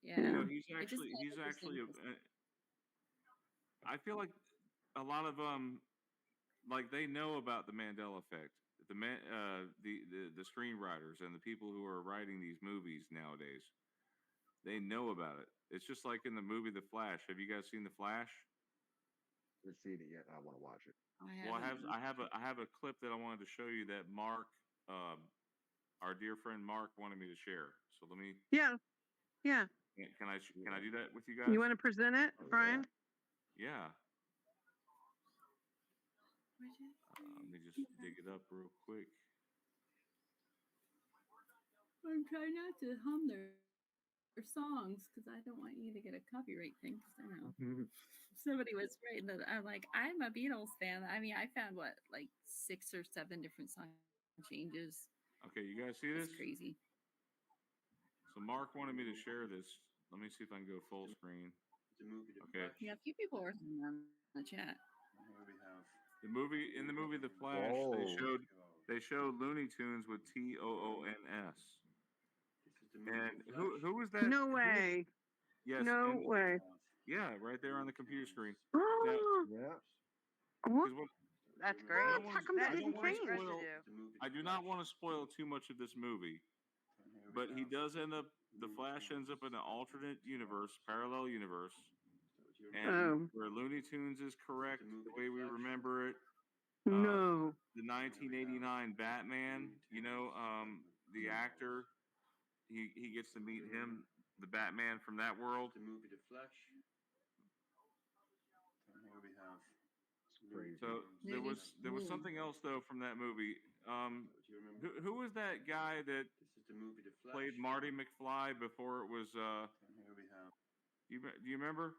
You Yeah. know, Yeah. It just kind of he's interesting. actually. I feel like a lot of like they know about the Mandela effect. The screenwriters and the people who are writing these movies nowadays, they know about it. It's just like in the movie The Flash. Have you guys seen The Flash? Haven't seen it yet. I want to watch it. I Well, haven't. I have a clip that I wanted to show you that Mark, our dear friend Mark, wanted me to share. So let me. Yeah. Yeah. Can I do that with you guys? You want to present it, Oh, Brian? Yeah. Let me just dig it up real quick. I'm trying not to hum their songs because I don't want you to get a copyright thing. Because I know yeah. somebody was writing that. I'm like, I'm a Beatles fan. I mean, I found what like 6 or 7 different song changes. Okay, you guys see this? It's crazy. So Mark wanted me to share this. Let me see if I can go full screen. Okay. Yeah, a few people were saying that in the chat. In the movie The Flash, Oh, they showed Looney Tunes with TOONS. And who was that? No way. Yes, No and way. yeah, right there on the computer screen. Now, Oh, yeah. what? because That's great. What? How come that I don't didn't want to change? spoil. I do not want to spoil too much of this movie, but he does end up. The Flash ends up in an alternate universe, parallel universe, and Oh. where Looney Tunes is correct the way we remember it. No. The 1989 Batman, the actor, he gets to meet him, the Batman from that world. The movie The Flash. And here we have. So there was something else though from that movie. Do you remember? Who was that guy that This is the movie The Flash. played Marty McFly before it was? And here we have. Do you remember?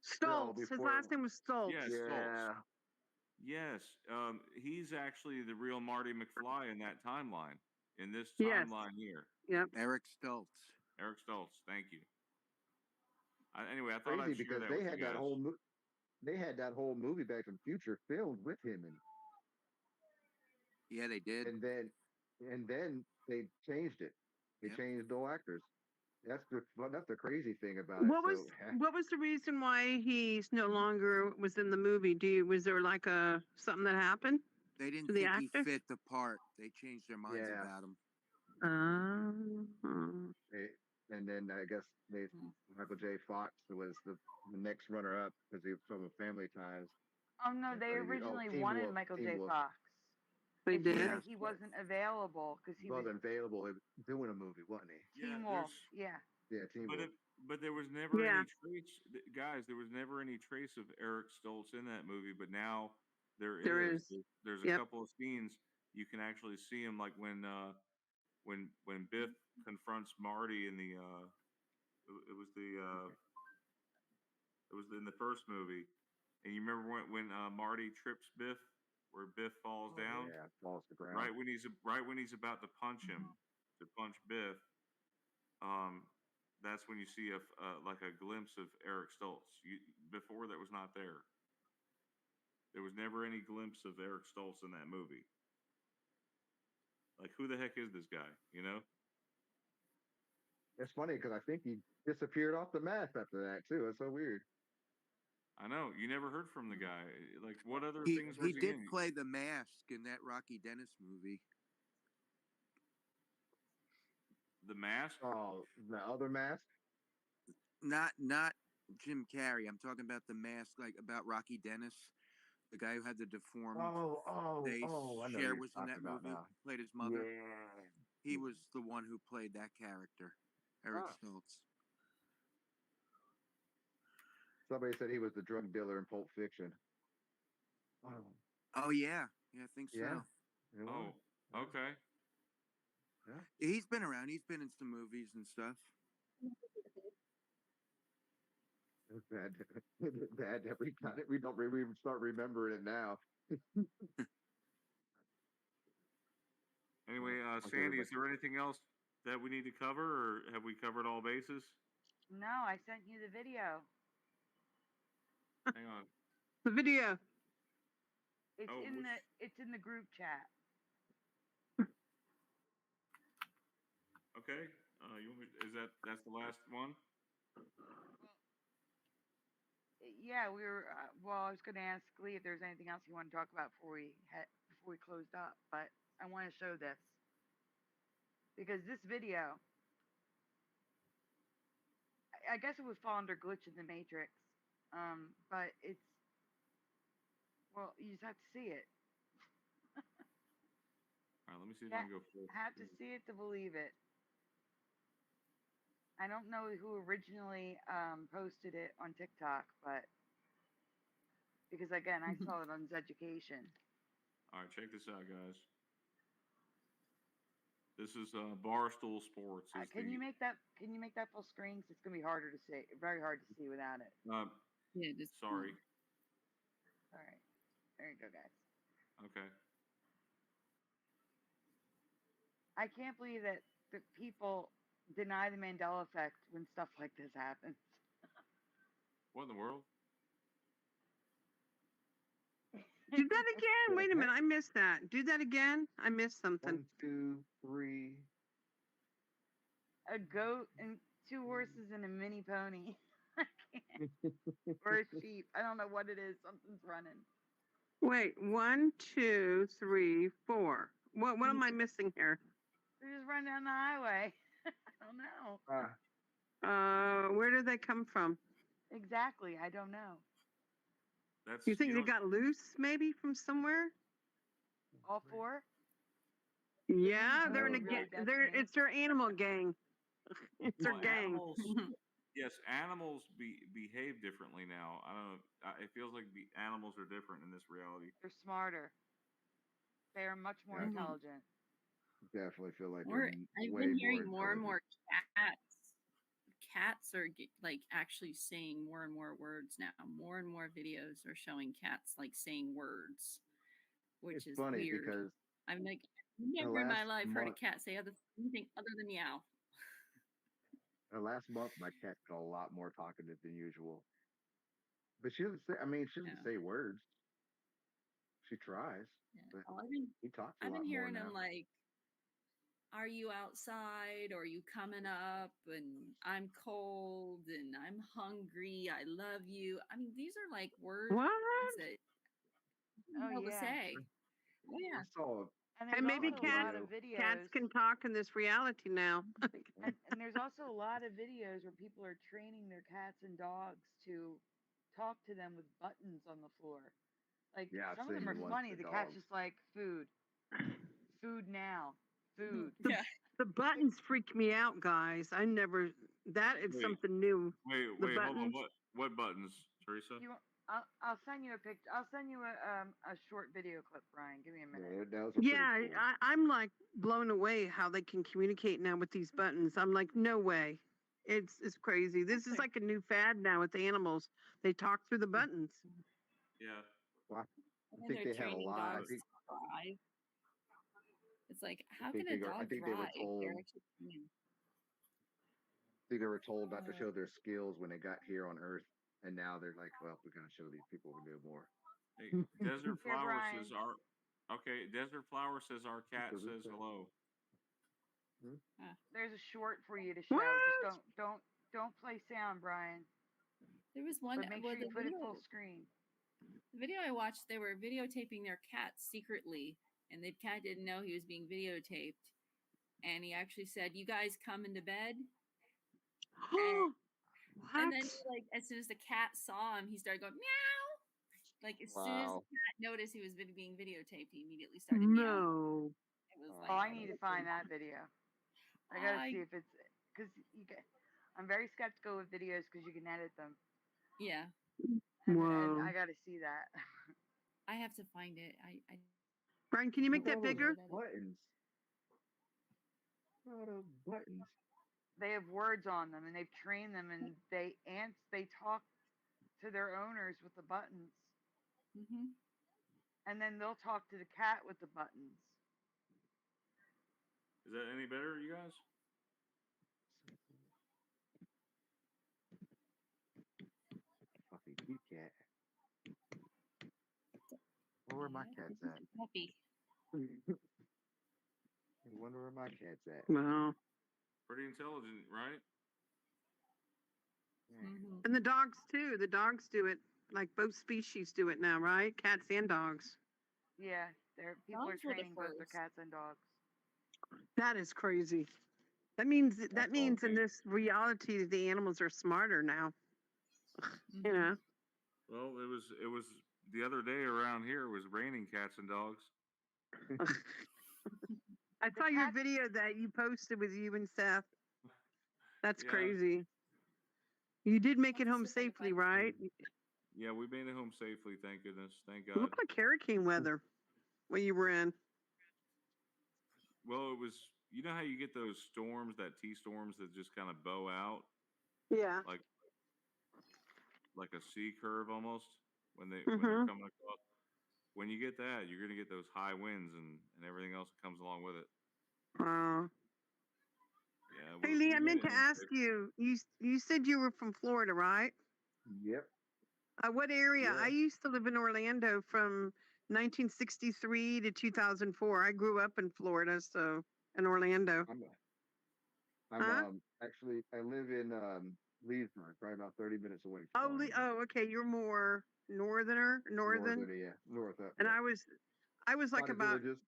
Stoltz. His before- last name was Stoltz. Yes, Yeah. Stoltz. Yes, he's actually the real Marty McFly in that timeline. In this Yes. timeline here, Yep. Eric Stoltz. Eric Stoltz. Thank you. Anyway, I thought Crazy I'd share because that they with had you that guys. they had that whole movie Back to the Future filmed with him, Yeah, they did. and then they changed it. They Yep. changed all actors. That's the crazy thing about What it. was what was the reason why he's no longer was in the movie? Was there like something that happened? They didn't To the think he actor? fit the part. They changed their minds Yeah. about him. And then I guess Michael J. Fox was the next runner up because he was from Family Ties. Oh no, they originally wanted Michael J. Fox. They It's just did. that he wasn't available because he was wasn't available. He was doing a movie, wasn't he? Teen Wolf. Yeah. Yeah, Teen Wolf. But there was never Yeah. any trace, guys. There was never any trace of Eric Stoltz in that movie, but now there is. There's a Yep. couple of scenes you can actually see him, like when Biff confronts Marty in the it was in the first movie, and you remember when Marty trips Biff, where Biff falls down, Yeah, falls to the ground. right when he's about to punch him, to punch Biff. That's when you see like a glimpse of Eric Stoltz. Before that was not there. There was never any glimpse of Eric Stoltz in that movie. Like, who the heck is this guy? You know? It's funny because I think he disappeared off the map after that too. It's so weird. I know. You never heard from the guy. Like, what other He things was he did in? play the mask in that Rocky Dennis movie. The Mask? Oh, the other mask. Not Jim Carrey. I'm talking about the mask, like about Rocky Dennis, the guy who had the deformed face. I know Cher you're was in that talking about movie. now. Played his mother. Yeah. He was the one who played that character, Eric Stoltz. Somebody said he was the drug dealer in Pulp Fiction. Oh yeah, I think so. Yeah. Oh, okay. He's been around. He's been in some movies and stuff. It's bad. Bad that we don't even start remembering it now. Anyway, Sandy, is there anything else that we need to cover, or have we covered all bases? No, I sent you the video. Hang on. The video. It's Oh, it's in the group chat. Okay. That's the last one? Yeah, we were. Well, I was going to ask Lee if there's anything else you want to talk about before we closed up, but I want to show this because this video, I guess it would fall under glitch in the matrix, but it's you just have to see it. All right, let me see if I can go full. Have to see it to believe it. I don't know who originally posted it on TikTok, but because again, I saw it on Education. All right, check this out, guys. This is Barstool Sports. Can you make that full screen? 'Cause it's gonna be harder to see, very hard to see without it. Yeah, just Sorry. All right, there you go, guys. Okay. I can't believe that the people deny the Mandela effect when stuff like this happens. What in the world? Do that again. Wait a minute. I missed that. Do that again. I missed something. 1, 2, 3. A goat and 2 horses and a mini pony. I can't. Or a sheep. I don't know what it is. Something's running. Wait, 1, 2, 3, 4. What am I missing here? They just run down the highway. I don't know. Where did they come from? Exactly. I don't know. You think they got loose maybe from somewhere? All 4? Yeah, they're in a really gang. It's their animal gang. It's their gang. Animals behave differently now. I don't know. It feels like animals are different in this reality. They're smarter. They are much more intelligent. Definitely feel like I've been hearing more and more cats are like actually saying more and more words now. More and more videos are showing cats like saying words, which is funny weird. because I'm like, never in my life heard a cat say anything other than meow. Last month, my cat got a lot more talkative than usual. But she doesn't say. I mean, she doesn't say words. She tries. Yeah. But he talks a lot more now. I've been hearing him like, "Are you outside? Or are you coming up? And I'm cold, and I'm hungry. I love you." I mean, these are like words that to say. Yeah. And maybe cats can talk in this reality now. and there's also a lot of videos where people are training their cats and dogs to talk to them with buttons on the floor. Like some of them are funny. The cat's just like food now, food. The buttons freak me out, guys. I never. That is something new. Wait, hold on. What buttons, Theresa? I'll send you a picture. I'll send you a short video clip, Brian. Give me a minute. Yeah, I'm like blown away how they can communicate now with these buttons. I'm like, no way. It's crazy. This is like a new fad now with animals. They talk through the buttons. Yeah. Well, I think they have a lot. I think it's like, how can a dog drive? They they were told not to show their skills when they got here on Earth, and now they're like, well, we're going to show these people we do more. Hey, Desert Flower says Desert Flower says our cat says hello. There's a short for you to show. Just don't play sound, Brian. There was one. But make sure you put it full screen. The video I watched, they were videotaping their cat secretly, and the cat didn't know he was being videotaped. And he actually said, "You guys coming to bed?" and then, like, as soon as the cat saw him, he started going meow. Like as soon as the cat noticed he was being videotaped, he immediately started meowing. It was like, I need to find that video. I gotta see if it's because I'm very skeptical with videos because you can edit them. Yeah. And I gotta see that. I have to find it. I Brian, can you make that bigger? Buttons. What are buttons? They have words on them, and they've trained them, and they talk to their owners with the buttons. And then they'll talk to the cat with the buttons. Is that any better, you guys? Fucking cute cat. Where my cat's at? Puppy. I wonder where my cat's at. Wow. Pretty intelligent, right? And the dogs too. The dogs do it. Like both species do it now, right? Cats and dogs. Yeah, people are training both their cats and dogs. That is crazy. That means in this reality the animals are smarter now. You know. Well, it was the other day around here. It was raining cats and dogs. I saw your video that you posted with you and Seth. That's crazy. You did make it home safely, right? Yeah, we made it home safely. Thank goodness. Thank God. It looked like hurricane weather when you were in. Well, it was. You know how you get those storms, that T-storms that just kind of bow out? Yeah. Like a C curve almost when they're coming across. When you get that, you're going to get those high winds and everything else that comes along with it. Wow. Yeah. Hey, Lee, I meant to ask you. You said you were from Florida, right? Yep. What area? Yeah. I used to live in Orlando from 1963 to 2004. I grew up in Florida, so in Orlando. Actually, I live in Leesburg, probably about 30 minutes away from Orlando. Okay. You're more northern. Northern, yeah, north up, And yeah. I was like By the about, villages.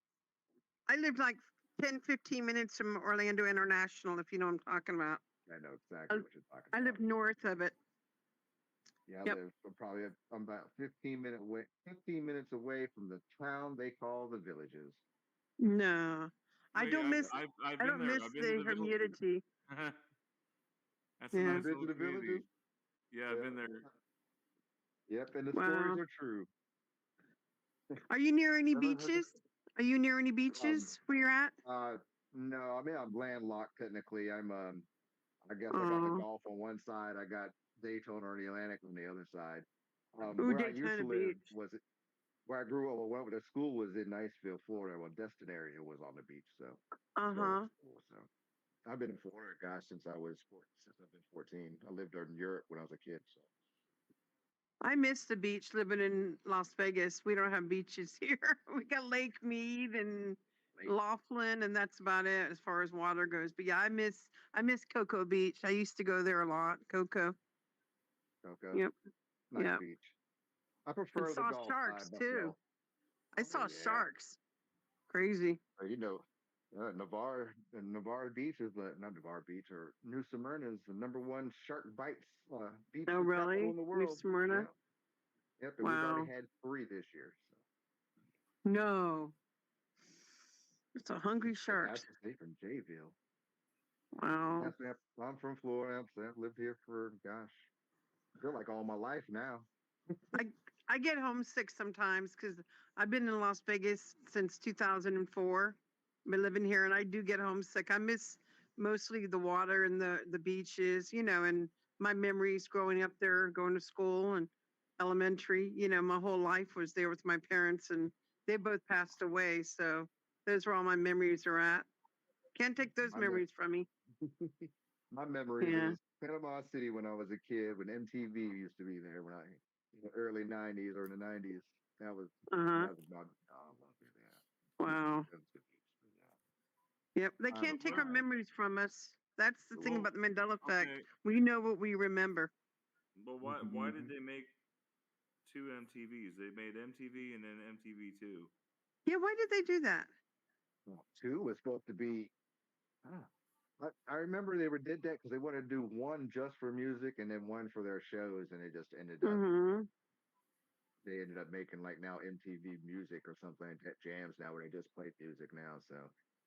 I lived like 10, 15 minutes from Orlando International, if you know what I'm talking about. I know exactly what you're talking I about. live north of it. Yeah, Yep. I'm about 15 minutes away from the town they call the villages. No, I Wait, don't miss. I've I been don't there. miss I've been to the the villages. humidity. That's a Yeah. nice Been little to the community. villages? Yeah, I've been there. Yep, and the stories Wow. are true. Are you near any Never heard beaches? Are you near any of beaches where you're at? no, I mean I'm landlocked technically. I guess I got the Oh, Gulf on one side, I got Daytona or the Atlantic on the other side. ooh, Where I used Daytona to live Beach. was where I grew up. Well, went to school was in Niceville, Florida. Well, Destin area was on the beach, so Uh that's where I went huh. to school. So I've been in Florida, guys, since I've been 14. I lived there in Europe when I was a kid. So I miss the beach living in Las Vegas. We don't have beaches here. We got Lake Mead and late Laughlin, and that's about it as far as water goes. But yeah, I miss Cocoa Beach. I used to go there a lot. Cocoa. Cocoa, Yep. nice Yep. beach. I And prefer the saw Gulf side sharks too. myself. I Oh saw yeah, sharks. Crazy. You know, Navarre Beach is not Navarre Beach or New Smyrna is the number one shark bites beach Oh capital really? in the New world. Smyrna? Yeah, yep, and we've already Wow. had 3 this year. So No. It's a hungry but sharks. that's the state from Jayville. Wow. That's me. I'm from Florida. I've lived here for gosh, I feel like all my life now. I I get homesick sometimes because I've been in Las Vegas since 2004. Been living here, and I do get homesick. I miss mostly the water and the beaches, and my memories growing up there, going to school and elementary. My whole life was there with my parents, and they both passed away. So those are all my memories are at. Can't take those My me- memories from me. my memories Yeah. is Panama City when I was a kid when MTV used to be there when I in the early '90s or in the '90s. That was Uh huh. that was about oh, I love it. Yeah, Wow. that was good. Yeah. Yep. They I'm can't take our Well, sorry. memories from us. That's the thing well, about the Mandela effect. okay. We know what we remember. But why did they make two MTVs? They made MTV and then MTV2. Yeah, why did they do that? Well, 2 was supposed to be. Ah, I remember they did that because they wanted to do one just for music and then one for their shows, and it just ended up Mm-hmm. they ended up making like now MTV Music or something like that jams now where they just play music now. So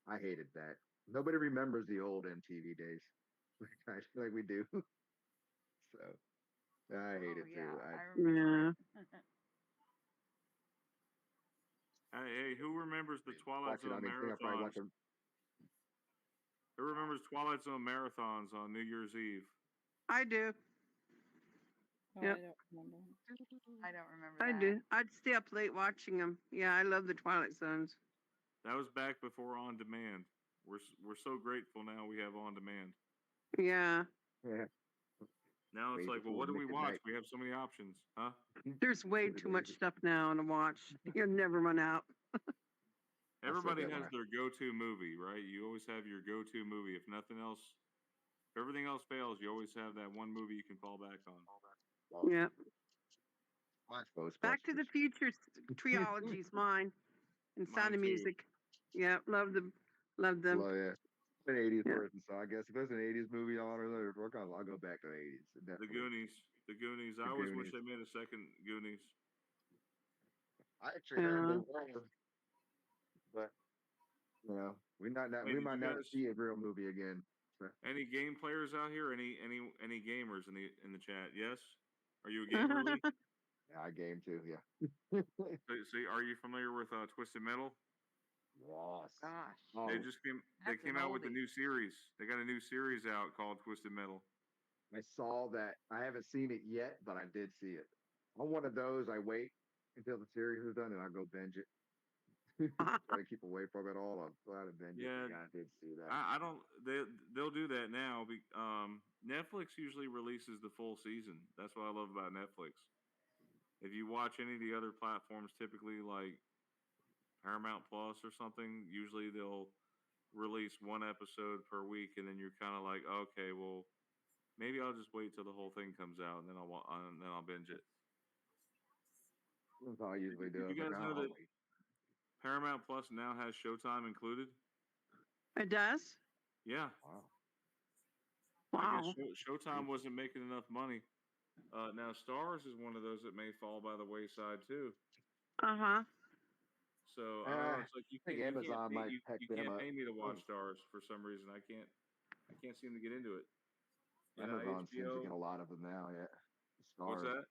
I hated that. Nobody remembers the old MTV days I feel like we do. So I hate Oh it too. yeah, I I remember Yeah. it. Hey, who remembers the Twilight watch it Zone on anything. I probably marathons? watch them. Who remembers Twilight Zone marathons on New Year's Eve? I do. Oh, Yep. I don't remember. I don't remember I that. do. I'd stay up late watching them. Yeah, I love the Twilight Zones. That was back before on demand. We're so grateful now we have on demand. Yeah. Yeah, Now it's way like, well, before what do we watch? midnight. We have so many options, huh? There's way Really too much lazy. stuff now to watch. You'll never run out. I said Everybody that when has their go-to movie, right? You always have your go-to movie. If nothing else, if everything else fails, you always have that one movie you can fall back on. well, Yeah. watch Back to the Ghostbusters. Future trilogy's mine and Sound Mine of too. Music. Yeah, love them. Love them. Well, yeah. An 80s Yeah. person, so I guess if there's an 80s movie on or there, I'll go back to the 80s. The Definitely. Goonies. The Goonies. I The always wish Goonies. they made a second Goonies. I actually heard Yeah. they were, but Hey, we did might you not guys? see a real movie again. So, Any game players out here? Any gamers in the chat? Yes. Are you a gamer, Lee? yeah, I game too. Yeah. So are you familiar with Twisted Metal? Lost. Gosh, Oh, They that's an came out with a oldie. new series. They got a new series out called Twisted Metal. I saw that. I haven't seen it yet, but I did see it. I'm one of those. I wait until the series is done and I go binge it. Try to keep away from it all. I'll go out and binge it. Yeah, Yeah, I did see that. I don't. They'll do that now. Netflix usually releases the full season. That's what I love about Netflix. If you watch any of the other platforms, typically like Paramount Plus or something, usually they'll release one episode per week, and then you're kind of like, okay, well, maybe I'll just wait till the whole thing comes out, and then I'll binge it. That's how I usually do Did you it. Like, guys know I'll that wait. Paramount Plus now has Showtime included? It does? Yeah, Wow. I guess Wow. Showtime wasn't making enough money. Now Stars is one of those that may fall by the wayside too. Uh-huh. So I don't know. It's like I think Amazon might pick you them can't up. pay me to watch Stars for some reason. I can't seem to get into it. Amazon seems to HBO. get a lot of them now. Yeah, What's Stars. that?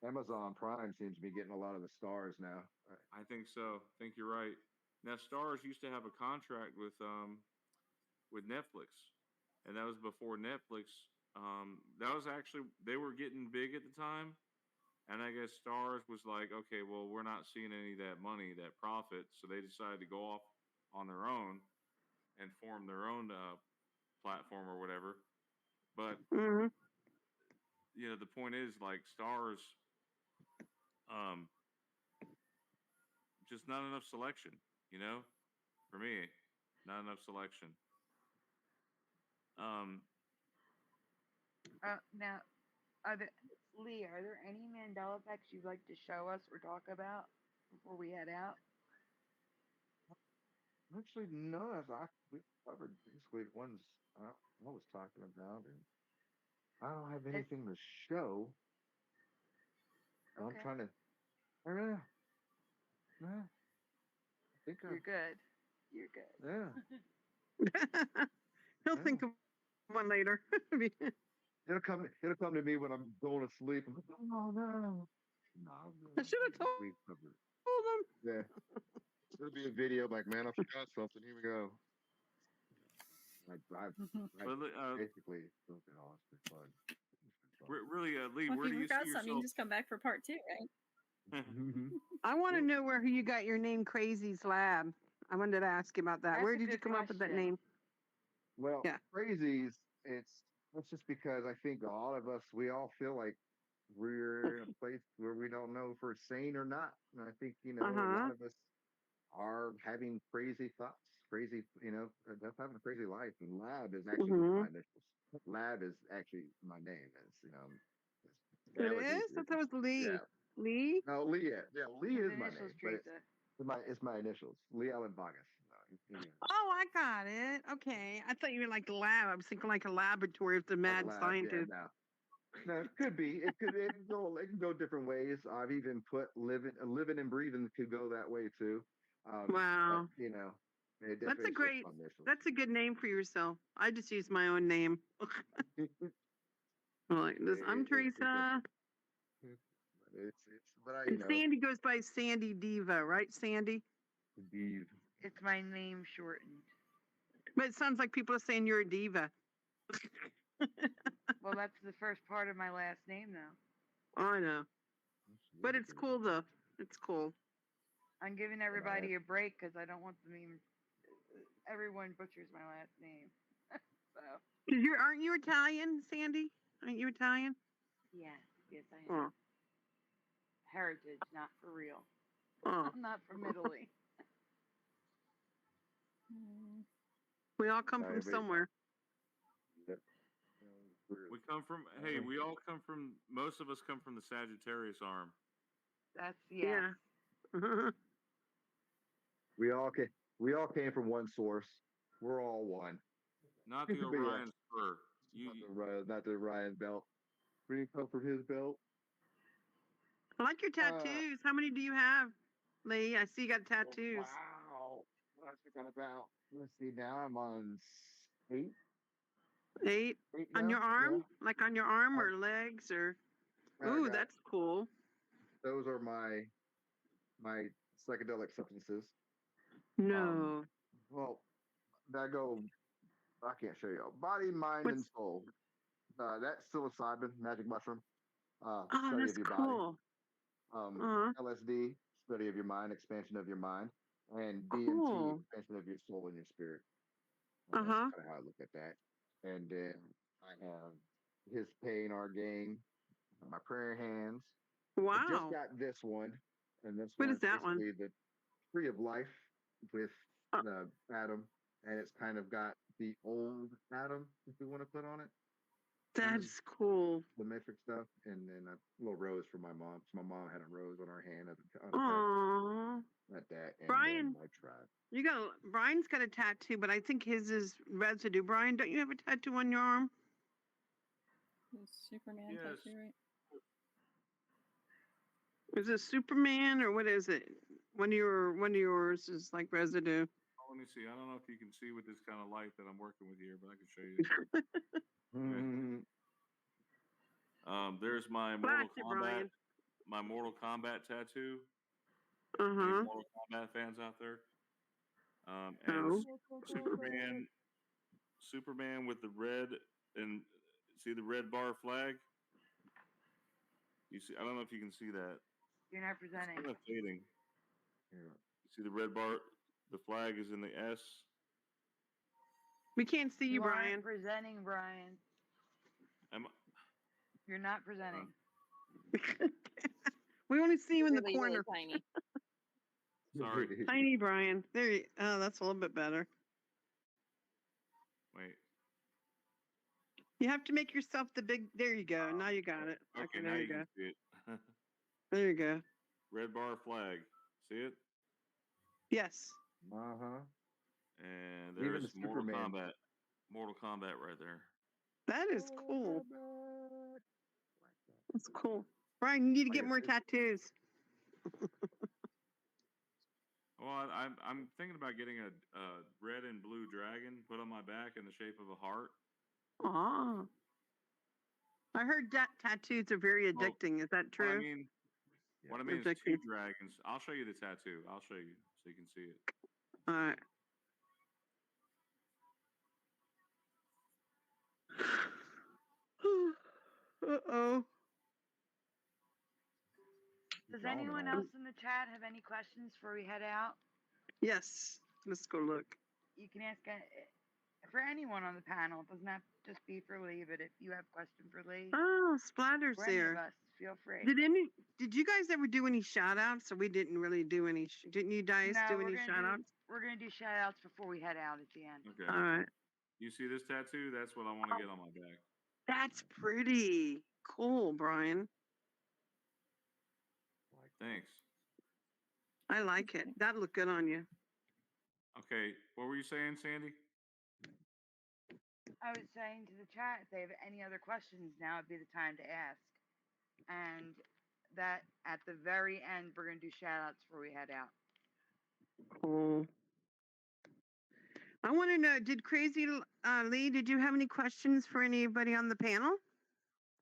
Amazon Prime seems to be getting a lot of the Stars now. I think so. I think you're right. Now Stars used to have a contract with Netflix, and that was before Netflix. That was actually they were getting big at the time, and I guess Stars was like, okay, well, we're not seeing any of that money, that profit, so they decided to go off on their own and form their own platform or whatever. But Mm-hmm. the point is, like Stars, um, just not enough selection. For me, not enough selection. Um, Now, Lee, are there any Mandela effects you'd like to show us or talk about before we head out? Actually, no. We covered basically the ones I was talking about, and I don't have anything to show. I'm Okay. trying to. I don't know. Yeah, I think You're good. You're good. yeah. He'll Yeah. think of one later. It'll come. It'll come to me when I'm going to sleep. I'm like, oh no. No, I should have told we covered. him. Yeah. There'll be a video like, man, I forgot something. Here we go. I but basically something awesome fun. really, Lee, Well, where if do you you forgot see something, you yourself? can just come back for part 2, right? I want to know where you got your name Crazies Lab. I wanted to ask you about that. That's Where a did you good come up with that question. name? Well, Yeah. Crazies, that's just because I think all of us, we all feel like we're in a place where we don't know if we're sane or not. And I think, a lot Uh-huh. of us are having crazy thoughts, that's having a crazy life. And Lab is actually just Mm-hmm. my initials. Lab is actually my name. It allergies. is? I thought it was Lee. Yeah. Lee? No, Lee. Yeah, Lee His is my initials, name, but Theresa. it's my initials. Lee Allen Vargas. No, Oh, I got it. Okay. I thought you were like the lab. I was thinking like a laboratory of the like mad Lab. Yeah, scientist. no. No, it could be. It can go different ways. I've even put living and breathing could go that way too. Wow. But it definitely is just my initials. That's a good name for yourself. I just use my own name. Like this, I'm Theresa. But And Sandy goes by Sandy Diva, right, Sandy? Indeed. It's my name shortened. But it sounds like people are saying you're a diva. Well, that's the first part of my last name, though. I know. But it's cool, though. It's cool. I'm giving everybody a break because I don't want them even. Everyone butchers my last name. So. Aren't you Italian, Sandy? Aren't you Italian? Yes, I am. Oh. Heritage, not for real. Oh. I'm not from Italy. We all come from somewhere. We come from. Hey, most of us come from the Sagittarius arm. That's yeah. We all came from one source. We're all one. Not the Orion spur. Not the Orion belt. Where do you come from his belt? I like your tattoos. How many do you have, Lee? I see you got tattoos. Wow. What I got about? Let's see. Now I'm on 8. 8 on your arm? Yeah. Like on your arm or legs or? Ooh, that's cool. Those are my psychedelic substances. No. Well, that go. I can't show you. Body, mind, and soul. That's psilocybin, magic mushroom. Study of your cool. body. LSD, study of your mind, expansion of your mind, and DMT, expansion of your soul and your spirit. That's kind of how I look at that. And then I have his pain, our gain, my prayer hands. Wow. I just got this one, and this what one is that one? The tree of life with Adam. and it's kind of got the old Adam, if you want to put on it. That's cool. The Matrix stuff, and then a little rose for my mom. So my mom had a rose on her hand on Aww. at that, and Brian, then I tried. Brian's got a tattoo, but I think his is residue. Brian, don't you have a tattoo on your arm? Superman Yes. tattoo, right? Is it Superman or what is it? One of yours is like residue. Oh, let me see. I don't know if you can see with this kind of light that I'm working with here, but I can show you. There's my Mortal Kombat. My Mortal Kombat tattoo. Any Mortal Kombat fans out there? And Superman with the red and see the red bar flag. You see? I don't know if you can see that. You're not presenting. It's kind of fading. You see the red bar? The flag is in the S. We can't see you, Brian. Aren't presenting, Brian. You're not presenting. We only see you in the Really, corner. really tiny. Sorry. Tiny Brian. There you oh, that's a little bit better. Wait. You have to make yourself the big there you go. Now you got it. Okay, there now you you go. can see it. There you go. Red bar flag. See it? Yes. And there's Mortal Kombat. Mortal Kombat right there. That is cool. That's cool. Brian, you need to get more tattoos. Well, I'm thinking about getting a red and blue dragon put on my back in the shape of a heart. Ah. I heard that tattoos are very addicting. Is that true? What I mean is two dragons. I'll show you the tattoo. I'll show you so you can see it. All right. Uh-oh. Does anyone else in the chat have any questions before we head out? Yes. Let's go look. You can ask for anyone on the panel. It doesn't have to just be for Lee, but if you have a question for Lee. Oh, Splatter's or any there. of us, feel free. Did you guys ever do any shout outs? So we didn't really do any. Didn't you guys do any shout outs? We're going to do shout outs before we head out at the end. Okay. All right. You see this tattoo? That's what I want to get on my back. That's pretty cool, Brian. Thanks. I like it. That looked good on you. Okay. What were you saying, Sandy? I was saying to the chat, if they have any other questions, now would be the time to ask. And that at the very end, we're going to do shout outs before we head out. Cool. I want to know, did Crazy Lee, did you have any questions for anybody on the panel?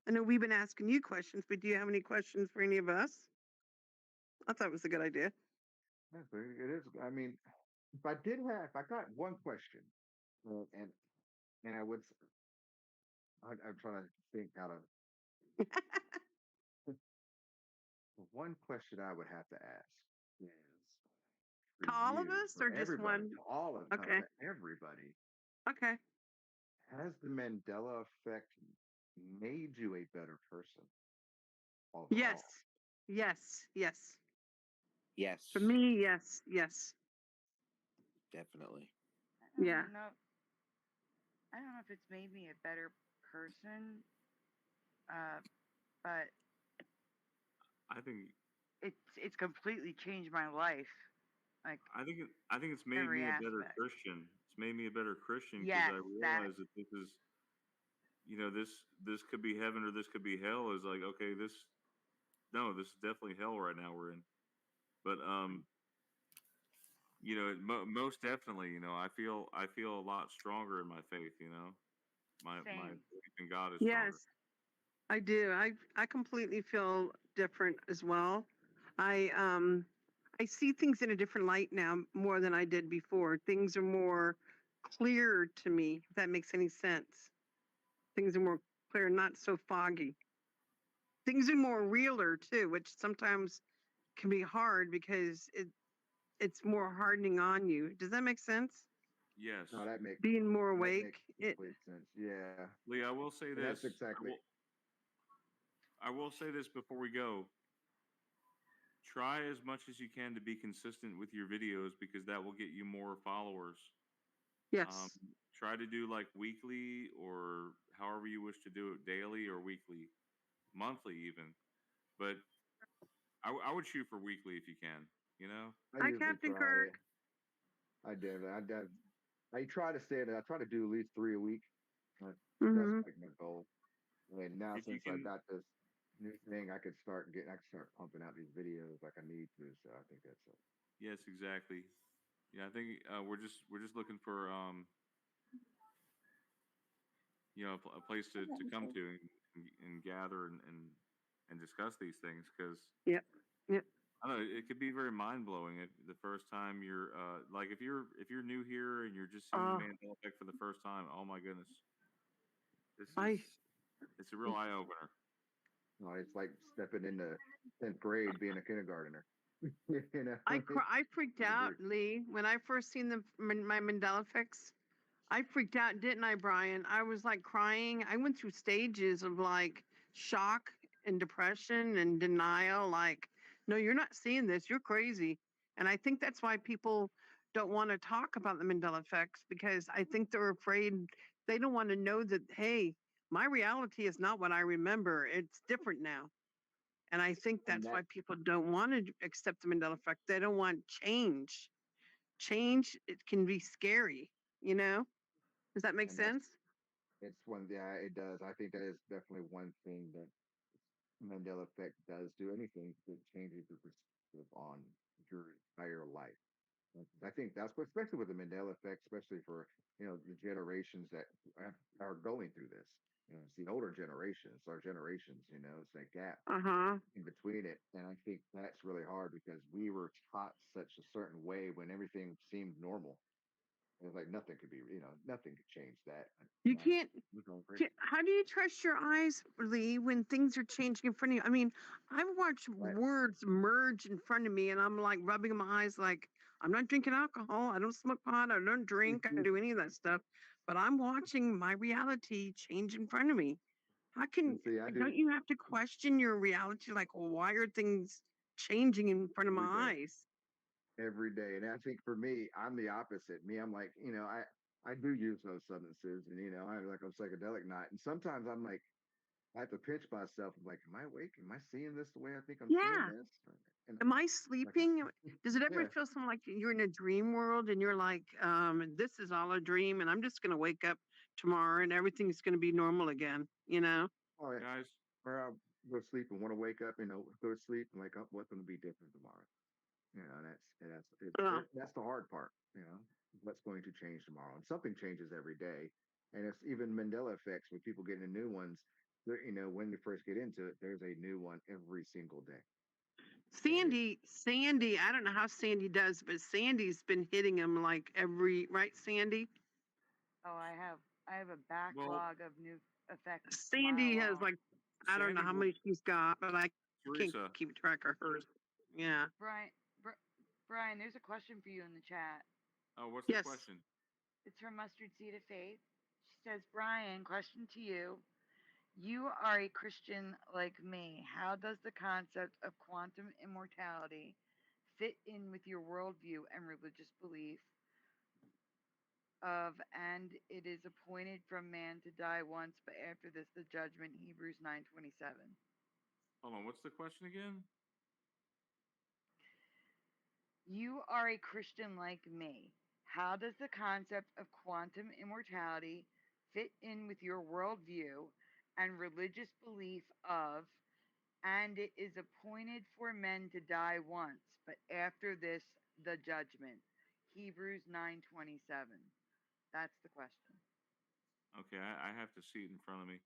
I know we've been asking you questions, but do you have any questions for any of us? I thought it was a good idea. It is. I mean, if I got one question, and I would, I'm trying to think how to. One question I would have to ask is to all of us or just one? All of us. Okay. Everybody. Okay. Has the Mandela effect made you a better person? Overall? Yes. Yes. Yes. Yes. For me, yes. Yes. Definitely. Yeah. I don't know if it's made me a better person, but I think it's completely changed my life. Like I think it's made me a better Christian. It's made me a better Christian because I realize that this is, this could be heaven or this could be hell. Is like, okay, this is definitely hell right now we're in. But most definitely, I feel a lot stronger in my faith. My faith in God is stronger. Yes, I do. I completely feel different as well. I see things in a different light now more than I did before. Things are more clear to me, if that makes any sense. Things are more clear, not so foggy. Things are more realer too, which sometimes can be hard because it's more hardening on you. Does that make sense? Yes. No, that makes being more awake. Complete sense. Yeah. Lee, I will say this. That's exactly. I will say this before we go. Try as much as you can to be consistent with your videos because that will get you more followers. Um, Yes. try to do like weekly or however you wish to do it, daily or weekly, monthly even. But I would shoot for weekly if you can. You know. I Hi, usually Captain try. Kirk. I try to stay. I try to do at least 3 a week. Uh, That's Hmm. like my goal. And now If you since I can, got this new thing, I could start pumping out these videos like I need to. So I think that's it. yes, exactly. Yeah, I think we're just looking for a place to come to and gather and discuss these things because Yep. Yep. I don't know it could be very mind blowing if the first time you're like if you're new here and you're just seeing the Uh, Mandela effect for the first time. Oh my goodness, this is I it's a real eye opener. It's like stepping into 10th grade, being a kindergartner. you know, I freaked out, Every- Lee, when I first seen my Mandela fix. I freaked out, didn't I, Brian? I was like crying. I went through stages of like shock and depression and denial. Like, no, you're not seeing this. You're crazy. And I think that's why people don't want to talk about the Mandela effects because I think they're afraid. They don't want to know that, hey, my reality is not what I remember. It's different now. And I think and that's that why people don't want to accept the Mandela effect. They don't want change. Change, it can be scary, you know? Does that make and that's sense? it's one. Yeah, it does. I think that is definitely one thing that Mandela effect does do. Anything that changes your perspective on your entire life. I think that's what, especially with the Mandela effect, especially for the generations that are going through this. It's the older generations, our generations. It's that gap Uh-huh. in between it, and I think that's really hard because we were taught such a certain way when everything seemed normal. It was like nothing could be, nothing could change that. You Now can't, we're going crazy, how do you trust your eyes, Lee, when things are changing in front of you? I mean, I've watched right? words merge in front of me and I'm like rubbing my eyes like I'm not drinking alcohol, I don't smoke pot, I don't drink, I don't do any of that stuff. But I'm watching my reality change in front of me. How can And see, I do don't you have to question your reality? Like, why are things changing in front of every my day. eyes? Every day. And I think for me, I'm the opposite. Me, I'm like, I do use those substances, and I'm like a psychedelic night. And sometimes I'm like, I have to pinch myself. I'm like, am I awake? Am I seeing this the way I think I'm seeing Yeah. this? And Am I like, I, sleeping? Does it ever yeah, feel something like you're in a dream world and you're like, this is all a dream and I'm just gonna wake up tomorrow and everything's gonna be normal again, you know? oh yeah. Guys, Or I'll go to sleep and want to wake up, go to sleep and like, oh, what's going to be different tomorrow? That's the hard part. What's going to change tomorrow, and something changes every day. And it's even Mandela effects when people get into new ones. When they first get into it, there's a new one every single day, and it's Sandy, I don't know how Sandy does, but Sandy's been hitting him like every, right, Sandy? Oh, I have a well, backlog of new effects a mile Sandy has long. like, I don't know Sandy, how many she's got, but I can't Teresa. keep track of hers. Yeah. Brian, Brian, there's a question for you in the chat. Oh, what's the Yes. question? It's from Mustard Seed of Faith. She says, Brian, question to you. You are a Christian like me. How does the concept of quantum immortality fit in with your worldview and religious belief of and it is appointed from man to die once, but after this the judgment, Hebrews 9:27. Hold on, what's the question again? You are a Christian like me. How does the concept of quantum immortality fit in with your worldview and religious belief of, and it is appointed for men to die once, but after this, the judgment? Hebrews 9:27. That's the question. Okay, I have to see it in front of me.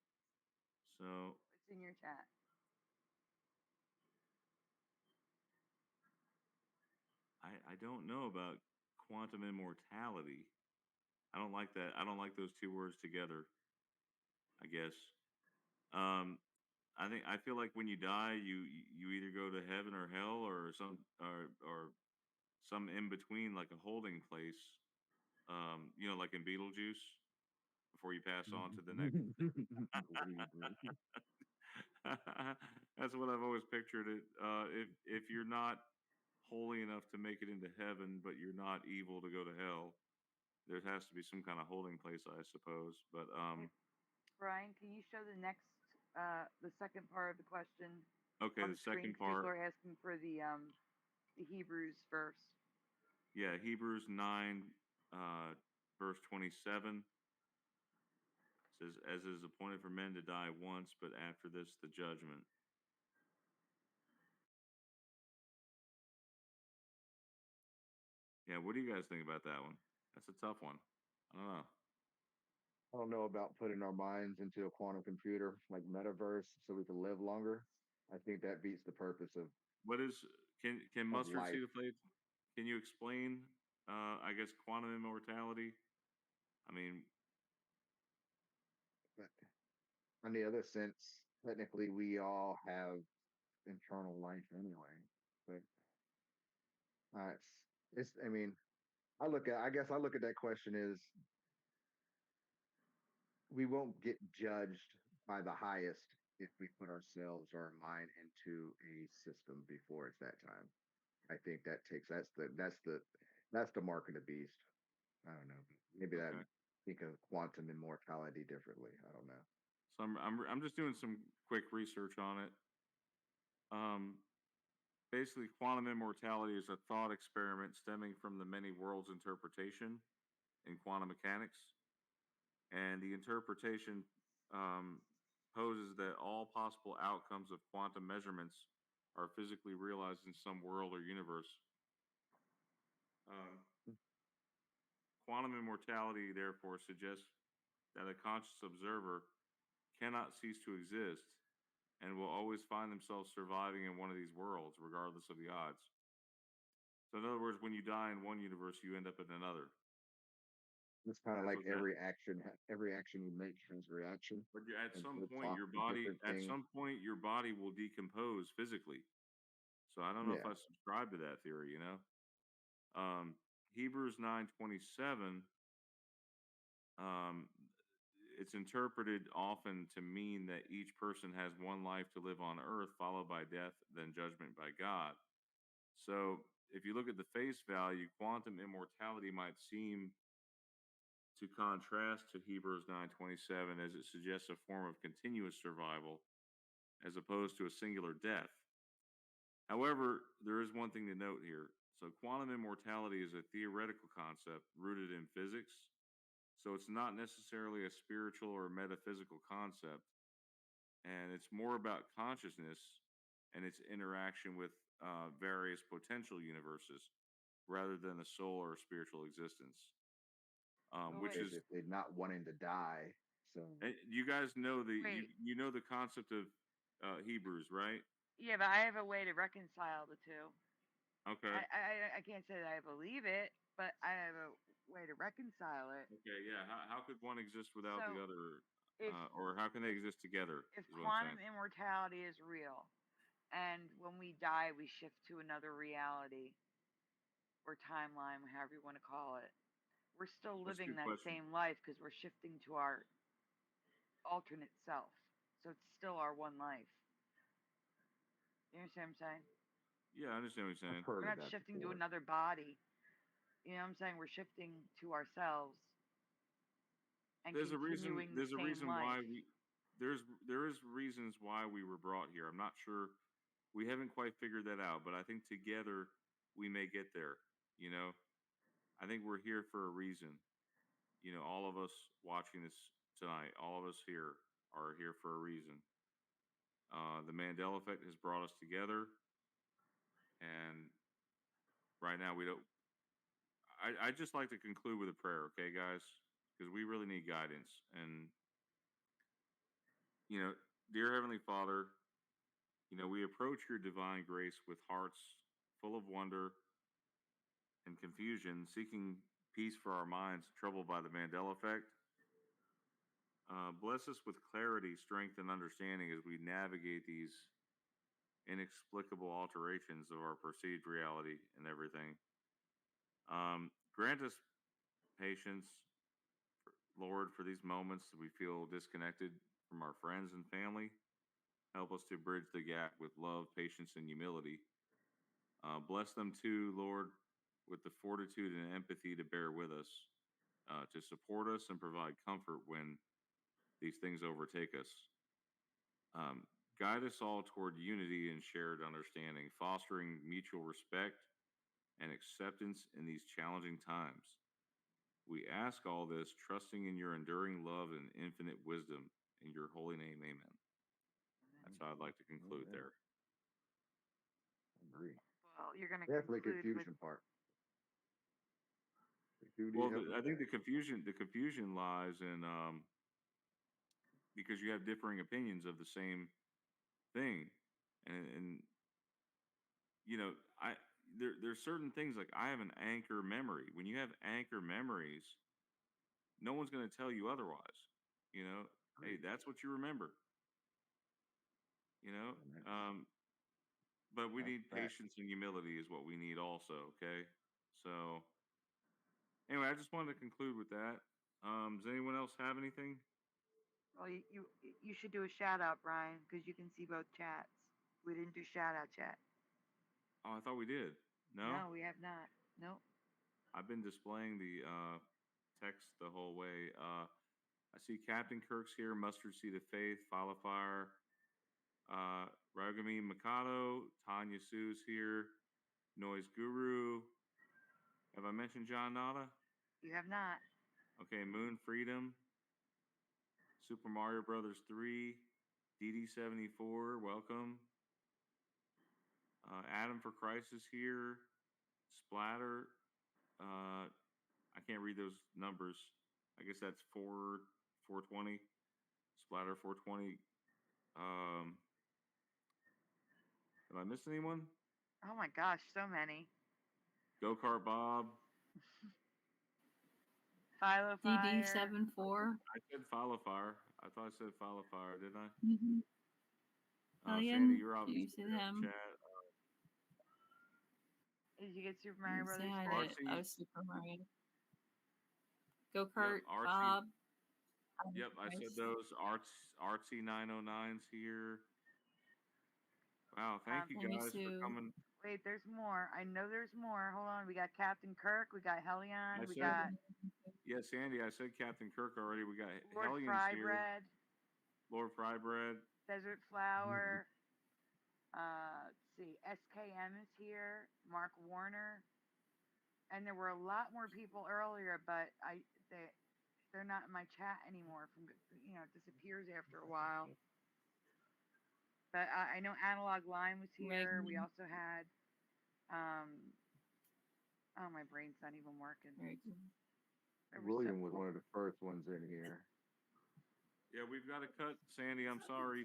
So It's in your chat. I don't know about quantum immortality. I don't like that. I don't like those two words together. I guess. Um, I feel like when you die, you either go to heaven or hell or some in between, like a holding place. Like in Beetlejuice, before you pass on to the next. That's what I've always pictured it. If you're not holy enough to make it into heaven, but you're not evil to go to hell, there has to be some kind of holding place, I suppose. But Hey, Brian, can you show the second part of the question okay, on the the screen? second 'Cause people part, are asking for the Hebrews verse. yeah, Hebrews 9, verse 27 says, "As it is appointed for men to die once, but after this, the judgment." Yeah, what do you guys think about that one? That's a tough one. I don't know. I don't know about putting our minds into a quantum computer like metaverse so we can live longer. I think that beats the purpose What is can of mustard life. seed of faith? Can you explain? I guess quantum immortality. I mean, But on the other sense, technically we all have internal life anyway. But it's I mean, I guess I look at that question as we won't get judged by the highest if we put ourselves or our mind into a system before it's that time. I think that's the mark of the beast. I don't know. Maybe that okay. think of quantum immortality differently. I don't know. So I'm just doing some quick research on it. Um, Basically, quantum immortality is a thought experiment stemming from the many worlds interpretation in quantum mechanics, and the interpretation um, poses that all possible outcomes of quantum measurements are physically realized in some world or universe. Um, Quantum immortality, therefore, suggests that a conscious observer cannot cease to exist and will always find themselves surviving in one of these worlds, regardless of the odds. So, in other words, when you die in one universe, you end up in another. It's kind of That's like what that. every action you make has a reaction, But at and some flip point, flop your to body, different things. will decompose physically. So I don't know if Yeah, I subscribe to that theory. Um, Hebrews 9:27. Um, it's interpreted often to mean that each person has one life to live on earth, followed by death, then judgment by God. So if you look at the face value, quantum immortality might seem to contrast to Hebrews 9:27 as it suggests a form of continuous survival as opposed to a singular death. However, there is one thing to note here. So quantum immortality is a theoretical concept rooted in physics. So it's not necessarily a spiritual or metaphysical concept, and it's more about consciousness and its interaction with various potential universes rather than a soul or spiritual existence. Oh Which wait, is, basically not wanting to die. So you guys know wait. you know the concept of Hebrews, right? Yeah, but I have a way to reconcile the two. Okay. I can't say that I believe it, but I have a way to reconcile it. Okay. Yeah. How could one exist without the So other, if or how can they if exist together? if Is what I'm quantum saying. immortality is real, and when we die we shift to another reality or timeline, however you want to call it, we're still That's a living good that question. same life because we're shifting to our alternate self. So it's still our one life. You understand what I'm saying? Yeah, I understand what you're I've saying. heard We're of not that shifting to before. another body. You know what I'm saying? We're shifting to ourselves and There's a reason. continuing the There's a same reason life. why there is reasons why we were brought here. I'm not sure. We haven't quite figured that out, but I think together we may get there. You know, I think we're here for a reason. All of us watching this tonight, all of us here are here for a reason. The Mandela effect has brought us together, and right now we don't. I just like to conclude with a prayer, okay, guys, because we really need guidance. And dear Heavenly Father, we approach your divine grace with hearts full of wonder and confusion, seeking peace for our minds troubled by the Mandela effect. Bless us with clarity, strength, and understanding as we navigate these inexplicable alterations of our perceived reality and everything. Grant us patience, Lord, for these moments that we feel disconnected from our friends and family. Help us to bridge the gap with love, patience, and humility. Bless them too, Lord, with the fortitude and empathy to bear with us. to support us and provide comfort when these things overtake us. Guide us all toward unity and shared understanding, fostering mutual respect and acceptance in these challenging times. We ask all this, trusting in your enduring love and infinite wisdom. In your holy name, amen. That's how I'd like to conclude there. Agree. Well, you're going to Definitely conclude confusion with, part. Well, I think the confusion lies in because you have differing opinions of the same thing, and you know, there's certain things like I have an anchor memory. When you have anchor memories, no one's going to tell you otherwise. You know, hey, that's what you remember. You know, but we need patience and humility is what we need also. Okay, so anyway, I just wanted to conclude with that. Does anyone else have anything? well, you should do a shout out, Brian, because you can see both chats. We didn't do shout outs yet. Oh, I thought we did. No, No, we have not. Nope. I've been displaying the text the whole way. I see Captain Kirk's here, Mustard Seed of Faith, File Fire, Ragami Mikado, Tanya Sue's here, Noise Guru. Have I mentioned John Nada? You have not. Okay, Moon Freedom, Super Mario Brothers 3, DD74, welcome. Adam for Christ is here, Splatter. I can't read those numbers. I guess that's 420. Splatter 420. Have I missed anyone? Oh my gosh, so many. Go Kart Bob. Philo Fire. DD74. I said Follow Fire. I thought I said Follow Fire, didn't I? Mm-hmm. Sandy, you're obviously you said in him. chat. Did you get Super Mario Brothers? Say hi Artsy. to Super Mario. Go Kart, Artsy. Bob. Yep, I said those. Artsy 909's here. Wow, thank you guys for coming. Wait, there's more. I know there's more. Hold on. We got Captain Kirk. We got Hellion. We got. Yeah, Sandy, I said Captain Kirk already. We got Lord Hellion's here. Frybread. Lord Frybread. Desert Flower. Let's see. SKM is here. Mark Warner. And there were a lot more people earlier, but they're not in my chat anymore. It disappears after a while. But I know Analog Line was here. We also had, oh, my brain's not even working. William was one of the first ones in here. Yeah, we've got to cut, Sandy. I'm sorry.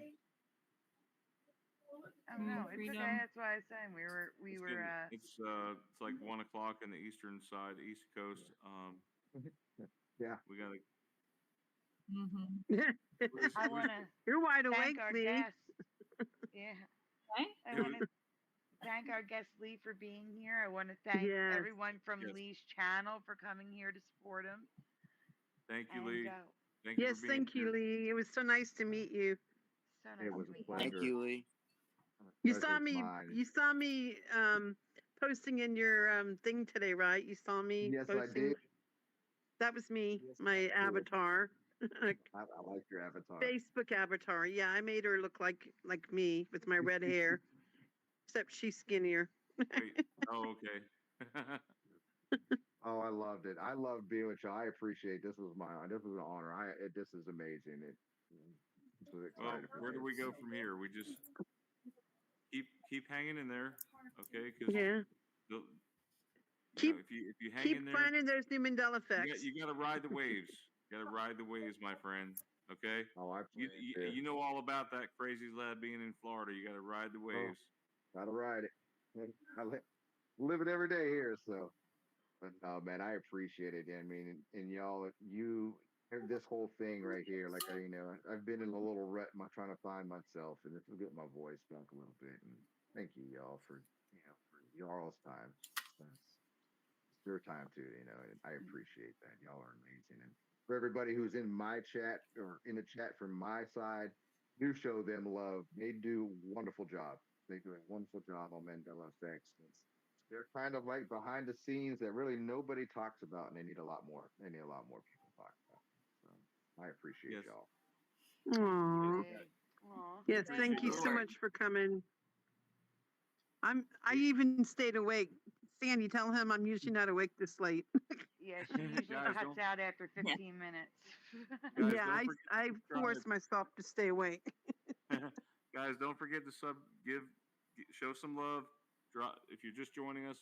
Oh no, it's okay. That's why I was saying we were. It's like 1 o'clock in the eastern side, East Coast. Yeah, we got to. I want to. You're wide awake, Lee. Guests. Yeah. I want to thank our guest Lee for being here. I want to thank everyone from Lee's channel for coming here to support him. Thank you, Lee. Thank you, Lee. It was so nice to meet you. So nice it was to meet a pleasure. Thank you, Lee. You saw me posting in your thing today, right? You saw me Yes, posting. I did. That was me, my avatar. I like your avatar. Facebook avatar. Yeah, I made her look like me with my red hair. Except she's skinnier. Wait. Oh, okay. Oh, I loved it. I love being with you. I appreciate this was an honor. This is amazing. Well, where do we go from here? We just keep hanging in there, okay? Keep if you hang keep in there, finding those new Mandela effects. You got to ride the waves. You got to ride the waves, my friend. Okay. Oh, you know all about that Crazies lab being in Florida. You got to ride the waves. Gotta ride it. I live it every day here, so. But no, man, I appreciate it. I mean, and y'all, this whole thing right here, like I've been in a little rut, trying to find myself, and it's getting my voice back a little bit. And thank you, y'all, for y'all's time. It's your time too, and I appreciate that. Y'all are amazing, and for everybody who's in my chat or in the chat from my side, do show them love. They do a wonderful job. They do a wonderful job on Mandela Effects. It's they're kind of like behind the scenes that really nobody talks about, and they need a lot more. They need a lot more people to talk about. So I appreciate Yes. y'all. Aww. Aw, Yes, thank you so much for coming. I even stayed awake. Sandy, tell him I'm usually not awake this late. Yeah, she usually Guys, cuts out after 15 minutes. Guys, Yeah, don't forget I to force myself to stay awake. Guys, don't forget to show some love. If you're just joining us,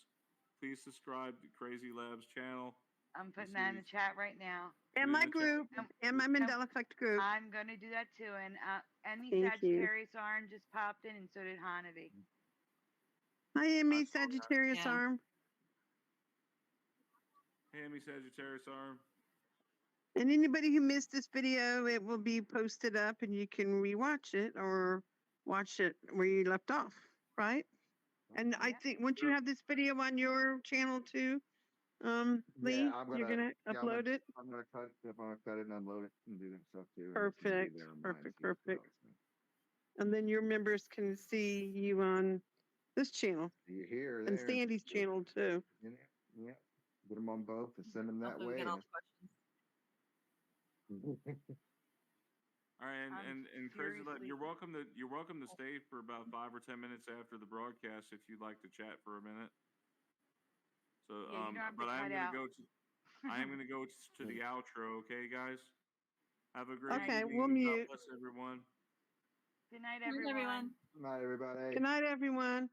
please subscribe to Crazy Labs channel. I'm putting that in the chat right now. And my group, and my Mandela Effect group. I'm going to do that too. And Emmy Thank you. Sagittarius Arm just popped in, and so did Hanavi. Hi, Emmy Sagittarius Yeah. Arm. Hey, Amy Sagittarius Arm. And anybody who missed this video, it will be posted up and you can rewatch it or watch it where you left off, right? And I think once you have this video on your channel too, Lee, Yeah, you're gonna upload it. I'm gonna cut it and upload it and do that stuff too. Perfect, perfect. And then your members can see you on this channel You hear and there? Sandy's channel too. Yeah, put them on both and send them that Hopefully we way. get all the questions. All right, and Crazy Lab, you're welcome to stay for about 5 or 10 minutes after the broadcast if you'd like to chat for a minute. So, Yeah, you don't have to but I am cut going out. to go to the outro. Okay, guys. Have a great Okay, evening. we'll mute. God bless everyone. Good night, Good night, everyone. Good night, everybody. Good night, everyone.